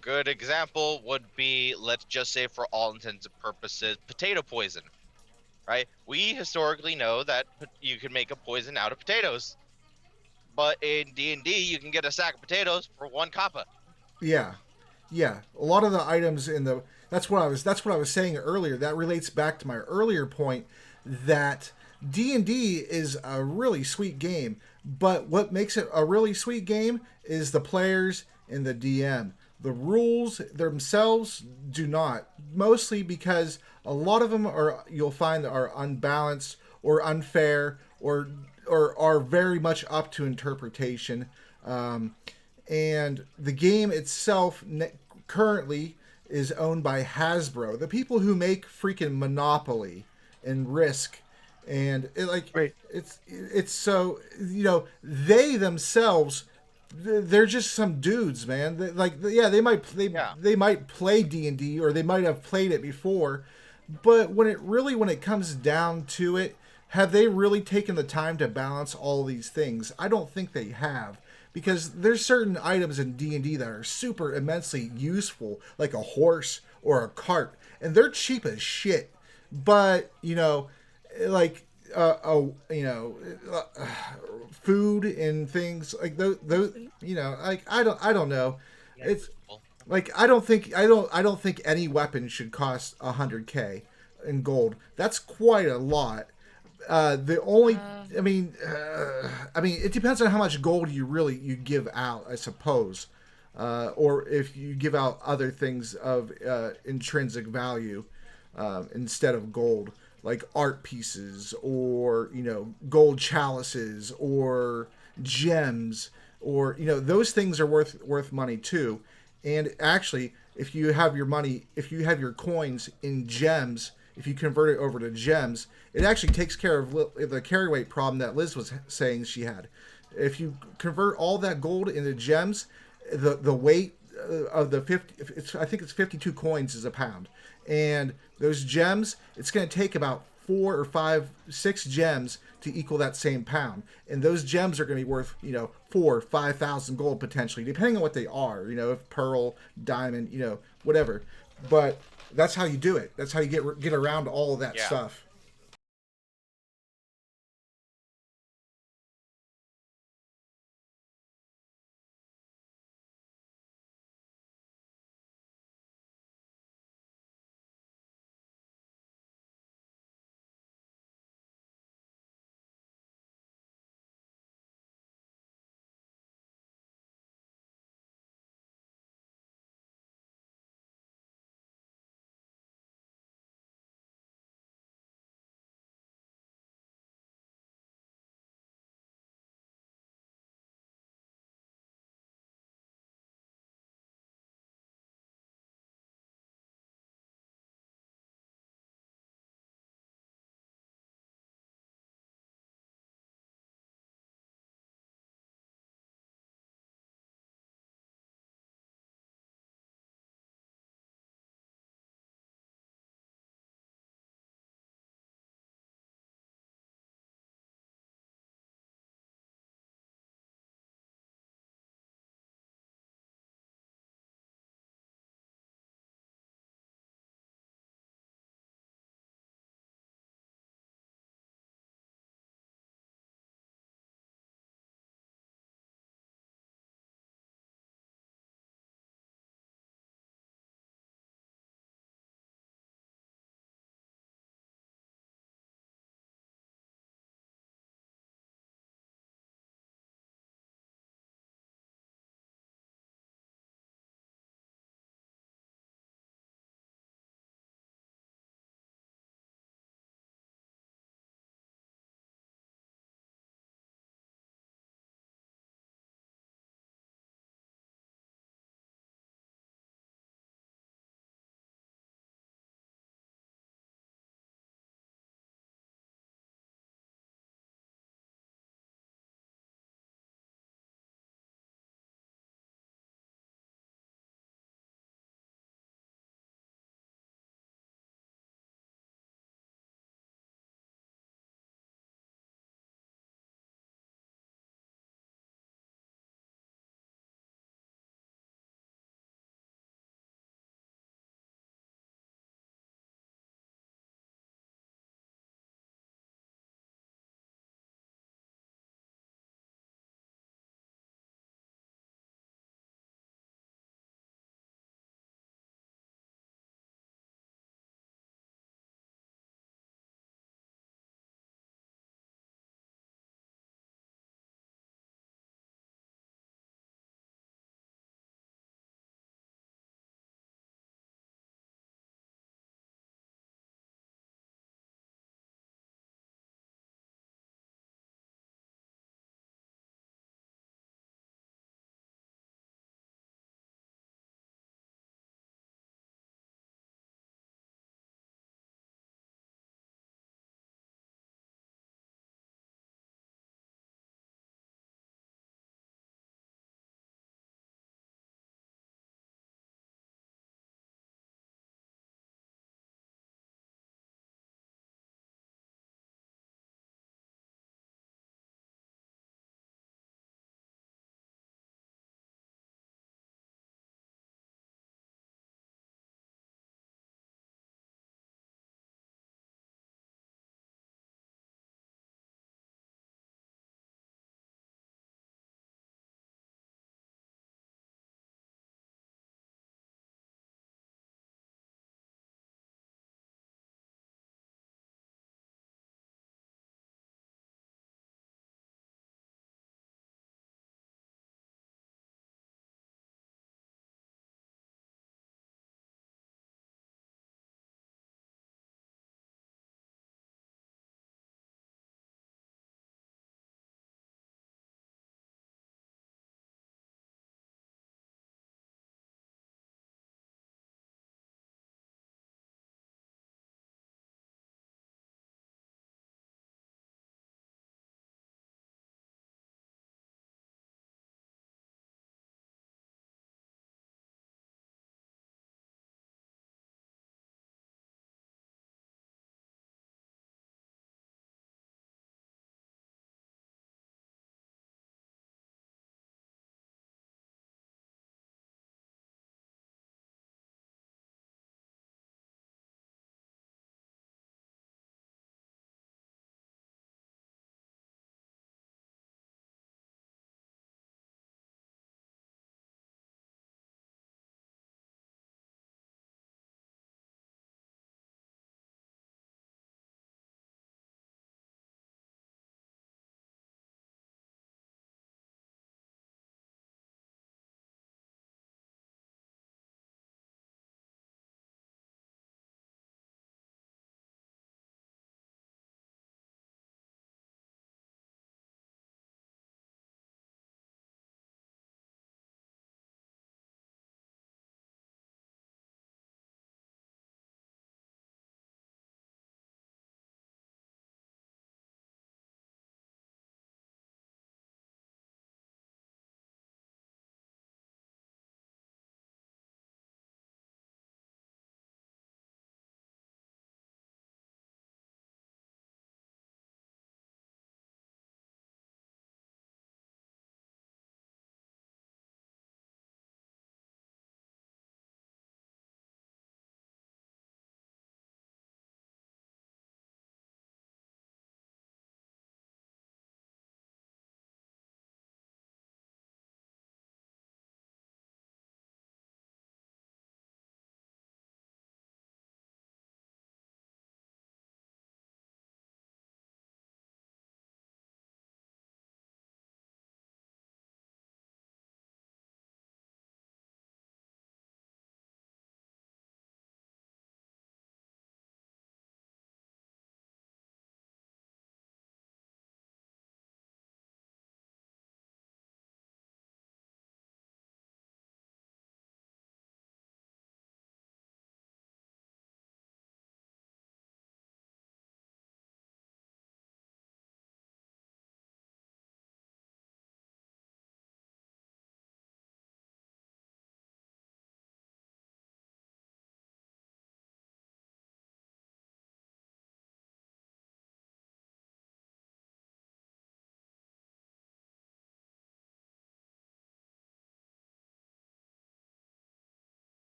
good example would be, let's just say for all intents and purposes, potato poison, right? We historically know that you can make a poison out of potatoes, but in D&D you can get a sack of potatoes for 1 kappa. Yeah. A lot of the items that's what I was saying earlier. That relates back to my earlier point that D&D is a really sweet game, but what makes it a really sweet game is the players and the DM. The rules themselves do not, mostly because a lot of them you'll find are unbalanced or unfair or are very much up to interpretation. And the game itself currently is owned by Hasbro, the people who make freaking Monopoly and Risk. And it's so, they themselves, they're just some dudes, man. They might play D&D, or they might have played it before, but when it comes down to it, have they really taken the time to balance all these things? I don't think they have, because there's certain items in D&D that are super immensely useful, like a horse or a cart, and they're cheap as shit. But food and things like those, I don't know. It's like I don't think any weapon should cost $100K in gold. That's quite a lot. The only, I mean, it depends on how much gold you give out, I suppose, or if you give out other things of intrinsic value instead of gold, like art pieces or gold chalices or gems, or those things are worth money too. And actually, if you have your coins in gems, if you convert it over to gems, it actually takes care of the carry weight problem that Liz was saying she had. If you convert all that gold into gems, the weight of the 50, I think it's 52 coins is a pound, and those gems, it's going to take about 4 or 5, 6 gems to equal that same pound, and those gems are going to be worth 4,000 or 5,000 gold potentially, depending on what they are. If pearl, diamond, whatever. But that's how you do it. That's how you get around all of that Yeah. stuff.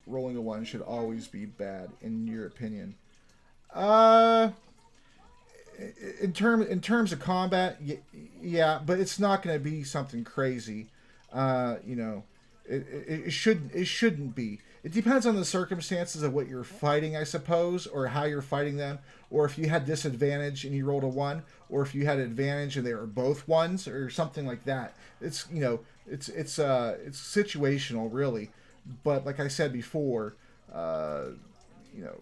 rolling a one should always be bad in your opinion? Uh, in terms of combat, yeah, but it's not going to be something crazy. You know, it shouldn't be. It depends on the circumstances of what you're fighting, I suppose, or how you're fighting them, or if you had disadvantage and you rolled a one, or if you had advantage and they were both ones, or something like that. It's it's situational, really. But like I said before, you know,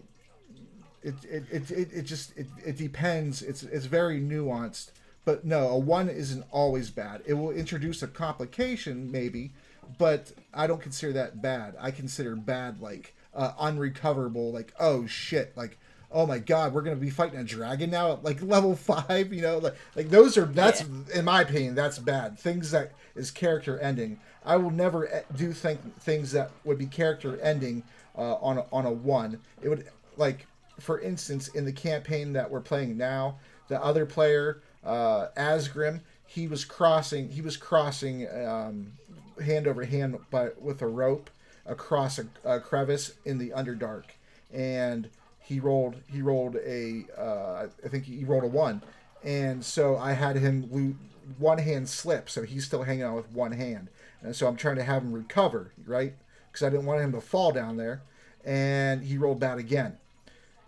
it depends. It's very nuanced. But no, a one isn't always bad. It will introduce a complication maybe, but I don't consider that bad. I consider bad like unrecoverable. Like oh shit, like oh my god, we're gonna be fighting a dragon now at like level 5. You know, like those are that's Yeah. in my opinion that's bad. Things that is character ending. I will never do things that would be character ending on a one. It would like for instance, in the campaign that we're playing now, the other player, Asgrim, he was crossing hand over hand, but with a rope across a crevice in the Underdark, and he rolled a I think he rolled a one, and so I had him one hand slip, so he's still hanging on with one hand, and so I'm trying to have him recover, right? Because I didn't want him to fall down there, and he rolled bad again,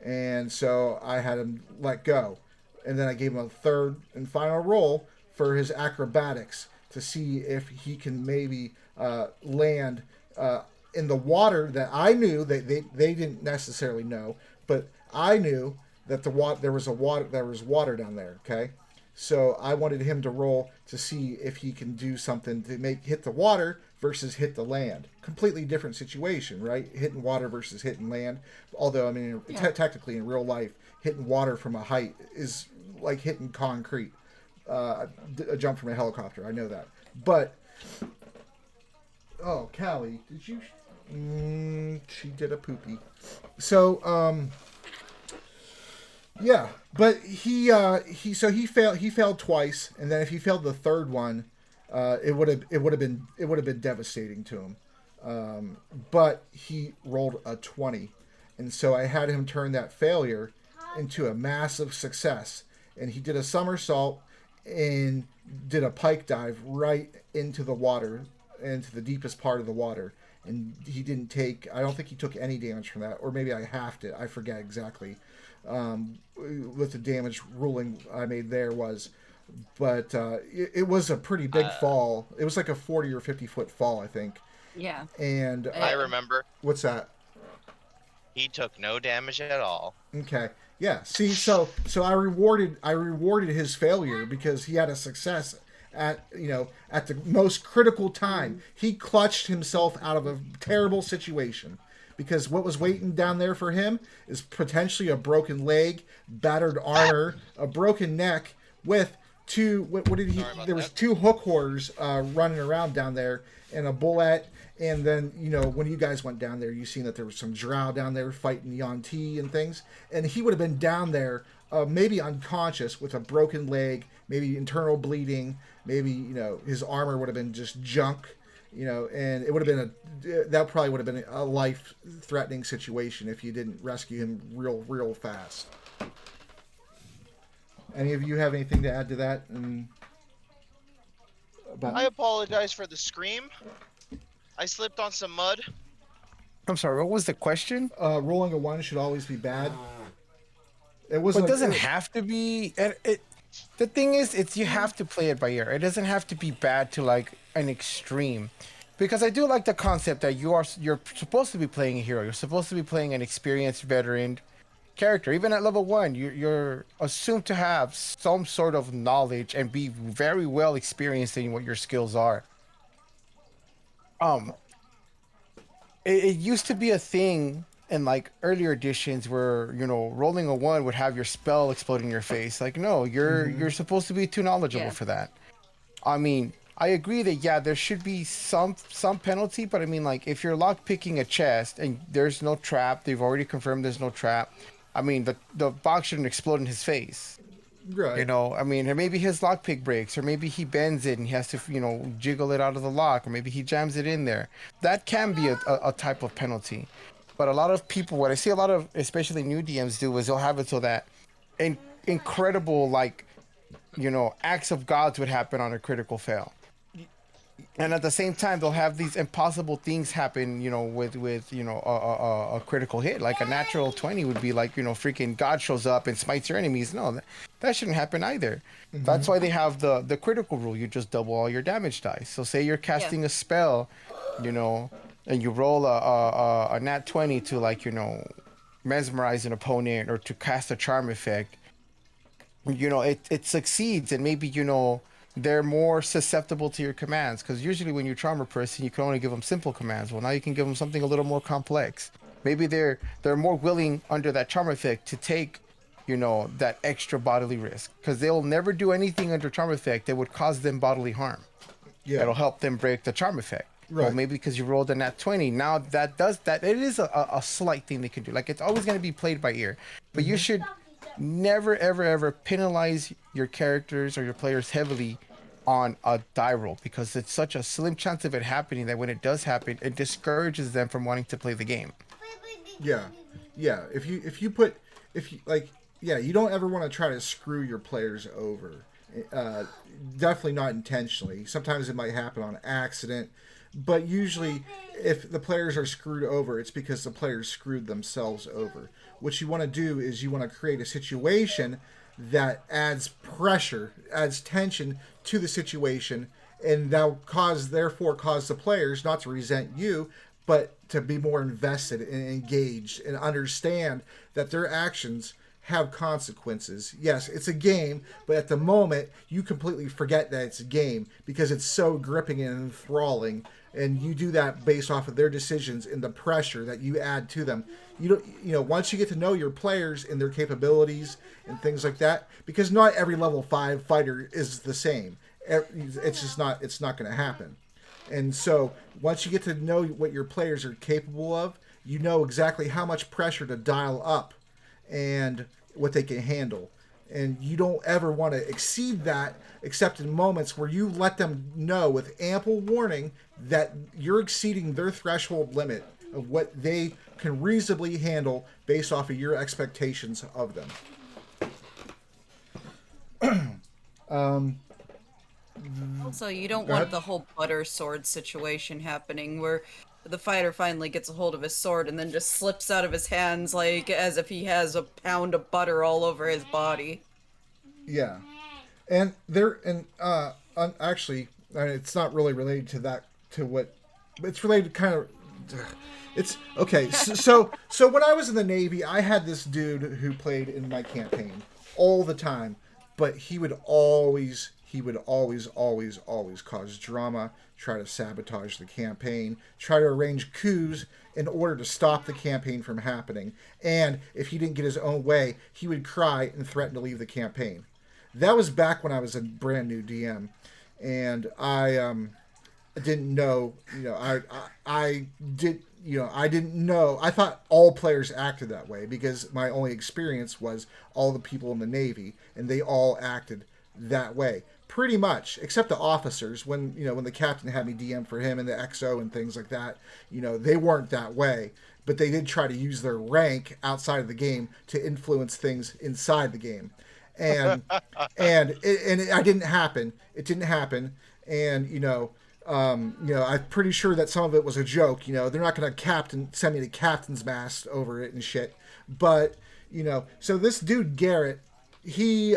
and so I had him let go, and then I gave him a third and final roll for his acrobatics to see if he can maybe land in the water that I knew that they didn't necessarily know, but I knew that there was water down there. Okay, so I wanted him to roll to see if he can do something to make hit the water versus hit the land. Completely different situation, right? Hitting water versus hitting land. Although I mean, technically in real life, hitting water from a height is like hitting concrete. A jump from a helicopter. I know that, but oh, Callie, did you? She did a poopy. So yeah, but he failed twice, and then if he failed the third one, it would have been devastating to him. But he rolled a 20, and so I had him turn that failure into a massive success, and he did a somersault and did a pike dive right into the water, into the deepest part of the water, and he didn't take. I don't think he took any damage from that, or maybe I halved it. I forget exactly what the damage ruling I made there was, but it was a pretty big fall. It was like a 40 or 50 foot fall, I think. Yeah. And I remember what's that? he took no damage at all. Okay. Yeah. See, so I rewarded his failure because he had a success at the most critical time. He clutched himself out of a terrible situation because what was waiting down there for him is potentially a broken leg, battered armor, a broken neck with two what did he Sorry about there was that. two hook horrors running around down there and a bullet. And then, when you guys went down there, you seen that there was some drow down there fighting Yanti and things. And he would have been down there, maybe unconscious with a broken leg, maybe internal bleeding, maybe, his armor would have been just junk, and it would have been that probably would have been a life-threatening situation if you didn't rescue him real fast. Any of you have anything to add to that? I apologize for the scream. I slipped on some mud. I'm sorry, what was the question? Rolling a one should always be bad. It But wasn't. it doesn't have to be. The thing is, it's you have to play it by ear. It doesn't have to be bad to like an extreme, because I do like the concept that you're supposed to be playing a hero. You're supposed to be playing an experienced veteran character. Even at level one, you're assumed to have some sort of knowledge and be very well experienced in what your skills are. Um, it used to be a thing in like earlier editions where rolling a one would have your spell explode in your face. Like, no, you're supposed to be too knowledgeable Yeah. for that. I mean, I agree that yeah, there should be some penalty, but I mean, like if you're lock picking a chest and there's no trap, they've already confirmed there's no trap. I mean, the box shouldn't explode in his face. Right. I mean, or maybe his lockpick breaks, or maybe he bends it and he has to, jiggle it out of the lock, or maybe he jams it in there. That can be a type of penalty. But a lot of people, what I see a lot of, especially new DMs do, is they'll have it so that in, incredible, like, acts of gods would happen on a critical fail. And at the same time, they'll have these impossible things happen, with a critical hit. Like a natural 20 would be like, freaking God shows up and smites your enemies. No, that shouldn't happen either. That's why they have the critical rule. You just double all your damage dice. So say you're Yeah. casting a spell, and you roll a nat 20 to, like, mesmerize an opponent, or to cast a charm effect. It succeeds, and maybe, they're more susceptible to your commands, because usually when you charm a person, you can only give them simple commands. Well, now you can give them something a little more complex. Maybe they're more willing under that charm effect to take, that extra bodily risk, because they'll never do anything under charm effect that would cause them bodily harm. Yeah. It'll help them break the charm effect. Well, Right. maybe because you rolled a nat 20. Now that does that. It is a slight thing they can do. Like, it's always going to be played by ear. But you should never, ever, ever penalize your characters or your players heavily on a die roll, because it's such a slim chance of it happening that when it does happen, it discourages them from wanting to play the game. Yeah, yeah. If you like, yeah, you don't ever want to try to screw your players over. Uh, Definitely not intentionally. Sometimes it might happen on accident, but usually, if the players are screwed over, it's because the players screwed themselves over. What you want to do is you want to create a situation that adds pressure, adds tension to the situation, and that will therefore cause the players not to resent you, but to be more invested and engaged and understand that their actions have consequences. Yes, it's a game, but at the moment you completely forget that it's a game because it's so gripping and enthralling, and you do that based off of their decisions and the pressure that you add to them. Once you get to know your players and their capabilities and things like that, because not every level 5 fighter is the same. It's just not. It's not going to happen. And so once you get to know what your players are capable of, you know exactly how much pressure to dial up and what they can handle. And you don't ever want to exceed that, except in moments where you let them know with ample warning that you're exceeding their threshold limit of what they can reasonably handle based off of your expectations of them. Also, you don't Go want ahead. the whole butter sword situation happening where the fighter finally gets a hold of his sword and then just slips out of his hands like as if he has a pound of butter all over his body. Yeah, and there and actually, it's not really related to that. To what it's related, kind of. It's okay. So when I was in the Navy, I had this dude who played in my campaign all the time, but he would always cause drama, try to sabotage the campaign, try to arrange coups in order to stop the campaign from happening. And if he didn't get his own way, he would cry and threaten to leave the campaign. That was back when I was a brand new DM, and I didn't know. I did. I didn't know. I thought all players acted that way because my only experience was all the people in the Navy, and they all acted that way, pretty much, except the officers. When the captain had me DM for him and the XO and things like that, they weren't that way. But they did try to use their rank outside of the game to influence things inside the game, and I didn't happen. It didn't happen, and I'm pretty sure that some of it was a joke. They're not going to send me the captain's mast over it and shit. But so this dude Garrett, he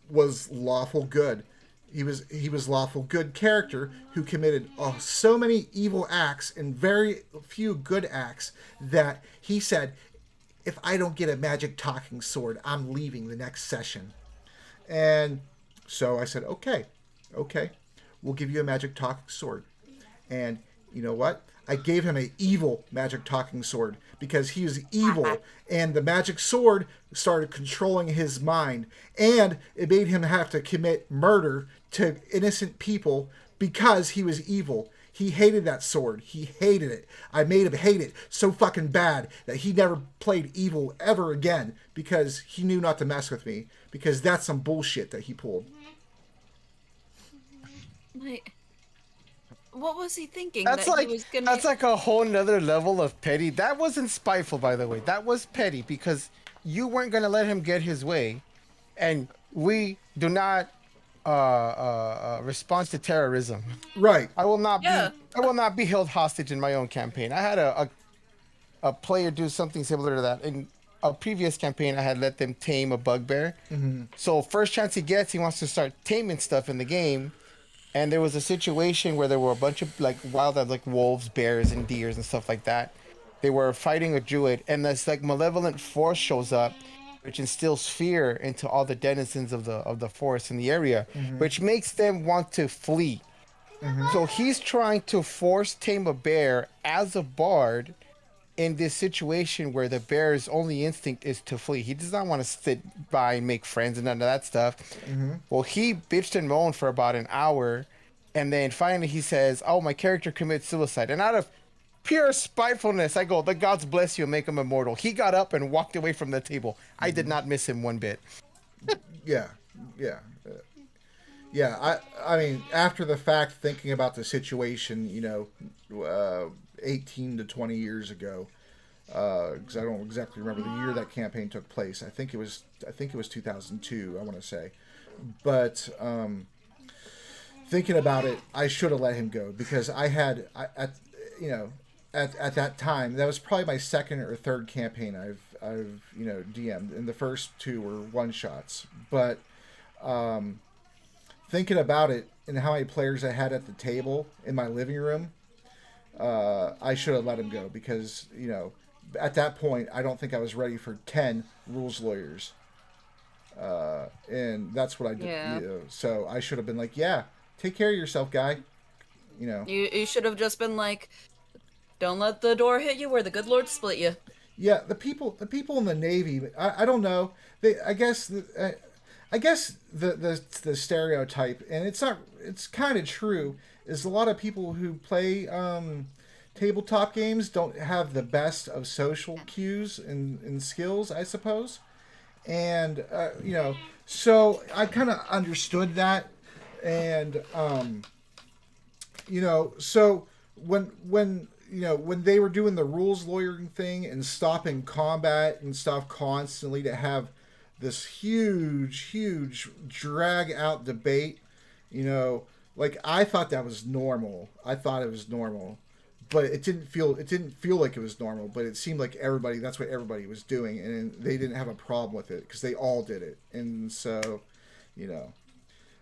was lawful good. He was lawful good character who committed so many evil acts and very few good acts that he said, if I don't get a magic talking sword, I'm leaving the next session. And so I said, okay, we'll give you a magic talking sword. And you know what? I gave him an evil magic talking sword because he was evil, and the magic sword started controlling his mind, and it made him have to commit murder to innocent people because he was evil. He hated that sword. He hated it. I made him hate it so fucking bad that he never played evil ever again because he knew not to mess with me. because that's some bullshit that he pulled. Like, what was he thinking That's that he like was gonna? that's like a whole nother level of petty. That wasn't spiteful, by the way. That was petty because you weren't gonna let him get his way, and we do not respond to terrorism. Right. Yeah. I will not be held hostage in my own campaign. I had a player do something similar to that in a previous campaign. I had let them tame a bugbear. So first chance he gets, he wants to start taming stuff in the game. And there was a situation where there were a bunch of like wild, like wolves, bears, and deers and stuff like that. They were fighting a druid, and this like malevolent force shows up, which instills fear into all the denizens of the forest in the area, which makes them want to flee. So he's trying to force tame a bear as a bard in this situation where the bear's only instinct is to flee. He does not want to sit by and make friends and none of that stuff. Well, he bitched and moaned for about an hour, and then finally he says, "Oh, my character commits suicide." And out of pure spitefulness, I go, "The gods bless you and make him immortal." He got up and walked away from the table. I did not miss him one bit. Yeah. Yeah. Yeah. I mean, after the fact, thinking about the situation, 18 to 20 years ago, because I don't exactly remember the year that campaign took place. I think it was 2002. I want to say, but thinking about it, I should have let him go because at that time that was probably my second or third campaign I've DM'd, and the first two were one shots. But thinking about it and how many players I had at the table in my living room, I should have let him go because at that point I don't think I was ready for 10 rules lawyers, and that's what I did. Yeah. So I should have been like, yeah, take care of yourself, guy. You should have just been like, don't let the door hit you where the good Lord split you. Yeah, the people in the Navy. I don't know. I guess the stereotype, and it's kind of true, is a lot of people who play tabletop games don't have the best of social cues and skills, I suppose. And so I kind of understood that, and so when they were doing the rules lawyering thing and stopping combat and stuff constantly to have this huge drag out debate, like I thought that was normal. I thought it was normal, but it didn't feel like it was normal. But it seemed like that's what everybody was doing, and they didn't have a problem with it because they all did it. And so,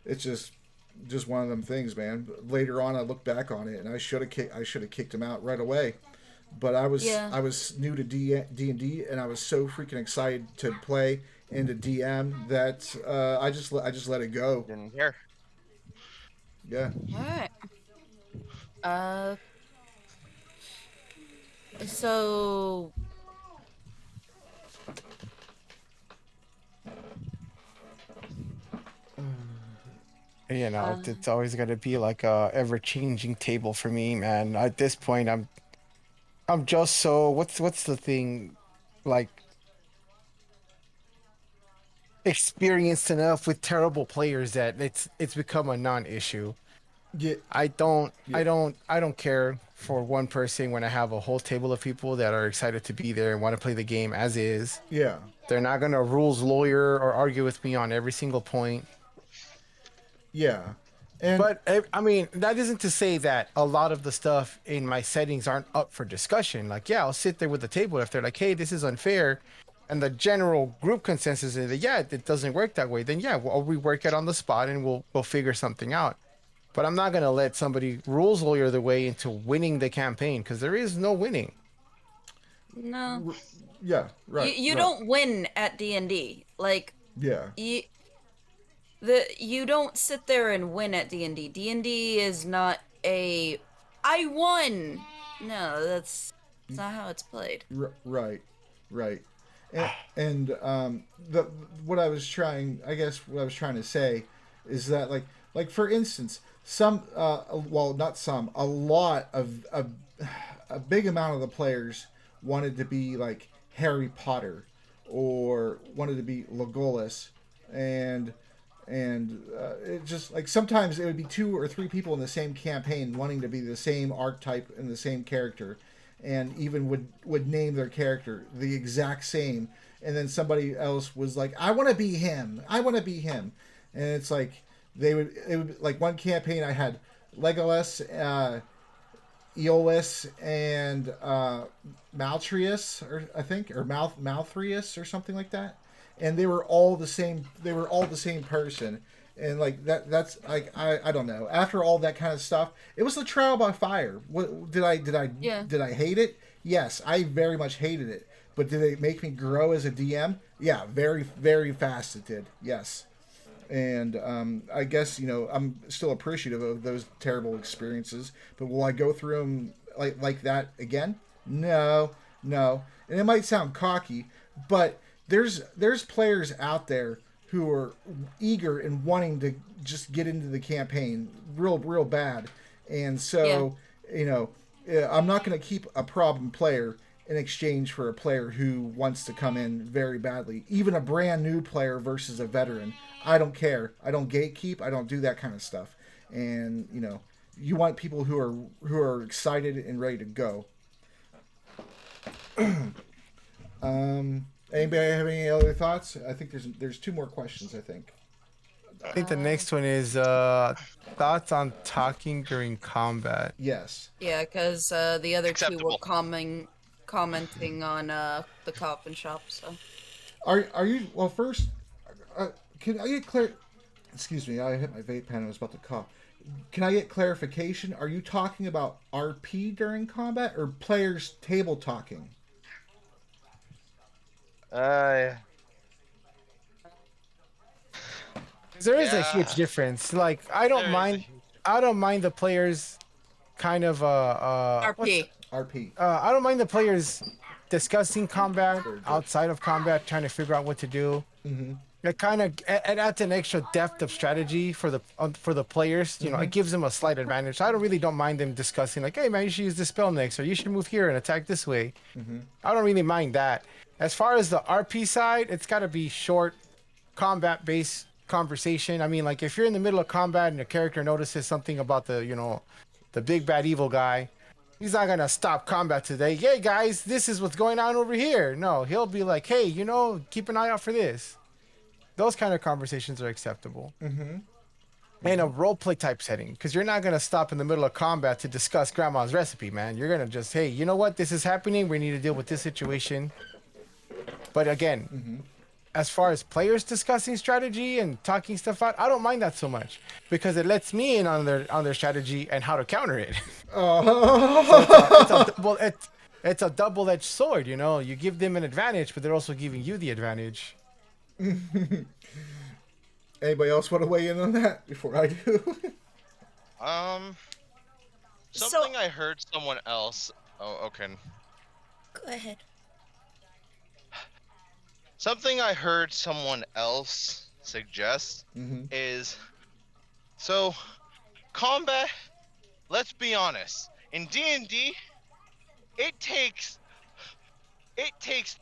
it's just one of them things, man. Later on, I look back on it, and I should have kicked him out right away. But I was new to D&D, and I was so freaking excited to play and to DM that I just let it go. Didn't care. Yeah. All right. So It's always going to be like a ever-changing table for me, man. At this point, I'm just so what's the thing, like experienced enough with terrible players that it's become a non-issue. Yeah. I don't care for one person when I have a whole table of people that are excited to be there and want to play the game as is. Yeah. They're not gonna rules lawyer or argue with me on every single point. Yeah. And But I mean, that isn't to say that a lot of the stuff in my settings aren't up for discussion. Like, yeah, I'll sit there with the table if they're like, "Hey, this is unfair," and the general group consensus is that yeah, it doesn't work that way. Then yeah, we'll rework it on the spot and we'll figure something out. But I'm not gonna let somebody rules lawyer their way into winning the campaign because there is no winning. no, yeah, right. you right. don't win at D&D. Like Yeah. you don't sit there and win at D&D. D&D is not a I won. No, that's not how it's played. Right. Right. And what I was trying to say is that like for instance, some not some, a lot of a big amount of the players wanted to be like Harry Potter or wanted to be Legolas and it just like sometimes it would be 2 or 3 people in the same campaign wanting to be the same archetype and the same character, and even would name their character the exact same, and then somebody else was like, I want to be him, I want to be him, and it's like it would like one campaign I had Legolas, Aeolus, and Maltrius, or I think, or Malthrius, or something like that, and they were all the same. They were all the same person, and like that. That's like I don't know. After all that kind of stuff, it was the trial by fire. What Yeah. did I hate it? Yes, I very much hated it. But did it make me grow as a DM? Yeah, very very fast it did. Yes. And I guess I'm still appreciative of those terrible experiences. But will I go through them like that again? No, no. And it might sound cocky, but there's players out there who are eager and wanting to just get into the campaign real bad, and so I'm not going to keep a problem player in exchange for a player who wants to come in very badly. Even a brand new player versus a veteran. I don't care. I don't gatekeep. I don't do that kind of stuff. And you want people who are excited and ready to go. Anybody have any other thoughts? I think there's 2 more questions. I think. I think the next one is thoughts on talking during combat. Yes. Yeah, because the other two were Acceptable. commenting on the coffin shop. So Are you well? First, can I get clear? Excuse me, I hit my vape pen. I was about to cough. Can I get clarification? Are you talking about RP during combat or players table talking? Uh, There is a Yeah. huge difference. Like I don't mind the players kind of RP. RP. I don't mind the players discussing combat Very good. outside of combat, trying to figure out what to do. Mm-hmm. It kind of it adds an extra depth of strategy for the players. You know, it gives them a slight advantage. So I don't mind them discussing like, hey man, you should use this spell next, or you should move here and attack this way. I don't really mind that. As far as the RP side, it's got to be short, combat based conversation. I mean, like if you're in the middle of combat and a character notices something about the big bad evil guy, he's not gonna stop combat today. Hey guys, this is what's going on over here. No, he'll be like, hey, keep an eye out for this. Those kind of conversations are acceptable. In a roleplay type setting, because you're not gonna stop in the middle of combat to discuss grandma's recipe, man. You're gonna just, hey, you know what? This is happening. We need to deal with this situation. But again, as far as players discussing strategy and talking stuff out, I don't mind that so much because it lets me in on their strategy and how to counter it. It's a double-edged sword, You give them an advantage, but they're also giving you the advantage. Anybody else want to weigh in on that before I do? something I heard someone else. Oh, okay. Go ahead. Something I heard someone else suggest is so combat. Let's be honest. In D&D, it takes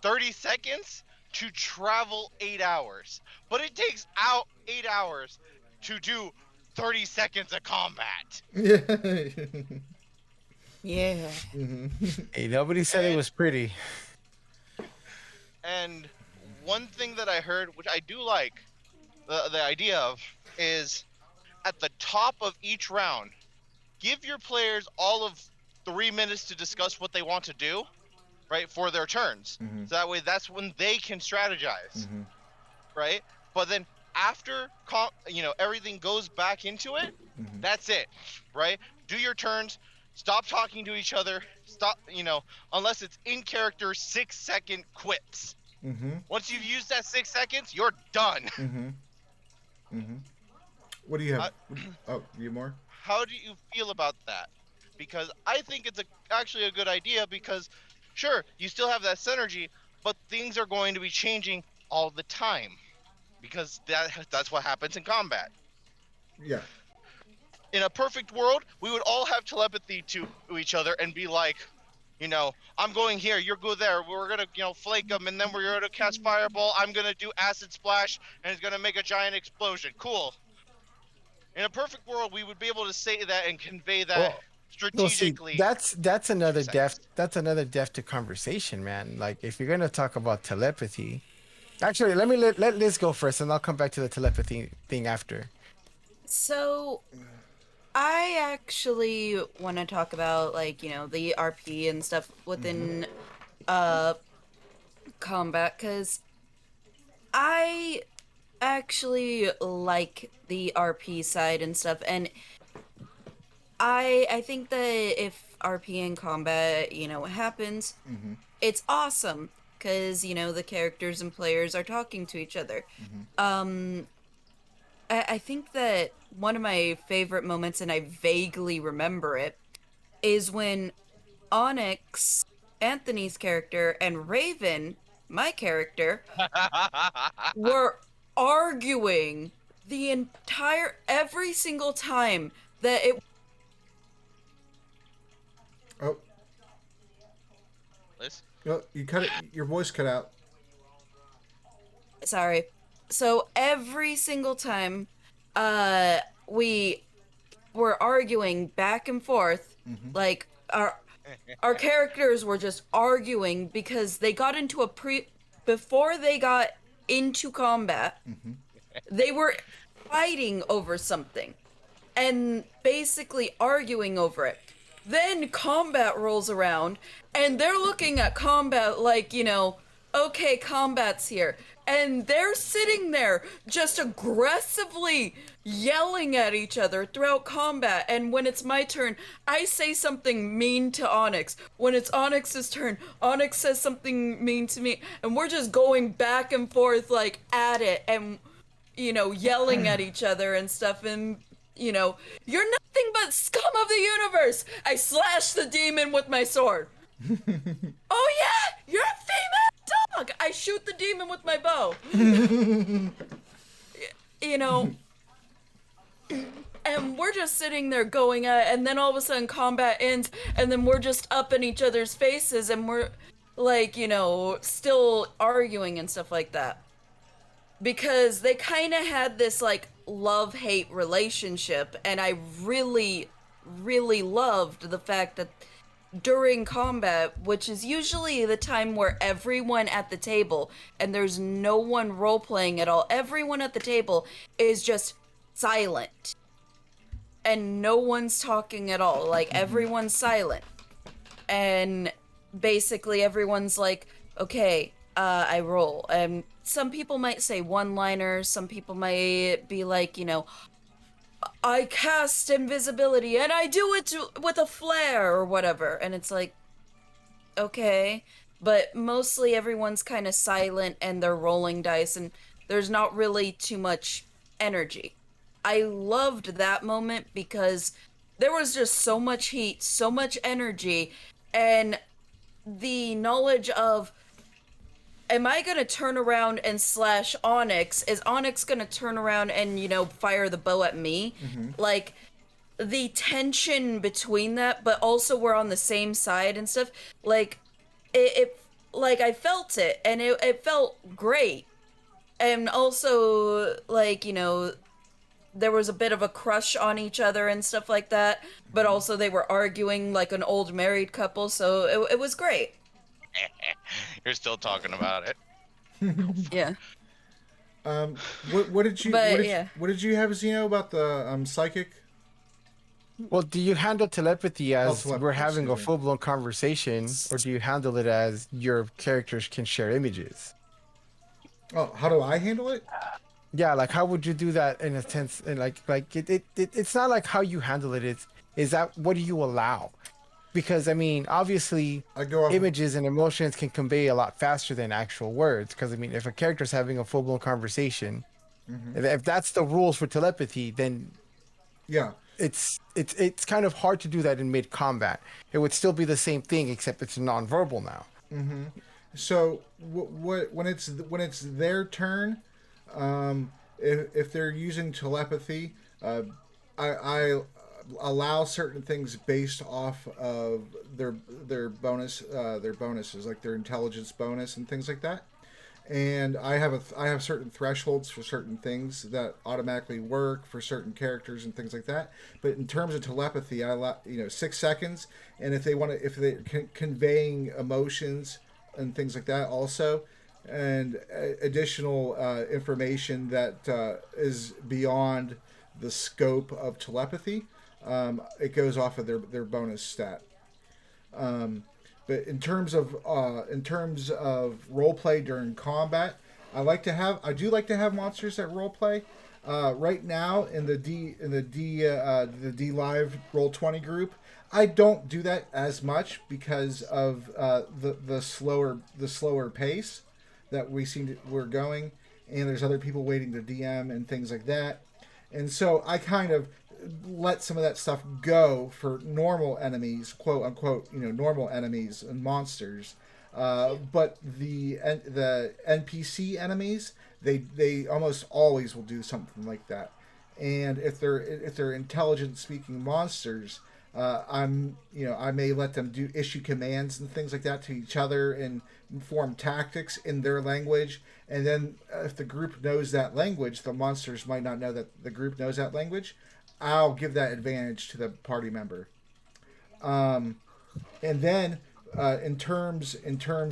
30 seconds to travel 8 hours, but it takes out 8 hours to do 30 seconds of combat. Yeah. Yeah. Hey, nobody said it was pretty. And one thing that I heard, which I do like the idea of, is at the top of each round, give your players all of 3 minutes to discuss what they want to do, right, for their turns. So that way, that's when they can strategize, right? But then after everything goes back into it, that's it, right? Do your turns. Stop talking to each other. Stop, unless it's in character 6-second quips. Once you've used that 6 seconds, you're done. What do you have? You have more? How do you feel about that? Because I think it's actually a good idea because, sure, you still have that synergy, but things are going to be changing all the time because that's what happens in combat. Yeah. In a perfect world, we would all have telepathy to each other and be like, I'm going here, you're go there. We're gonna, flake them, and then we're gonna cast fireball. I'm gonna do acid splash, and it's gonna make a giant explosion. Cool. In a perfect world, we would be able to say that and convey that Well, see, strategically. that's In another 2 depth. seconds. That's another depth to conversation, man. Like if you're gonna talk about telepathy, actually, let Liz go first, and I'll come back to the telepathy thing after. So I actually want to talk about the RP and stuff within combat, because I actually like the RP side and stuff, and I think that if RP in combat, happens, it's awesome because the characters and players are talking to each other. I think that one of my favorite moments, and I vaguely remember it, is when Onyx, Anthony's character, and Raven, my character, were arguing every single time that it. Oh, Liz? you cut it. Your voice cut out. Sorry. So every single time we were arguing back and forth, like our characters were just arguing because they got into before they got into combat, they were fighting over something and basically arguing over it. Then combat rolls around and they're looking at combat like, okay, combat's here. And they're sitting there just aggressively yelling at each other throughout combat. And when it's my turn, I say something mean to Onyx. When it's Onyx's turn, Onyx says something mean to me. And we're just going back and forth like at it and, yelling at each other and stuff. And, you're nothing but scum of the universe. I slash the demon with my sword. Oh yeah, you're a female dog. I shoot the demon with my bow. And we're just sitting there going at it, and then all of a sudden combat ends, and then we're just up in each other's faces, and we're like, still arguing and stuff like that. Because they kind of had this like love-hate relationship, and I really, really loved the fact that during combat, which is usually the time where everyone at the table, and there's no one role-playing at all, everyone at the table is just silent. And no one's talking at all. Like, everyone's silent. And basically everyone's like, okay, I roll. And some people might say one-liners, some people might be like, I cast invisibility and I do it with a flare or whatever. And it's like, okay. But mostly everyone's kind of silent and they're rolling dice and there's not really too much energy. I loved that moment because there was just so much heat, so much energy, and the knowledge of, am I going to turn around and slash Onyx? Is Onyx going to turn around and, fire the bow at me? Like, the tension between that, but also we're on the same side and stuff. Like, like, I felt it, and it felt great. And also, like, there was a bit of a crush on each other and stuff like that, but also they were arguing like an old married couple, so it was great. You're still talking about it. Yeah. What did you what did you have, Zeno, about the psychic? Well, do you handle telepathy as telepathy, we're having a excuse me. full-blown conversation, or do you handle it as your characters can share images? Oh, how do I handle it? Yeah, like how would you do that in a sense? And it's not like how you handle it. Is that what do you allow? Because I mean, obviously, I go off images and emotions can convey a lot faster than actual words. Because I mean, if a character's having a full-blown conversation, if that's the rules for telepathy, then yeah. it's kind of hard to do that in mid-combat. It would still be the same thing, except it's non-verbal now. So when it's their turn, if they're using telepathy, I allow certain things based off of their bonuses, like their intelligence bonus and things like that. And I have certain thresholds for certain things that automatically work for certain characters and things like that. But in terms of telepathy, I allow 6 seconds, and if they're conveying emotions and things like that also, and additional information that is beyond the scope of telepathy, it goes off of their bonus stat. Um, but in terms of role play during combat, I do like to have monsters that role play. Right now in the D Live Roll 20 group, I don't do that as much because of the slower pace that we're going, and there's other people waiting to DM and things like that, and so I kind of let some of that stuff go for normal enemies, quote unquote, normal enemies and monsters. But the NPC enemies, they almost always will do something like that. And if they're intelligent speaking monsters, I may let them issue commands and things like that to each other and form tactics in their language. And then if the group knows that language, the monsters might not know that the group knows that language. I'll give that advantage to the party member. And then in terms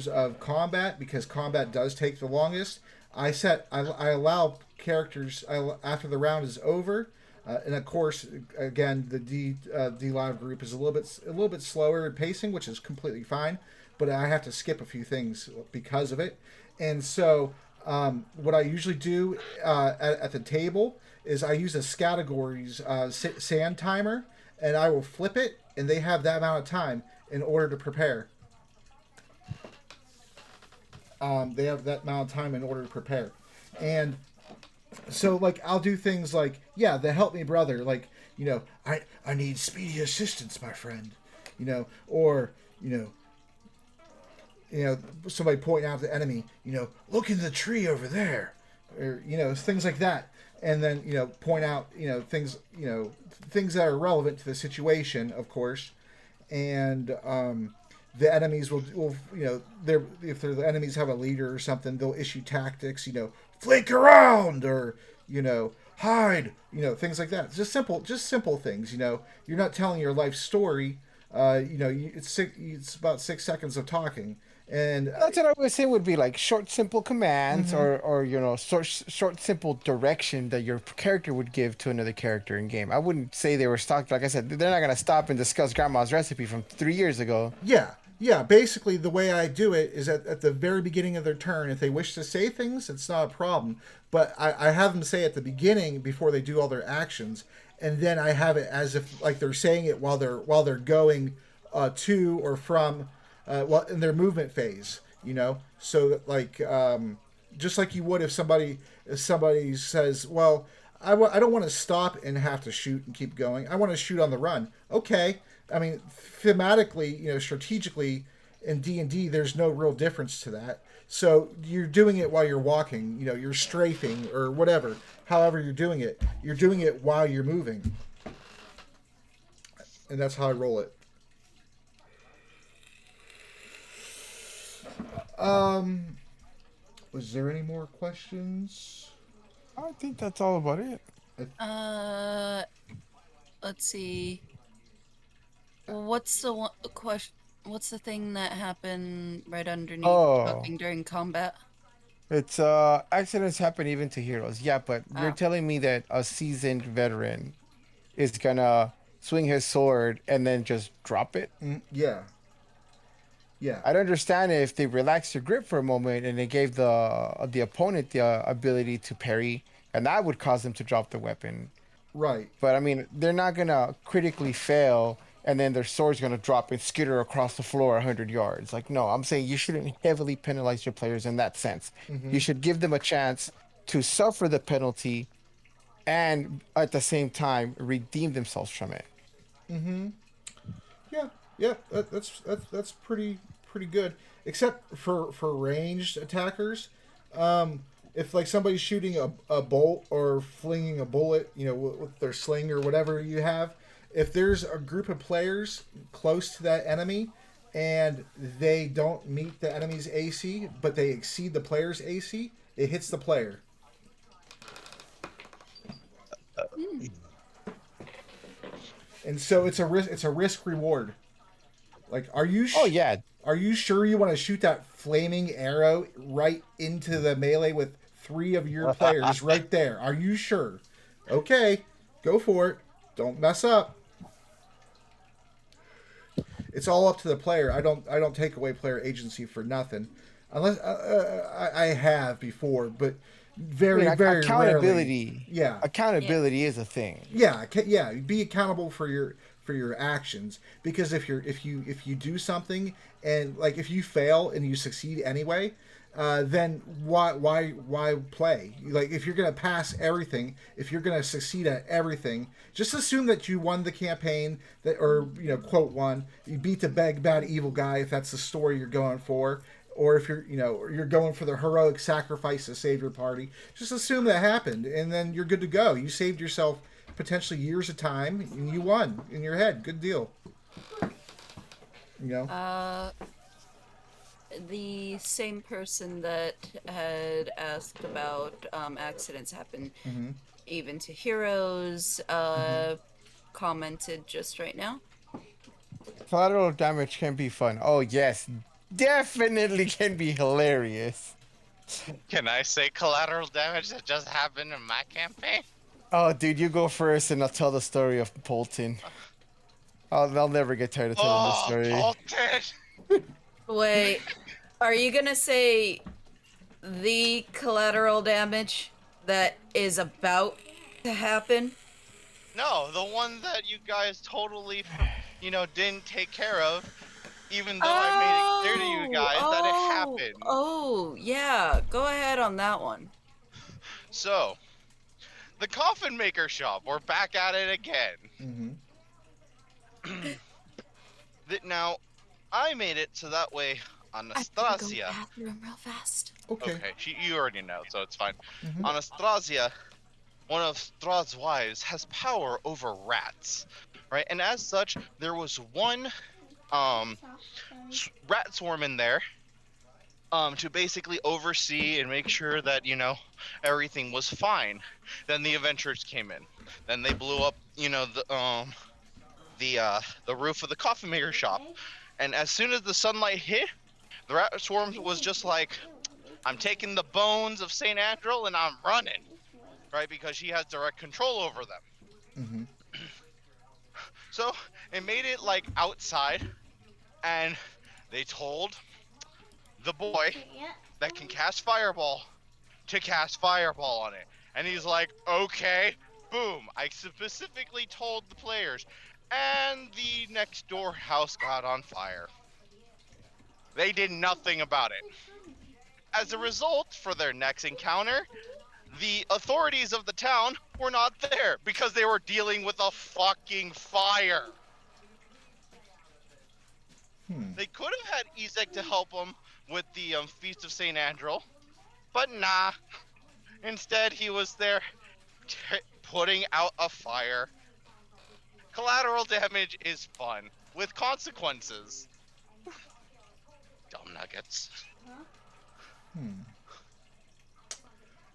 of combat, because combat does take the longest, I allow characters after the round is over. And of course, again, the D Live group is a little bit slower in pacing, which is completely fine. But I have to skip a few things because of it. And so, what I usually do at the table is I use a categories sand timer, and I will flip it, and they have that amount of time in order to prepare. They have that amount of time in order to prepare, and so like I'll do things like, yeah, the help me brother, like, I need speedy assistance, my friend, or somebody pointing out the enemy, look in the tree over there, or things like that, and then point out things that are relevant to the situation, of course, and the enemies will if the enemies have a leader or something, they'll issue tactics, flank around, or hide, things like that. Just simple things. You're not telling your life story. It's about 6 seconds of talking, and That's what I would say would be like short, simple commands, or short, simple direction that your character would give to another character in game. I wouldn't say they were stocked. Like I said, they're not gonna stop and discuss Grandma's recipe from 3 years ago. yeah. Basically, the way I do it is at the very beginning of their turn. If they wish to say things, it's not a problem. But I have them say at the beginning before they do all their actions, and then I have it as if like they're saying it while they're going to or from in their movement phase. So that like just like you would if somebody says, well, I don't want to stop and have to shoot and keep going. I want to shoot on the run. Okay. I mean, thematically, strategically in D&D, there's no real difference to that. So you're doing it while you're walking, you're strafing or whatever. However you're doing it while you're moving. And that's how I roll it. Was there any more questions? I think that's all about it. Let's see. What's the one question? What's the thing that happened right underneath talking during combat? It's accidents happen even to heroes. Yeah, but you're telling me that a seasoned veteran is gonna swing his sword and then just drop it? Yeah. I'd understand if they relaxed their grip for a moment and they gave the opponent the ability to parry, and that would cause them to drop the weapon. Right. But I mean, they're not gonna critically fail and then their sword's gonna drop and skitter across the floor 100 yards. Like, no, I'm saying you shouldn't heavily penalize your players in that sense. You should give them a chance to suffer the penalty and at the same time redeem themselves from it. Yeah. That's pretty good. Except for ranged attackers, if like somebody's shooting a bolt or flinging a bullet, with their sling or whatever you have, if there's a group of players close to that enemy and they don't meet the enemy's AC, but they exceed the player's AC, it hits the player. And so it's a risk. It's a risk reward. Like, are you? Oh yeah. Are you sure you want to shoot that flaming arrow right into the melee with 3 of your players right there? Are you sure? Okay, go for it. Don't mess up. It's all up to the player. I don't take away player agency for nothing, unless I have before, but very accountability. Rarely. Yeah, accountability is a thing. Yeah, be accountable for your actions, because if you do something and like if you fail and you succeed anyway, then why play? Like, if you're gonna pass everything, if you're gonna succeed at everything, just assume that you won the campaign, that, or quote one, you beat the bad evil guy if that's the story you're going for, or if you're going for the heroic sacrifice to save your party. Just assume that happened, and then you're good to go. You saved yourself potentially years of time, and you won in your head. Good deal. The same person that had asked about accidents happen even to heroes commented just right now. Collateral damage can be fun. Oh yes, definitely can be hilarious. Can I say collateral damage that just happened in my campaign? Oh, dude, you go first, and I'll tell the story of Polton. I'll never get tired of telling this story. Polton! Wait, are you gonna say the collateral damage that is about to happen? No, the one that you guys totally, didn't take care of, even though I made it clear to you guys that it happened. Oh, yeah. Go ahead on that one. So, the coffin maker shop, we're back at it again. Now, I made it so that way Anastasia. I can go bathroom real fast. Okay. You already know, so it's fine. Anastasia, one of Strahd's wives, has power over rats, right? And as such, there was one rat swarm in there to basically oversee and make sure that everything was fine. Then the adventurers came in. Then they blew up the roof of the coffin maker shop. And as soon as the sunlight hit, the rat swarm was just like, I'm taking the bones of St. Andrew and I'm running, right? Because she has direct control over them. So it made it like outside, and they told the boy that can cast fireball to cast fireball on it. And he's like, okay, boom. I specifically told the players, and the next door house got on fire. They did nothing about it. As a result, for their next encounter, the authorities of the town were not there because they were dealing with a fucking fire. They could have had Ezek to help them with the Feast of St. Andrew, but nah. Instead, he was there putting out a fire. Collateral damage is fun, with consequences. Dumb nuggets.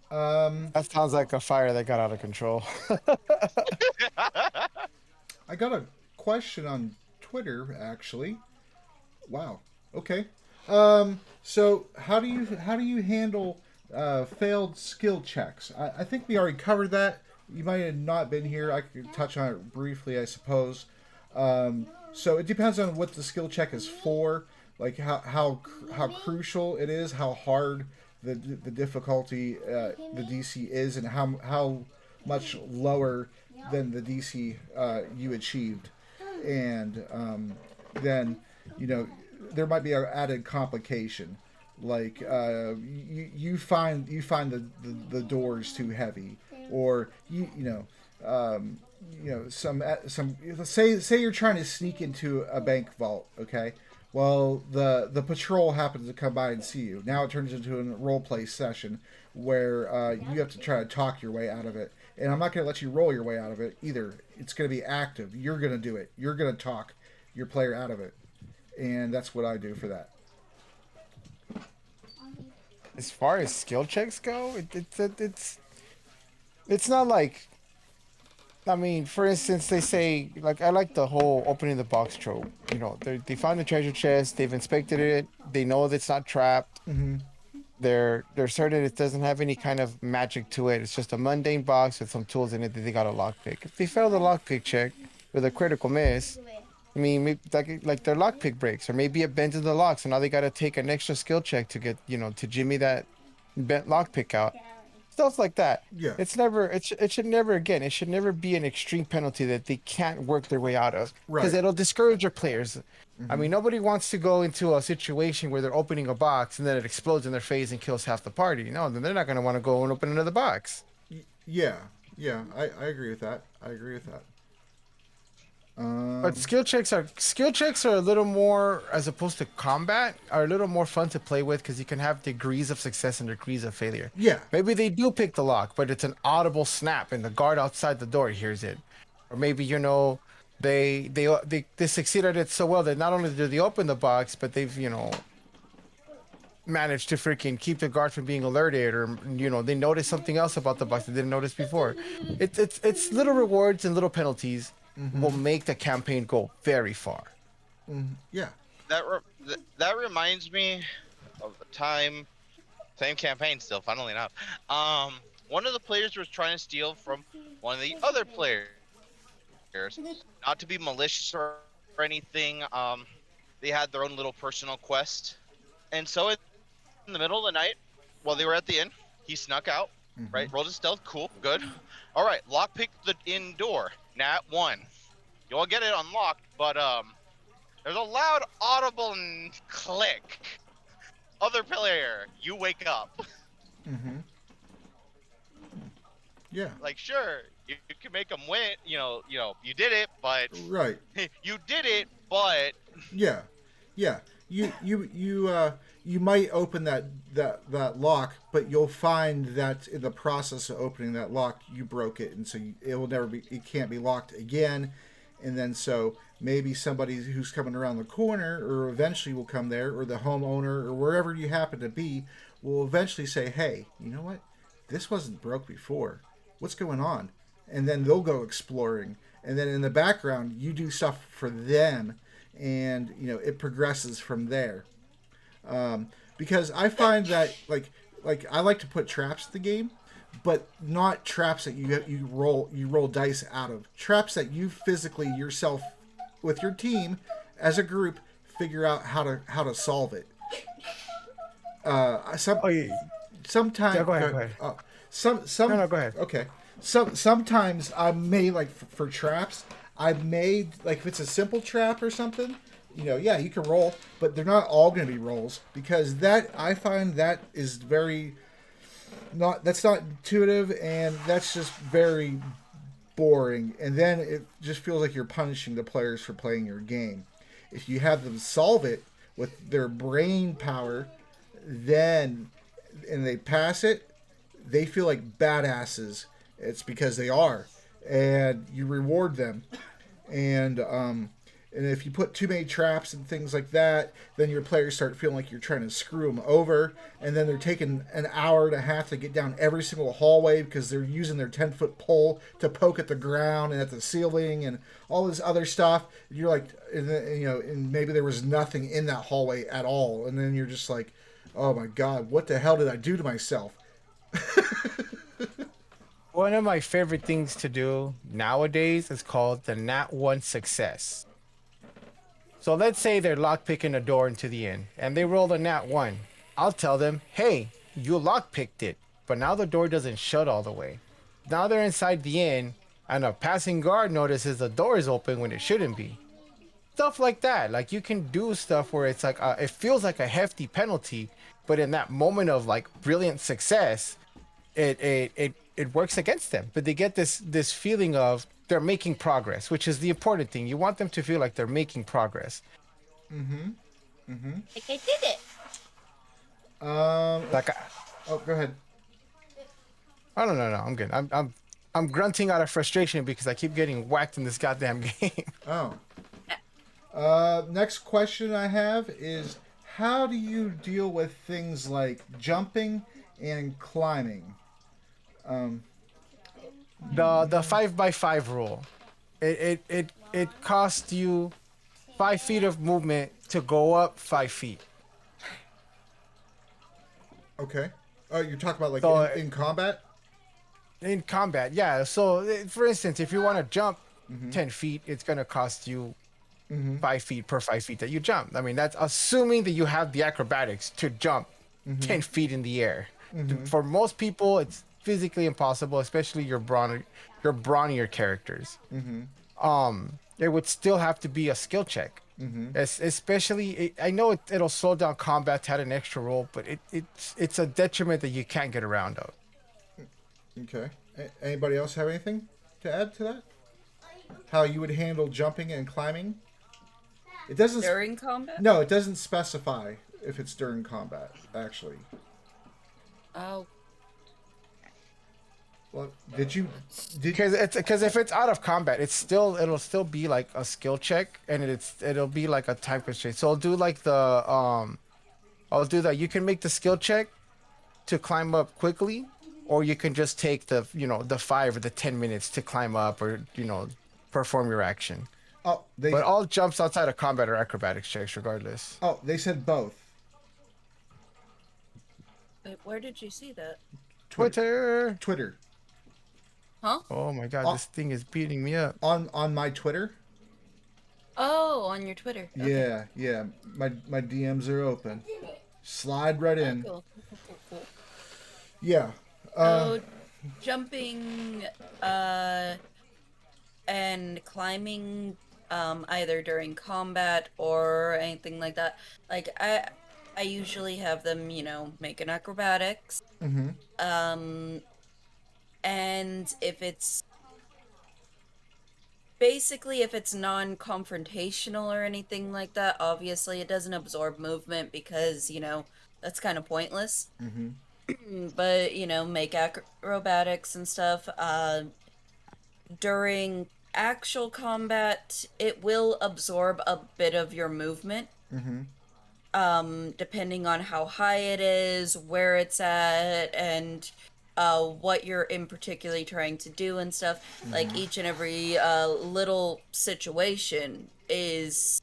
That sounds like a fire that got out of control. I got a question on Twitter, actually. Wow. Okay. So how do you handle failed skill checks? I think we already covered that. You might have not been here. I could touch on it briefly, I suppose. So it depends on what the skill check is for, like how crucial it is, how hard the difficulty the DC is, and how much lower than the DC you achieved, and then there might be an added complication, like you find the doors too heavy, or some say you're trying to sneak into a bank vault, okay? Well, the patrol happens to come by and see you. Now it turns into a role play session where you have to try to talk your way out of it, and I'm not going to let you roll your way out of it either. It's going to be active. You're going to do it. You're going to talk your player out of it, and that's what I do for that. As far as skill checks go, it's not like, I mean, for instance, they say, like, I like the whole opening the box trope. They found the treasure chest, they've inspected it, they know that it's not trapped. Mm-hmm. They're certain it doesn't have any kind of magic to it. It's just a mundane box with some tools in it that they got a lockpick. If they fail the lockpick check with a critical miss, I mean, like their lockpick breaks, or maybe it bends in the lock, so now they got to take an extra skill check to get, to jimmy that bent lockpick out. Stuff like that. Yeah. It should never, again, it should never be an extreme penalty that they can't work their way out of, because Right. it'll discourage your players. I mean, nobody wants to go into a situation where they're opening a box and then it explodes in their face and kills half the party. No, then they're not going to want to go and open another box. Yeah. Yeah. I agree with that. I agree with that. But skill checks are a little more, as opposed to combat, are a little more fun to play with, because you can have degrees of success and degrees of failure. Yeah. Maybe they do pick the lock, but it's an audible snap and the guard outside the door hears it. Or maybe, they succeed at it so well that not only do they open the box, but they've, managed to freaking keep the guard from being alerted, or they notice something else about the box they didn't notice before. It's little rewards and little penalties will make the campaign go very far. Yeah. That reminds me of a time, same campaign still, funnily enough. One of the players was trying to steal from one of the other players. Not to be malicious or anything, they had their own little personal quest. And so in the middle of the night, while they were at the inn, he snuck out, right? Rolled his stealth, cool, good. All right, lockpick the inn door, nat 1. You'll get it unlocked, but there's a loud audible click. Other player, you wake up. Yeah. Like, sure, you can make them win. You did it, but Right. you did it, but Yeah. Yeah. You might open that lock, but you'll find that in the process of opening that lock, you broke it, and so it can't be locked again. And then so maybe somebody who's coming around the corner, or eventually will come there, or the homeowner, or wherever you happen to be, will eventually say, "Hey, you know what? This wasn't broke before. What's going on?" And then they'll go exploring, and then in the background, you do stuff for them, and it progresses from there. Because I find that like I like to put traps in the game, but not traps that you roll dice out of. Traps that you physically yourself with your team as a group figure out how to solve it. Sometimes. Yeah, go ahead. No, go ahead. Okay. Sometimes I made for traps. I've made if it's a simple trap or something. You can roll, but they're not all going to be rolls, because that I find that is that's not intuitive, and that's just very boring, and then it just feels like you're punishing the players for playing your game. If you have them solve it with their brain power, and they pass it, they feel like badasses. It's because they are, and you reward them, and if you put too many traps and things like that, then your players start feeling like you're trying to screw them over, and then they're taking an hour and a half to get down every single hallway because they're using their 10-foot pole to poke at the ground and at the ceiling and all this other stuff. You're like, and maybe there was nothing in that hallway at all, and then you're just like, oh my god, what the hell did I do to myself? One of my favorite things to do nowadays is called the Nat 1 success. So let's say they're lockpicking a door into the inn, and they roll a Nat 1. I'll tell them, hey, you lockpicked it, but now the door doesn't shut all the way. Now they're inside the inn, and a passing guard notices the door is open when it shouldn't be. Stuff like that. Like, you can do stuff where it's like, it feels like a hefty penalty, but in that moment of brilliant success, it works against them. But they get this feeling of they're making progress, which is the important thing. You want them to feel like they're making progress. Like I did it. Oh, go ahead. Oh, no, I'm good. I'm grunting out of frustration because I keep getting whacked in this goddamn game. Oh. Next question I have is, how do you deal with things like jumping and climbing? The 5x5 rule. It costs you 5 feet of movement to go up 5 feet. Okay. Oh, you're talking about like So in combat? in combat, yeah. So for instance, if you want to jump 10 feet, it's gonna cost you 5 feet per 5 feet that you jump. I mean, that's assuming that you have the acrobatics to jump 10 feet in the air. For most people, it's physically impossible, especially your brawnier characters. It would still have to be a skill check. Especially, I know it'll slow down combat to add an extra roll, but it's a detriment that you can't get around of. Okay. Anybody else have anything to add to that? How you would handle jumping and climbing? It doesn't. During combat? No, it doesn't specify if it's during combat. Actually. Oh, Well, did Because if it's out of combat, it'll still be like a skill check, and it'll be like a time constraint. So I'll do that. You can make the skill check to climb up quickly, or you can just take the 5 or the 10 minutes to climb up, or perform your action. Oh, But all jumps outside of combat are acrobatics checks, regardless. oh, they said both. wait, where did you see that? Twitter. Twitter. Huh? Oh my god, this thing is beating me up. On my Twitter. Oh, on your Twitter. Okay. Yeah. My DMs are open. Slide right in. Cool. Yeah. So, jumping and climbing, either during combat or anything like that. Like I usually have them, make an acrobatics. And if it's non-confrontational or anything like that, obviously it doesn't absorb movement because, that's kind of pointless. But, make acrobatics and stuff. During actual combat, it will absorb a bit of your movement. Depending on how high it is, where it's at, and what you're in particularly trying to do and stuff. Like each and every little situation is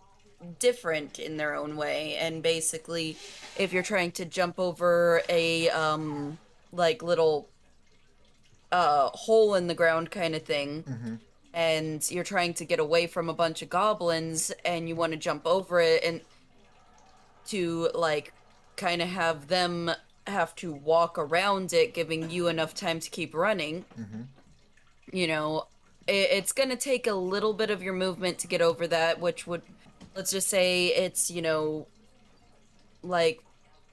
different in their own way, and basically if you're trying to jump over a like little hole in the ground kind of thing, and you're trying to get away from a bunch of goblins and you want to jump over it and to like kind of have them have to walk around it, giving you enough time to keep running. It's gonna take a little bit of your movement to get over that, which would, let's just say it's like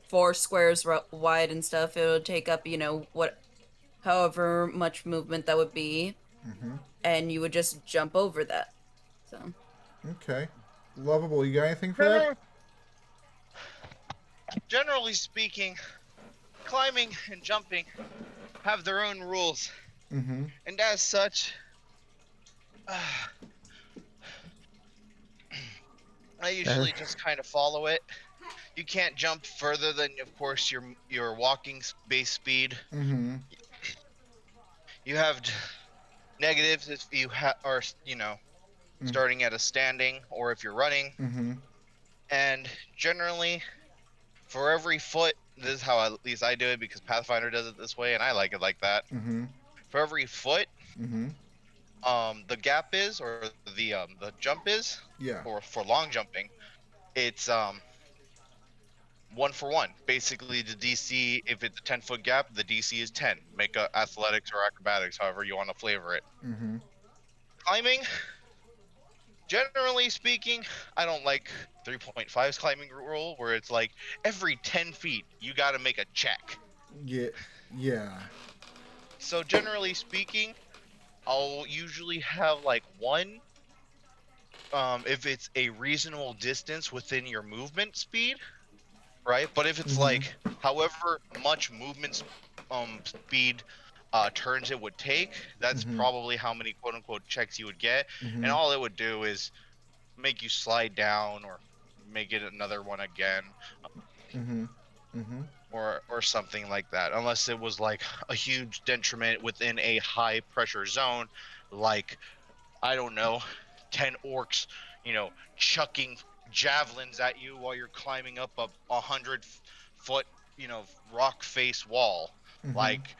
4 squares wide and stuff. It'll take up however much movement that would be, and you would just jump over that. So Okay. Lovable, you got anything for that? Generally speaking, climbing and jumping have their own rules, and as such, I usually just kind of follow it. You can't jump further than, of course, your walking base speed. You have negatives if you are starting at a standing, or if you're running. And generally, for every foot, this is how at least I do it, because Pathfinder does it this way, and I like it like that. For every foot, the gap is, or the jump is, or for long jumping, it's 1 for 1. Basically, the DC, if it's a 10-foot gap, the DC is 10. Make a athletics or acrobatics, however you want to flavor it. Climbing, generally speaking, I don't like 3.5's climbing rule, where it's like every 10 feet you got to make a check. Yeah. So generally speaking, I'll usually have like 1, if it's a reasonable distance within your movement speed, right? But if it's like however much movement speed turns it would take. That's Mhm. probably how many quote unquote checks you would get, and Mhm. all it would do is make you slide down or make it another one again, Mhm. Mhm. or something like that. Unless it was like a huge detriment within a high pressure zone, like I don't know, 10 orcs, chucking javelins at you while you're climbing up a 100-foot, rock face wall. Mhm. Like,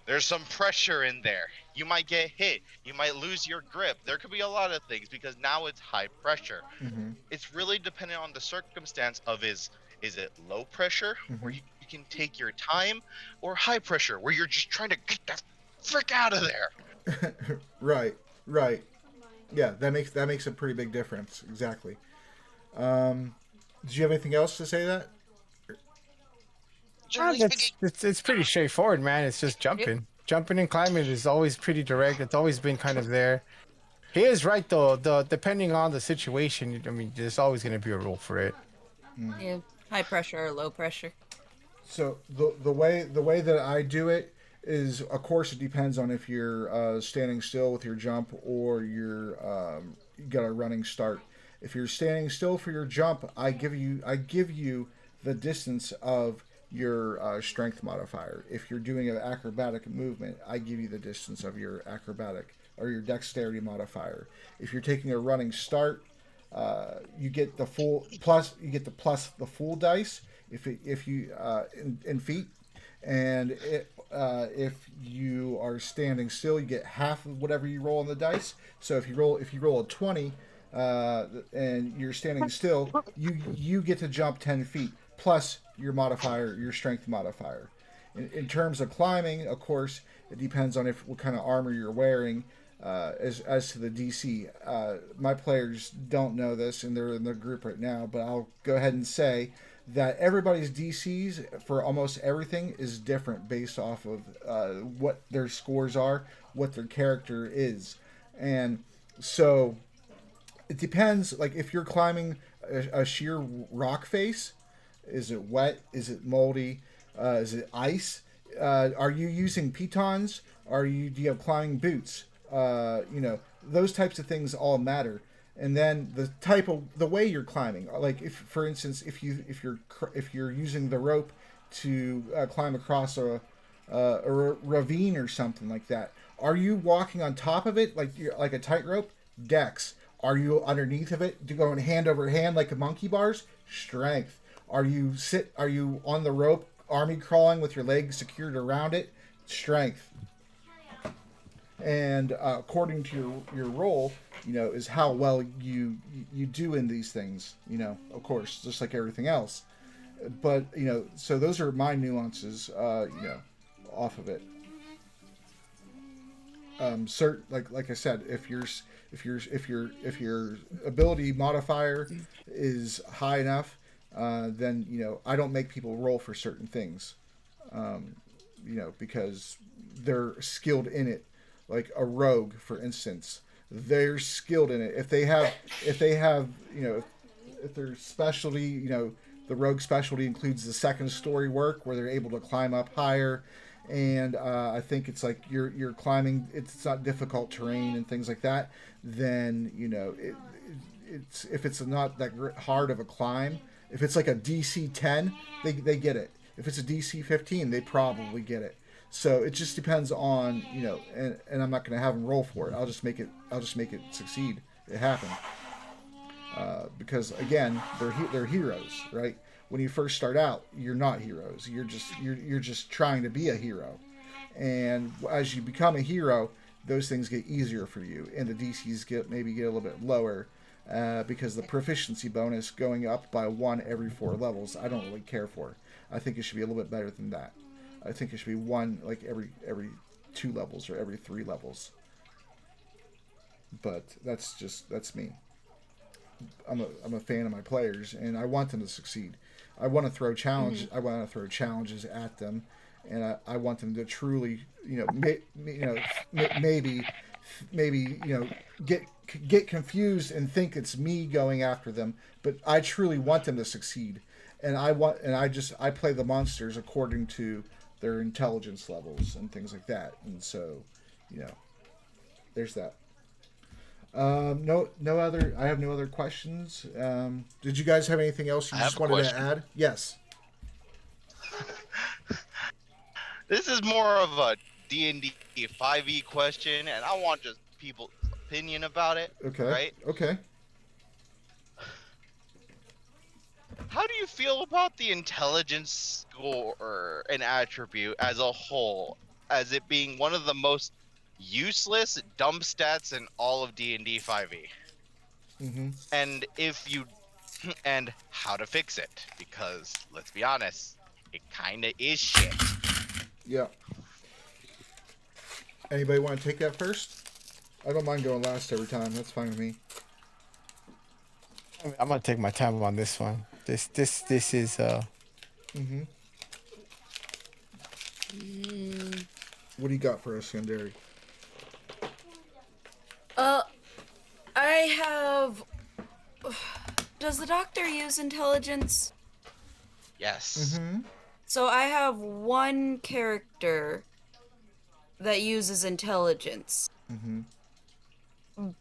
there's some pressure in there. You might get hit. You might lose your grip. There could be a lot of things because now it's high pressure. Mhm. It's really dependent on the circumstance of is it low pressure where Mhm. you can take your time, or high pressure where you're just trying to get the frick out of there. Right. Right. Yeah, that makes a pretty big difference. Exactly. Um, did you have anything else to say that? Generally speaking, It's pretty straightforward, man. It's just jumping. Jumping and climbing is always pretty direct. It's always been kind of there. He is right though. The depending on the situation, I mean, there's always going to be a rule for it. Yeah, high pressure or low pressure. So the way that I do it is, of course, it depends on if you're standing still with your jump or you got a running start. If you're standing still for your jump, I give you the distance of your strength modifier. If you're doing an acrobatic movement, I give you the distance of your acrobatic or your dexterity modifier. If you're taking a running start, you get the full plus. You get the plus the full dice if you in feet, and if you are standing still, you get half of whatever you roll on the dice. So if you roll a 20, and you're standing still, you get to jump 10 feet plus your modifier, your strength modifier. In terms of climbing, of course, it depends on what kind of armor you're wearing. As to the DC, my players don't know this, and they're in the group right now. But I'll go ahead and say that everybody's DCs for almost everything is different based off of what their scores are, what their character is, and so it depends. Like if you're climbing a sheer rock face, is it wet? Is it moldy? Is it ice? Are you using pitons? Do you have climbing boots? Those types of things all matter. And then the way you're climbing. Like if, for instance, if you're using the rope to climb across a ravine or something like that, are you walking on top of it like a tightrope? Dex. Are you underneath of it, going hand over hand like a monkey bars? Strength. Are you on the rope, army crawling with your legs secured around it? Strength. And according to your role, is how well you do in these things. Of course, just like everything else. But so those are my nuances. Off of it. Like I said, if your ability modifier is high enough, then I don't make people roll for certain things, because they're skilled in it. Like a rogue, for instance, they're skilled in it. If they have if their specialty, the rogue specialty includes the second story work where they're able to climb up higher, and I think it's like you're climbing. It's not difficult terrain and things like that. Then it's if it's not that hard of a climb. If it's like a DC 10, they get it. If it's a DC 15, they probably get it. So it just depends on and I'm not going to have them roll for it. I'll just make it succeed. It happened. Because again, they're heroes, right? When you first start out, you're not heroes. You're just trying to be a hero, and as you become a hero, those things get easier for you, and the DCs maybe get a little bit lower, because the proficiency bonus going up by one every 4 levels, I don't really care for. I think it should be a little bit better than that. I think it should be one like every 2 levels or every 3 levels. But that's me. I'm a fan of my players, and I want them to succeed. I want to throw challenge. I want to throw challenges at them, and I want them to truly, maybe, get confused and think it's me going after them. But I truly want them to succeed, and I play the monsters according to their intelligence levels and things like that. And so, you know, there's that. No other. I have no other questions. Did you guys have anything else you I have just a wanted to question. add? Yes. This is more of a D&D 5e question, and I want just people's opinion about it, Okay. right? Okay. How do you feel about the intelligence score and attribute as a whole, as it being one of the most useless dump stats in all of D&D 5e? Mm-hmm. And if you and how to fix it, because let's be honest, it kind of is shit. Yeah. Anybody want to take that first? I don't mind going last every time. That's fine with me. I'm gonna take my time on this one. This is Mm-hmm. Mm, What do you got for us, Sundari? uh, I have. Does the doctor use intelligence? Yes. Mm-hmm. So I have one character that uses intelligence. Mm-hmm.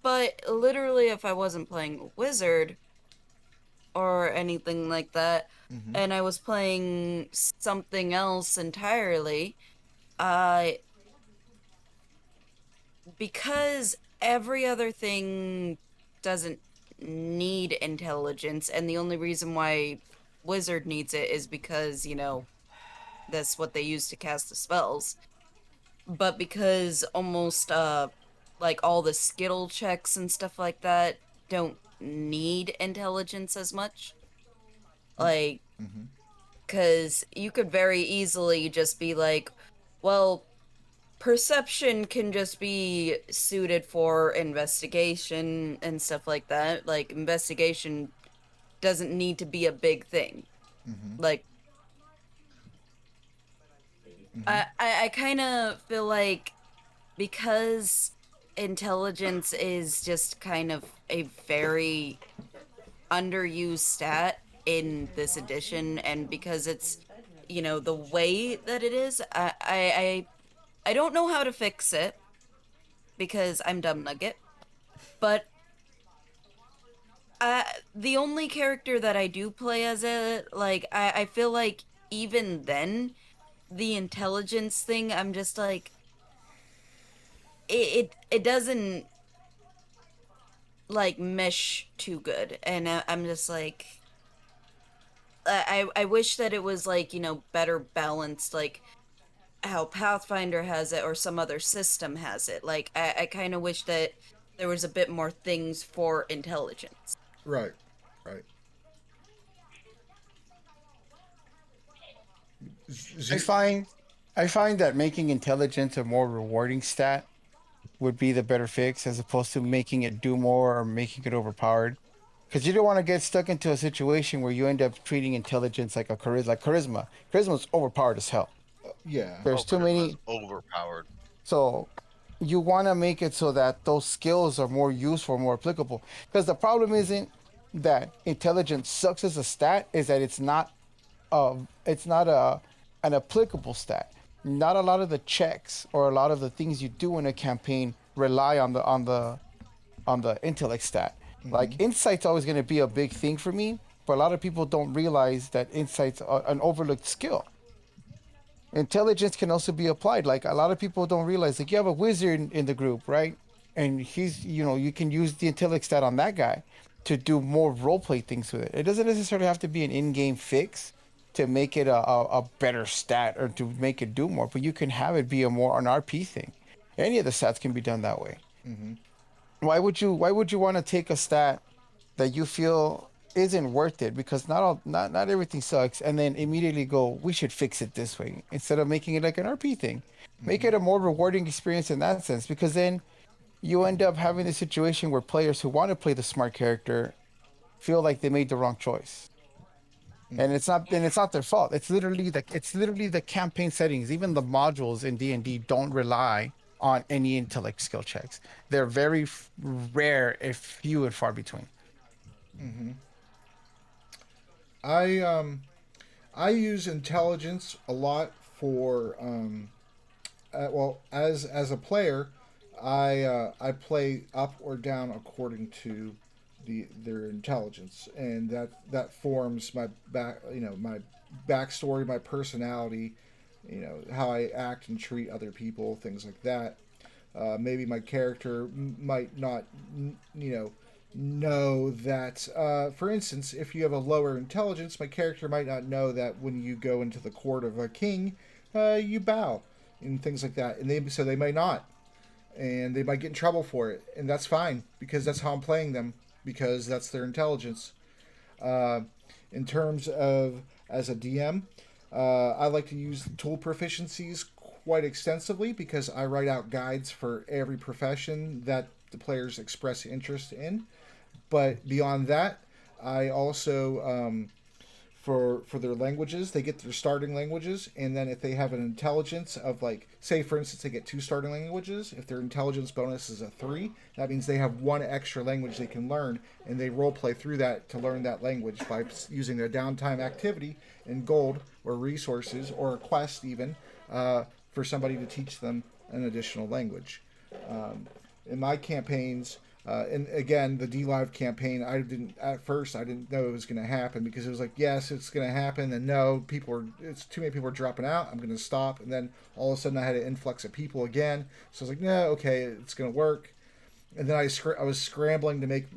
But literally, if I wasn't playing a wizard or anything like that, Mm-hmm. and I was playing something else entirely, I because every other thing doesn't need intelligence, and the only reason why wizard needs it is because, that's what they use to cast the spells. But because almost like all the skill checks and stuff like that don't need intelligence as much. Like, Mm-hmm. because you could very easily just be like, well, perception can just be suited for investigation and stuff like that. Like, investigation doesn't need to be a big thing. Mm-hmm. Like, Mm-hmm. I kind of feel like because intelligence is just kind of a very underused stat in this edition, and because it's the way that it is, I don't know how to fix it because I'm dumb nugget, but the only character that I do play as it, like, I feel like even then the intelligence thing, I'm just like it doesn't like mesh too good, and I'm just like I wish that it was like better balanced, like how Pathfinder has it or some other system has it. Like I kind of wish that there was a bit more things for intelligence. Right. Right. I Z- find I find that making intelligence a more rewarding stat would be the better fix as opposed to making it do more or making it overpowered. Because you don't want to get stuck into a situation where you end up treating intelligence like a charisma. Like charisma, charisma is overpowered as hell. yeah. There's Oh, too charisma is many, overpowered. so you want to make it so that those skills are more useful, more applicable. Because the problem isn't that intelligence sucks as a stat; is that it's not an applicable stat. Not a lot of the checks or a lot of the things you do in a campaign rely on the intellect stat. Mm-hmm. Like insight's always going to be a big thing for me, but a lot of people don't realize that insight's an overlooked skill. Intelligence can also be applied. Like a lot of people don't realize, like you have a wizard in the group, right? And you can use the intellect stat on that guy to do more role play things with it. It doesn't necessarily have to be an in-game fix to make it a better stat or to make it do more, but you can have it be a more an RP thing. Any of the stats can be done that way. Mm-hmm. Why would you want to take a stat that you feel isn't worth it because not everything sucks and then immediately go we should fix it this way instead of making it like an RP thing. Make Mm-hmm. it a more rewarding experience in that sense because then you end up having the situation where players who want to play the smart character feel like they made the wrong choice. And it's not their fault. It's literally the campaign settings. Even the modules in D&D don't rely on any intellect skill checks. They're very rare, if few and far between. Mm-hmm. I I use intelligence a lot for well, as a player, I play up or down according to their intelligence, and that forms my my backstory, my personality, how I act and treat other people, things like that. Maybe my character might not, know that. For instance, if you have a lower intelligence, my character might not know that when you go into the court of a king, you bow and things like that, and they may not, and they might get in trouble for it, and that's fine because that's how I'm playing them because that's their intelligence. Uh, in terms of as a DM, I like to use tool proficiencies quite extensively because I write out guides for every profession that the players express interest in. But beyond that, I also for their languages, they get their starting languages, and then if they have an intelligence of like, say for instance, they get two starting languages. If their intelligence bonus is a 3, that means they have one extra language they can learn, and they role play through that to learn that language by using their downtime activity in gold or resources or a quest even for somebody to teach them an additional language. In my campaigns, and again, the D Live campaign, I didn't at first. I didn't know it was going to happen because it was like, yes, it's going to happen, and no, it's too many people are dropping out. I'm going to stop, and then all of a sudden I had an influx of people again. So I was like, no, okay, it's going to work. And then I was scrambling to make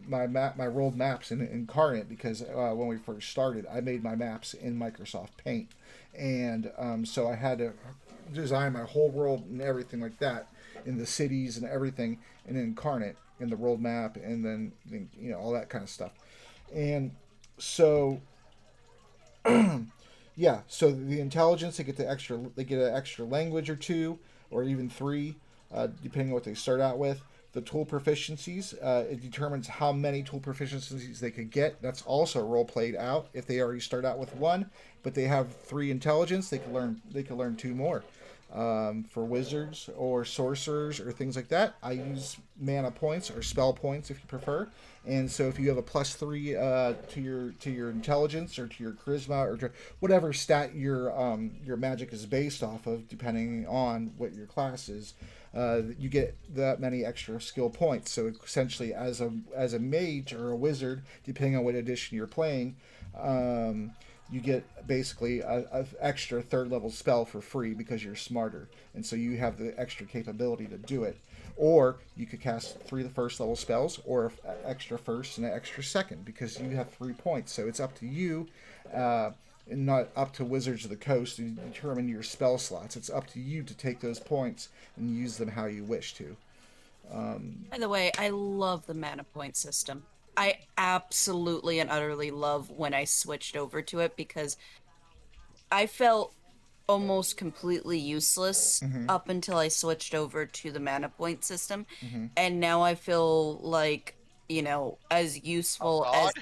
my rolled maps in Incarnate because when we first started, I made my maps in Microsoft Paint, and so I had to design my whole world and everything like that in the cities and everything in Incarnate in the world map, and then all that kind of stuff. And so yeah, so the intelligence, they get an extra language or two or even 3 depending on what they start out with. The tool proficiencies, it determines how many tool proficiencies they could get. That's also role played out. If they already start out with 1 but they have 3 intelligence, they can learn 2 more. For wizards or sorcerers or things like that, I use mana points or spell points if you prefer. And so if you have a +3 to your intelligence or to your charisma or to whatever stat your magic is based off of, depending on what your class is, you get that many extra skill points. So essentially, as a mage or a wizard, depending on what edition you're playing, you get basically a extra 3rd level spell for free because you're smarter, and so you have the extra capability to do it. Or you could cast 3 of the 1st level spells, or an extra 1st and an extra 2nd because you have 3 points. So it's up to you, and not up to Wizards of the Coast to determine your spell slots. It's up to you to take those points and use them how you wish to. By the way, I love the mana point system. I absolutely and utterly love when I switched over to it because I felt almost completely useless Mm-hmm. up until I switched over to the mana point system. Mm-hmm. And now I feel like, as Oh useful God.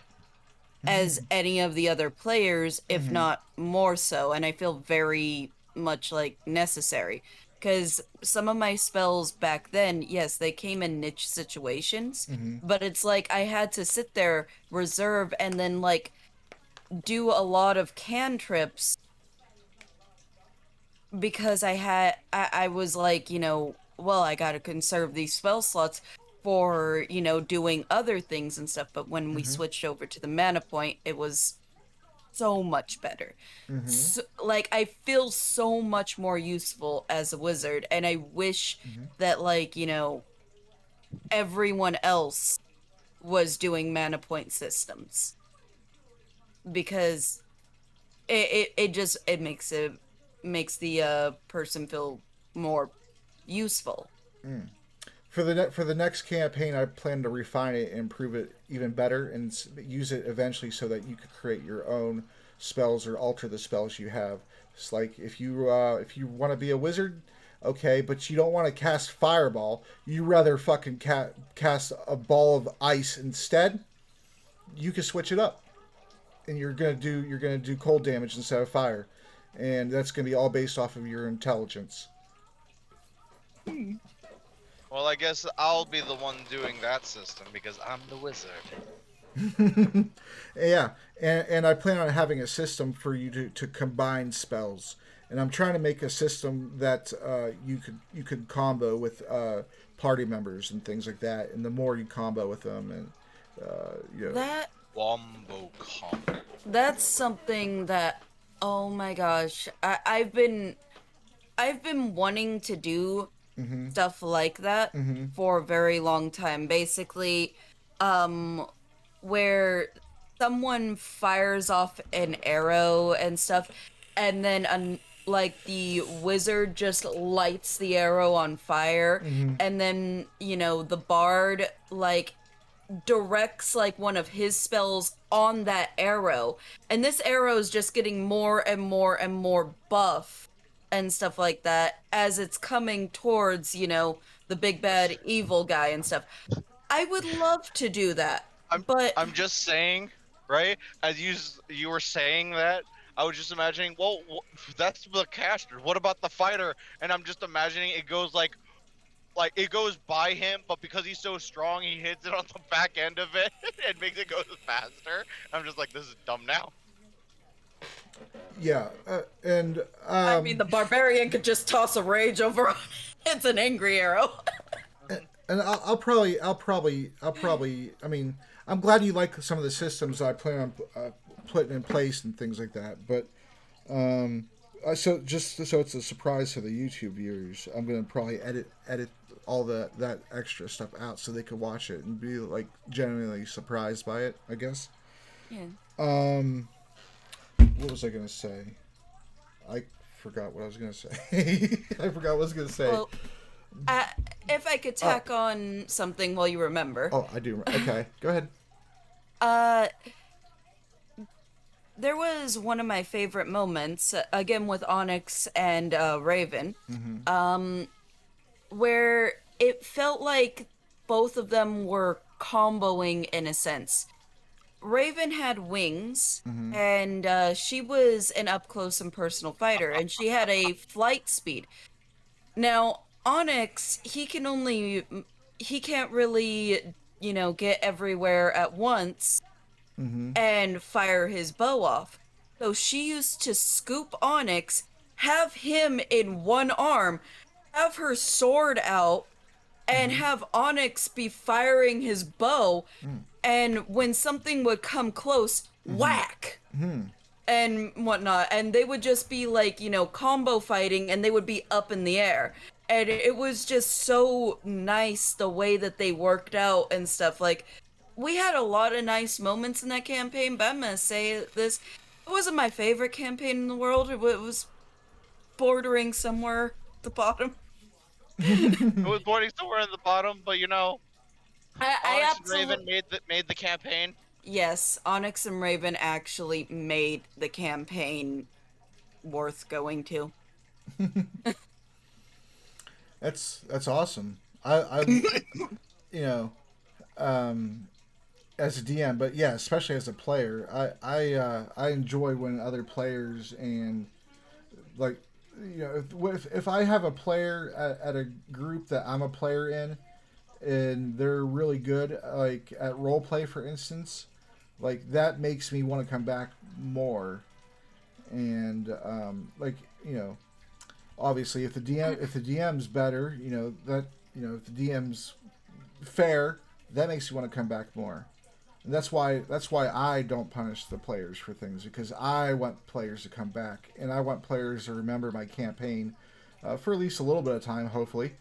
as any of the other players, if Mm-hmm. not more so, and I feel very much like necessary. Because some of my spells back then, yes, they came in niche situations, Mm-hmm. but it's like I had to sit there, reserve, and then like do a lot of cantrips because I was like, well, I gotta conserve these spell slots for, doing other things and stuff. But when we Mm-hmm. switched over to the mana point, it was so much better. Mm-hmm. So, like, I feel so much more useful as a wizard, and I wish Mm-hmm. that, like, everyone else was doing mana point systems because it just it makes the person feel more useful. Mm. For the next campaign, I plan to refine it and improve it even better, and use it eventually so that you could create your own spells or alter the spells you have. It's like if you want to be a wizard, okay, but you don't want to cast fireball. You rather fucking cast a ball of ice instead. You can switch it up, and you're gonna do cold damage instead of fire, and that's gonna be all based off of your intelligence. Well, I guess I'll be the one doing that system because I'm the wizard. Yeah, and I plan on having a system for you to combine spells and I'm trying to make a system that you could combo with party members and things like that. And the more you combo with them, and you know, That Wombo combo. that's something that, oh my gosh, I've been wanting to do stuff like that for a very long time. Basically, um, where someone fires off an arrow and stuff, and then like the wizard just lights the arrow on fire, and then the bard like directs like one of his spells on that arrow, and this arrow is just getting more and more and more buff and stuff like that as it's coming towards the big bad evil guy and stuff. I would love to do that, I'm but I'm just saying, right? As you were saying that, I was just imagining. Well, that's the caster. What about the fighter? And I'm just imagining it goes like it goes by him, but because he's so strong, he hits it on the back end of it and makes it go faster. I'm just like, this is dumb now. yeah, and I mean the barbarian could just toss a rage over on it. It's an angry arrow. and I'll probably. I mean, I'm glad you like some of the systems I plan on putting in place and things like that. But so just so it's a surprise to the YouTube viewers, I'm gonna probably edit all that extra stuff out so they could watch it and be like genuinely surprised by it, I guess. Yeah. What was I gonna say? I forgot what I was gonna say. I forgot what I was gonna say. Well, if I could tack on something while you remember. Oh, I do. Okay, go ahead. There was one of my favorite moments, again with Onyx and Raven, where it felt like both of them were comboing in a sense. Raven had wings, and she was an up close and personal fighter, and she had a flight speed. Now, Onyx, he can't really, get everywhere at once and fire his bow off. So she used to scoop Onyx, have him in one arm, have her sword out, and have Onyx be firing his bow. And when something would come close, whack! And whatnot. And they would just be like, combo fighting, and they would be up in the air. And it was just so nice the way that they worked out and stuff. Like, we had a lot of nice moments in that campaign, but I'm gonna say this. It wasn't my favorite campaign in the world. It was bordering somewhere at the bottom. It was boarding somewhere at the bottom, but I Onyx and absolutely... Raven made the campaign. Yes, Onyx and Raven actually made the campaign worth going to. That's awesome. I you know, as a DM, but yeah, especially as a player, I enjoy when other players and like if I have a player at a group that I'm a player in, and they're really good, like at role play, for instance, like that makes me want to come back more. And like obviously, if the DM's better, if the DM's fair, that makes you want to come back more. And that's why I don't punish the players for things, because I want players to come back, and I want players to remember my campaign for at least a little bit of time, hopefully.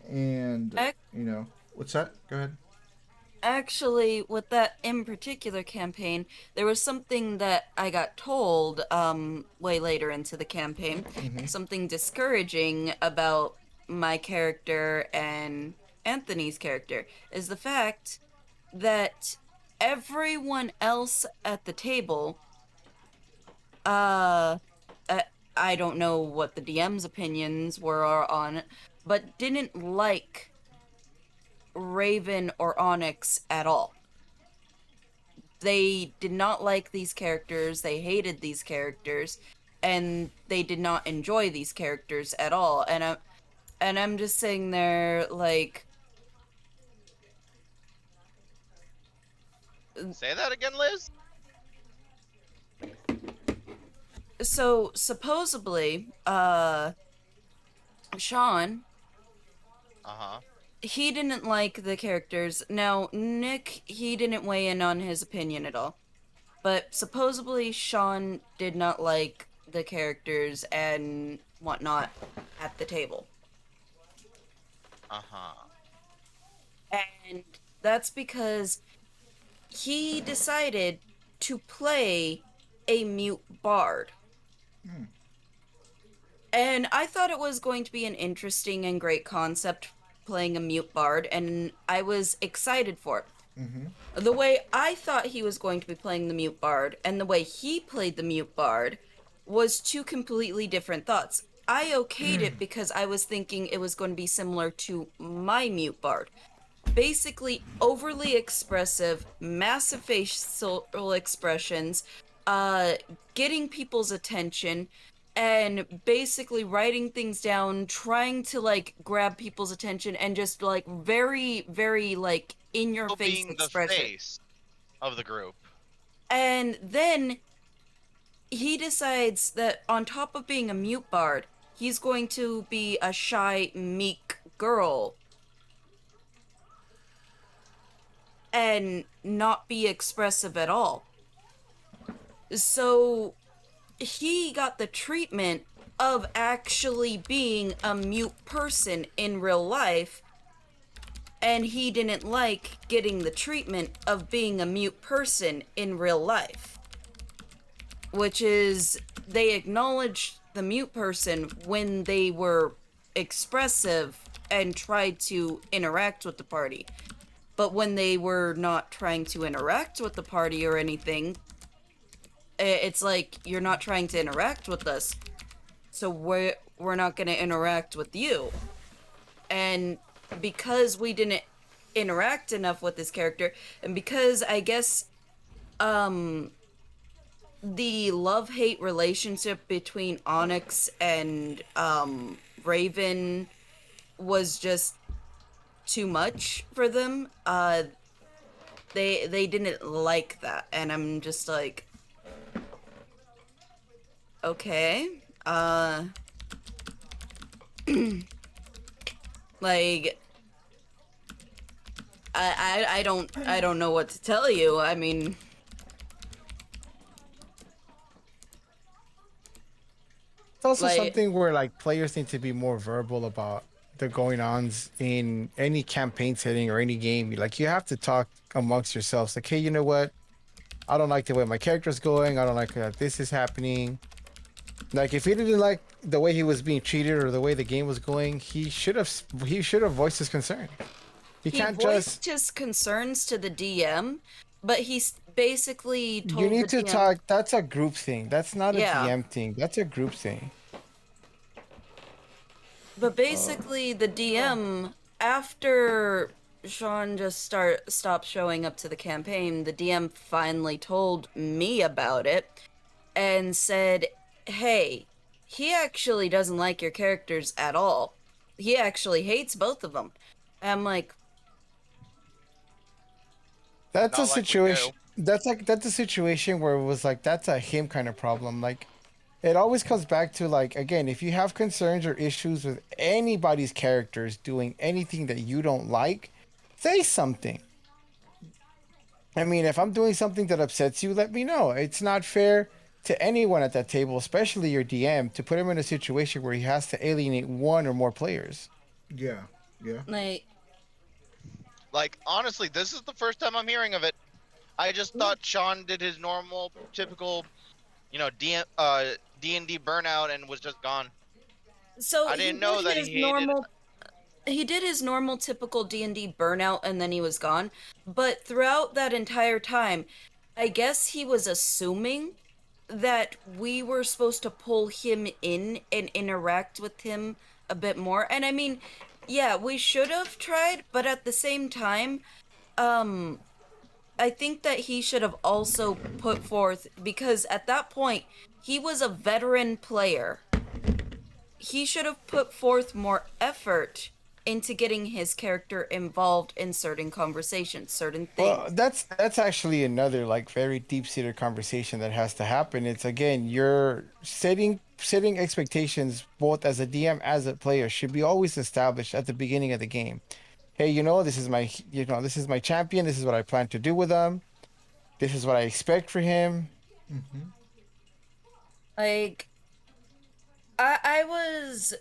And what's that? Go ahead. Actually, with that in particular campaign, there was something that I got told way later into the campaign, something discouraging about my character and Anthony's character, is the fact that everyone else at the table, I don't know what the DM's opinions were on it, but didn't like Raven or Onyx at all. They did not like these characters, they hated these characters, and they did not enjoy these characters at all. And I'm just sitting there like, Say that again, Liz. So supposedly, Sean, Uh-huh. he didn't like the characters. Now, Nick, he didn't weigh in on his opinion at all. But supposedly Sean did not like the characters and whatnot at the table. Uh-huh. And that's because he decided to play a mute bard. And I thought it was going to be an interesting and great concept playing a mute bard, and I was excited for it. The way I thought he was going to be playing the mute bard and the way he played the mute bard was two completely different thoughts. I okayed it because I was thinking it was going to be similar to my mute bard. Basically, overly expressive, massive facial expressions, uh, getting people's attention, and basically writing things down, trying to like grab people's attention, and just like very, very like in your So face being the expression. face of the group. And then he decides that on top of being a mute bard, he's going to be a shy, meek girl and not be expressive at all. So he got the treatment of actually being a mute person in real life, and he didn't like getting the treatment of being a mute person in real life. Which is, they acknowledged the mute person when they were expressive and tried to interact with the party. But when they were not trying to interact with the party or anything, it's like, you're not trying to interact with us, so we're not going to interact with you. And because we didn't interact enough with this character, and because I guess the love-hate relationship between Onyx and Raven was just too much for them, they didn't like that, and I'm just like, okay, like, I don't know what to tell you. I mean, It's also like, something where like players need to be more verbal about the going ons in any campaign setting or any game. Like you have to talk amongst yourselves. Like, hey, you know what? I don't like the way my character's going. I don't like that this is happening. Like if he didn't like the way he was being treated or the way the game was going, he should have voiced his concern. He he can't just. voiced his concerns to the DM, but he's basically You told the need to DM, talk. That's a group thing. That's not a yeah, DM thing. That's a group thing. but basically the DM, after Sean just stopped showing up to the campaign, the DM finally told me about it and said, "Hey, he actually doesn't like your characters at all. He actually hates both of them." And I'm like, That's a Not like we do. situation. That's a situation where it was like that's a him kind of problem. Like it always comes back to like again, if you have concerns or issues with anybody's characters doing anything that you don't like, say something. I mean, if I'm doing something that upsets you, let me know. It's not fair to anyone at that table, especially your DM, to put him in a situation where he has to alienate one or more players. Yeah, yeah. like, Like honestly, this is the first time I'm hearing of it. I just thought Sean did his normal, typical, D&D burnout and was just gone. so I didn't know that he hated. he did his normal typical D&D burnout and then he was gone. But throughout that entire time, I guess he was assuming that we were supposed to pull him in and interact with him a bit more. And I mean, yeah, we should have tried, but at the same time, I think that he should have also put forth, because at that point, he was a veteran player. He should have put forth more effort into getting his character involved in certain conversations, certain Well, things. that's actually another like very deep-seated conversation that has to happen. It's again, you're setting expectations both as a DM as a player should be always established at the beginning of the game. Hey, this is my champion. This is what I plan to do with them. This is what I expect for him. Like I was,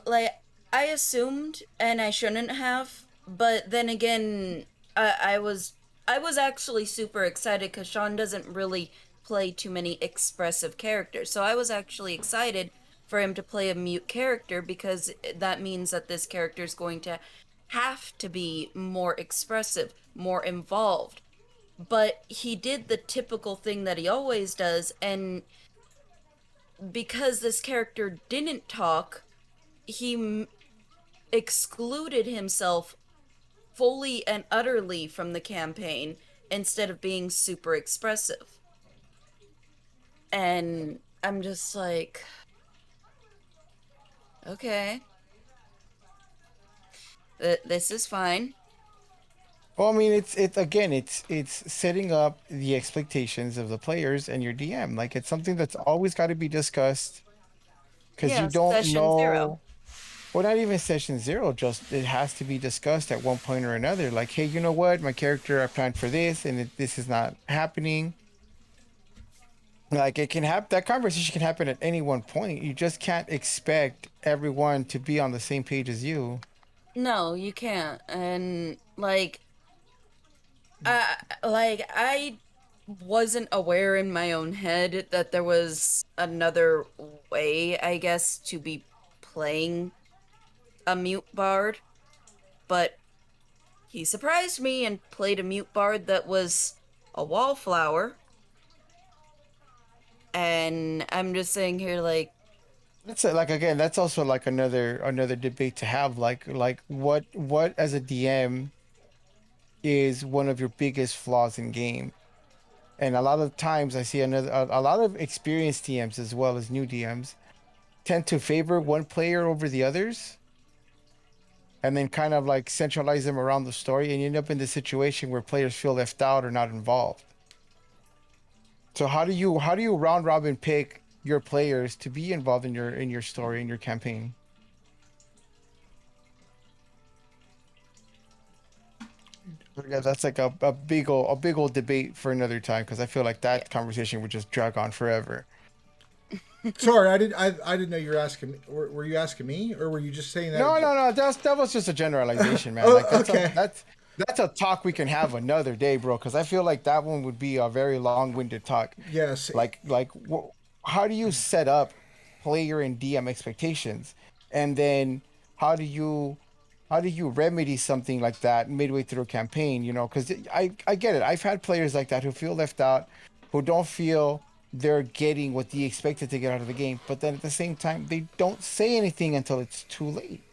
like I assumed and I shouldn't have, but then again, I was actually super excited because Sean doesn't really play too many expressive characters. So I was actually excited for him to play a mute character because that means that this character is going to have to be more expressive, more involved. But he did the typical thing that he always does, and because this character didn't talk, he excluded himself fully and utterly from the campaign instead of being super expressive. And I'm just like, okay, this is fine. Well, I mean, it's again, it's setting up the expectations of the players and your DM. Like it's something that's always got to be discussed because you Yeah, don't session zero. know. Well, not even session zero, just it has to be discussed at one point or another. Like, hey, you know what? My character, I planned for this, and this is not happening. Like, it can happen. That conversation can happen at any one point. You just can't expect everyone to be on the same page as you. No, you can't. And I wasn't aware in my own head that there was another way, I guess, to be playing a mute bard, but he surprised me and played a mute bard that was a wallflower. And I'm just saying here, like, That's like again, that's also like another debate to have. Like what as a DM is one of your biggest flaws in game. And a lot of times I see a lot of experienced DMs as well as new DMs tend to favor one player over the others and then kind of like centralize them around the story and you end up in the situation where players feel left out or not involved. So how do you round robin pick your players to be involved in your story in your campaign? Yeah, that's like a big old debate for another time because I feel like yeah. that conversation would just drag on forever. Sorry, I didn't know you were asking me. Were you asking me, or were you just saying that? No, no, no. That was just a generalization, man. Like Oh, okay. that's a talk we can have another day, bro. Because I feel like that one would be a very long-winded talk. Yes. How do you set up player and DM expectations, and then how do you how do you remedy something like that midway through a campaign? You know, because I get it. I've had players like that who feel left out, who don't feel they're getting what they expected to get out of the game, but then at the same time they don't say anything until it's too late.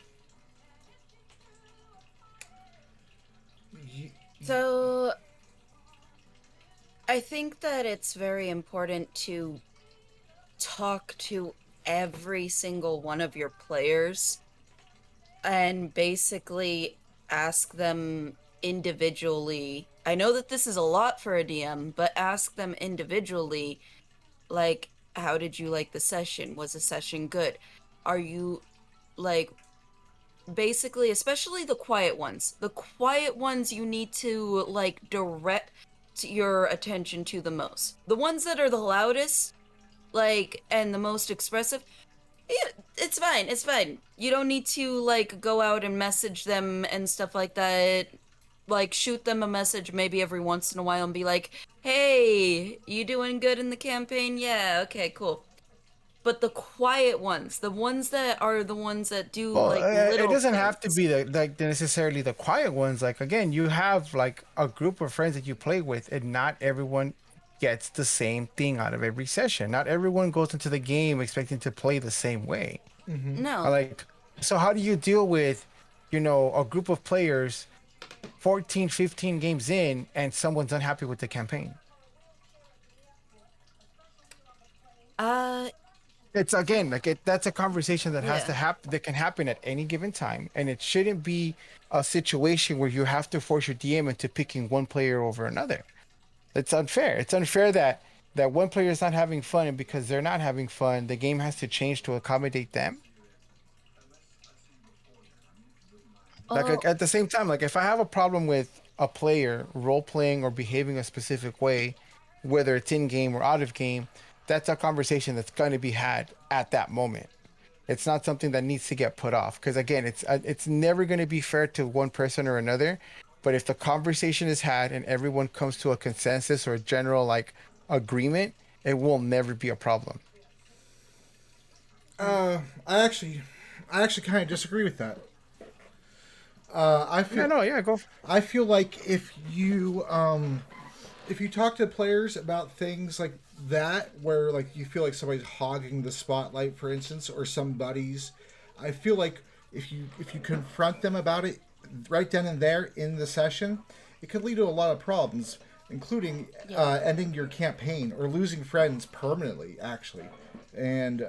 So I think that it's very important to talk to every single one of your players and basically ask them individually. I know that this is a lot for a DM, but ask them individually, like, how did you like the session? Was the session good? Are you, like, basically, especially the quiet ones? The quiet ones you need to, like, direct your attention to the most. The ones that are the loudest, like, and the most expressive, yeah, it's fine. It's fine. You don't need to like go out and message them and stuff like that. Like shoot them a message maybe every once in a while and be like, "Hey, you doing good in the campaign? Yeah, okay, cool." But the quiet ones, the ones that are the ones that do Well, like it little doesn't have to things. be necessarily the quiet ones. Like again, you have like a group of friends that you play with, and not everyone gets the same thing out of every session. Not everyone goes into the game expecting to play the same way. No. Like, so how do you deal with, a group of players 14, 15 games in and someone's unhappy with the campaign? Uh it's again like that's a conversation that has to Yeah. happen, that can happen at any given time, and it shouldn't be a situation where you have to force your DM into picking one player over another. It's unfair. It's unfair that one player is not having fun, and because they're not having fun, the game has to change to accommodate them. Oh, At the same time, like if I have a problem with a player role playing or behaving a specific way, whether it's in game or out of game, that's a conversation that's going to be had at that moment. It's not something that needs to get put off because again, it's never going to be fair to one person or another. But if the conversation is had and everyone comes to a consensus or a general like agreement, it will never be a problem. I actually, I actually kind of disagree with that. I Yeah, feel no, yeah, go. I feel like if you talk to players about things like that, where like you feel like somebody's hogging the spotlight, for instance, or somebody's, I feel like if you confront them about it right then and there in the session, it could lead to a lot of problems, including yeah. ending your campaign or losing friends permanently, actually. And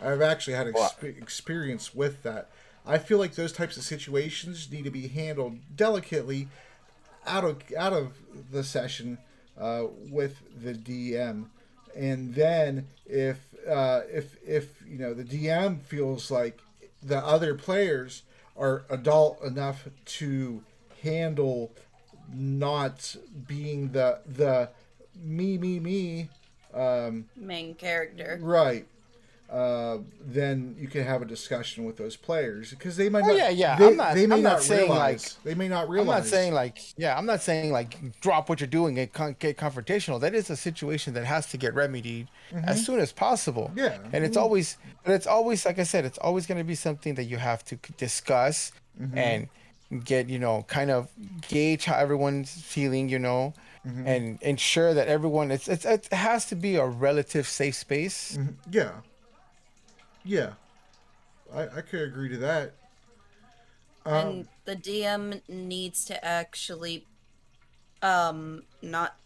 I've actually had Well, experience with that. I feel like those types of situations need to be handled delicately out of the session with the DM, and then if you know the DM feels like the other players are adult enough to handle not being the me Main character. right, then you can have a discussion with those players because they might oh not yeah, yeah. I'm not. they may I'm not not saying like. realize they may not I'm not realize saying like, yeah, I'm not saying like drop what you're doing and get confrontational. That is a situation that has to get remedied as soon as possible. yeah And mm, it's always, like I said, it's always going to be something that you have to discuss and get, kind of gauge how everyone's feeling, and ensure that everyone, it has to be a relative safe space. yeah yeah I could agree to that. And the DM needs to actually not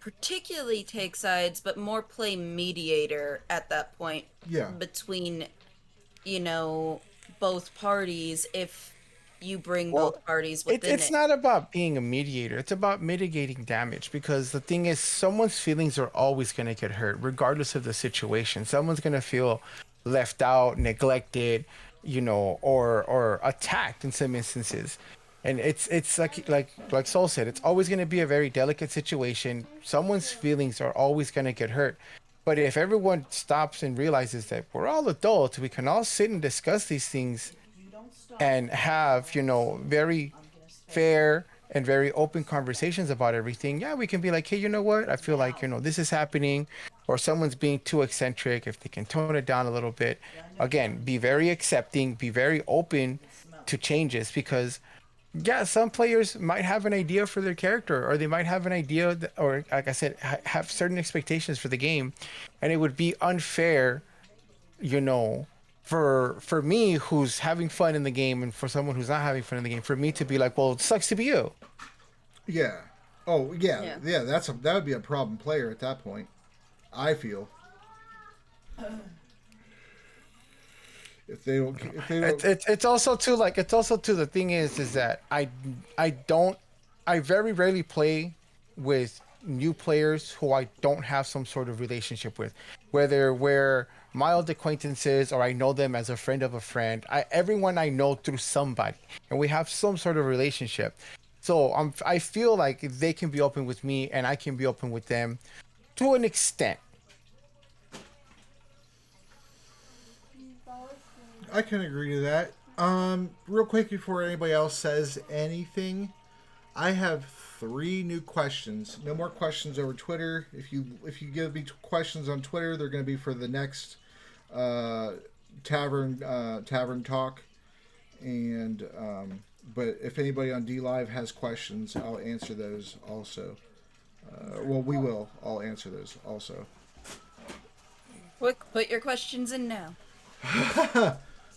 particularly take sides, but more play mediator at that point Yeah. between, you know, both parties if you bring Well, both parties It's within it's it. not about being a mediator. It's about mitigating damage because the thing is, someone's feelings are always going to get hurt, regardless of the situation. Someone's going to feel left out, neglected, or attacked in some instances. And it's like Soul said, it's always going to be a very delicate situation. Someone's feelings are always going to get hurt. But if everyone stops and realizes that we're all adults, we can all sit and discuss these things and have very fair and very open conversations about everything. Yeah, we can be like, hey, you know what, I feel like this is happening, or someone's being too eccentric. If they can tone it down a little bit, again, be very accepting, be very open to changes, because yeah, some players might have an idea for their character, or they might have an idea that, or like I said, have certain expectations for the game, and it would be unfair, you know, for me who's having fun in the game, and for someone who's not having fun in the game, for me to be like, well, it sucks to be you. Yeah. Oh yeah, Yeah. yeah. That would be a problem player at that point. I feel if they don't It's also too, like, it's also too, the thing is that I don't, I very rarely play with new players who I don't have some sort of relationship with, whether we're mild acquaintances or I know them as a friend of a friend. Everyone I know through somebody, and we have some sort of relationship. So I feel like they can be open with me and I can be open with them to an extent. I can agree to that. Real quick before anybody else says anything, I have 3 new questions. No more questions over Twitter. If you give me questions on Twitter, they're going to be for the next uh, tavern talk. And but if anybody on D Live has questions, I'll answer those also. Well, we will. I'll answer those also. Quick, put your questions in now.